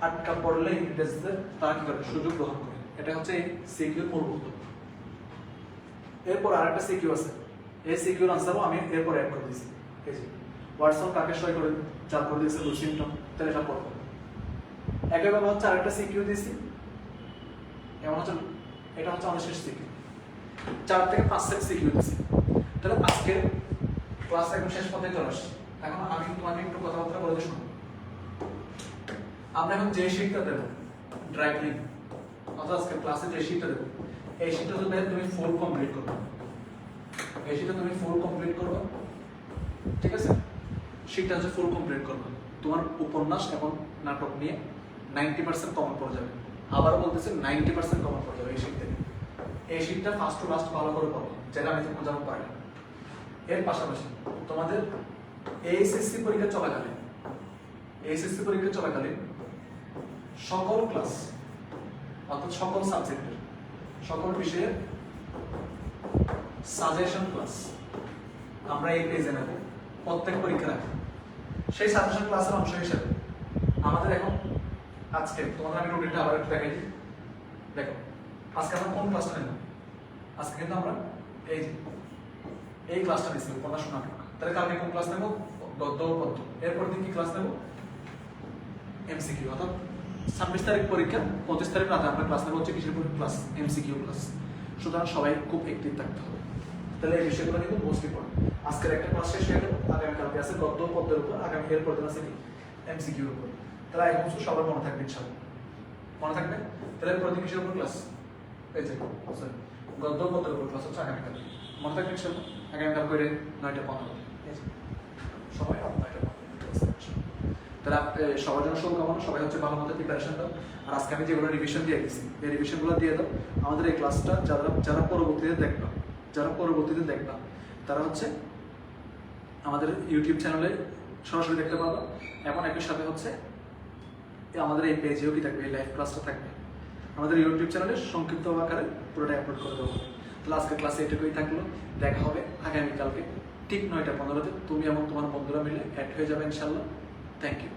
আটকা পড়লে ইংরেজদের তারা কি করে? সুযোগ গ্রহণ করে। এটা হচ্ছে এই সিকিউর মূল বক্তব্য। এরপর আরেকটা সিকিউ আছে, এই সিকিউর আনসারও আমি এরপর অ্যাড করে দিয়েছি। এই যে ওয়াটসন কাকে সই করে জাল করে দিয়েছে লুসিংটন, তাহলে এটা পড়বো। একইভাবে হচ্ছে আরেকটা সিকিউ দিয়েছি, এমন হচ্ছে এটা হচ্ছে আমাদের শেষ সিকিউ। 4 থেকে 5 সেট সিকিউ দিয়েছি। তাহলে আজকের ক্লাস একদম শেষ পর্যায়ে চলে আসছে। এখন আমি তোমাকে একটু কথাবার্তা বলে দিই, শুনো। আমরা এখন যে শীটটা দেবো ড্রাই ক্লিন, অর্থাৎ আজকের ক্লাসে যে শীটটা দেবো, এই শীটটা যদি তুমি ফুল কমপ্লিট করবে, এই শীটটা তুমি ফুল কমপ্লিট করবে, ঠিক আছে? শীটটা হচ্ছে ফুল কমপ্লিট করবে, তোমার উপন্যাস এবং নাটক নিয়ে 90% কমন পড়ে যাবে। আবার বলতেছে 90% কমন পড়ে যাবে এই শীট থেকে। এই শীটটা ফার্স্ট টু লাস্ট ভালো করে পড়ো, যেটা আমি তোমাকে বোঝাতে পারি। এর পাশাপাশি তোমাদের এইচএসসি পরীক্ষা চলাকালীন সকল ক্লাস, অর্থাৎ সকল সাবজেক্টের সকল বিষয়ের সাজেশন ক্লাস আমরা এই পেজে নেব প্রত্যেক পরীক্ষার আগে। সেই সাজেশন ক্লাসের অংশ হিসেবে আমাদের এখন আজকে তোমাদের আমি রুটিনটা আবার একটু দেখাই দিই। দেখো আজকে আমরা কোন ক্লাসটা নেব? আজকে কিন্তু আমরা এই ক্লাসটা নিচ্ছি উপন্যাস নাটক। তাহলে কালকে কোন ক্লাস নেব? গদ্য পদ্য। এরপর দিন কি ক্লাস নেব? এমসিকিউ। অর্থাৎ 26 তারিখ পরীক্ষা, 25 তারিখ রাতে আমরা ক্লাস নেব হচ্ছে কিসের ক্লাস? MCQ class. সুতরাং সবাই খুব অ্যাক্টিভ থাকতে হবে। তাহলে এই বিষয়গুলো কিন্তু মোস্ট ইম্পর্টেন্ট। আজকের একটা ক্লাস শেষ হয়ে গেল, আগামীকালকে আছে গদ্য পদ্যের উপর, আগামী এরপর দিন আছে কি? এমসিকিউর উপর। তাহলে এই সমস্ত সবার মনে থাকবে ইনশাআল্লাহ, মনে থাকবে। তাহলে প্রতি কিসের উপর ক্লাস? এই যে গদ্য পদ্যের উপর ক্লাস হচ্ছে আগামীকাল, মনে থাকবে ইনশাআল্লাহ। আগামীকাল করে 9:15 সবাই 9:15। তাহলে সবার জন্য শুভকামনা, সবাই হচ্ছে ভালো মতো প্রিপারেশন দাও। আর আজকে আমি যেগুলো রিভিশন দিয়ে দিচ্ছি এই রিভিশনগুলো দিয়ে দাও। আমাদের এই ক্লাসটা যারা পরবর্তীতে দেখবা তারা হচ্ছে আমাদের ইউটিউব চ্যানেলে সরাসরি দেখতে পারবা, এবং একই সাথে হচ্ছে আমাদের এই পেজেও কি থাকবে, এই লাইভ ক্লাসটা থাকবে আমাদের ইউটিউব চ্যানেলে সংক্ষিপ্ত আকারে পুরোটা আপলোড করে দেবো। তাহলে আজকের ক্লাসে এটুকুই থাকলো, দেখা হবে আগামীকালকে ঠিক 9:15-তে। তুমি এবং তোমার বন্ধুরা মিলে অ্যাড হয়ে যাবে ইনশাআল্লাহ। Thank you.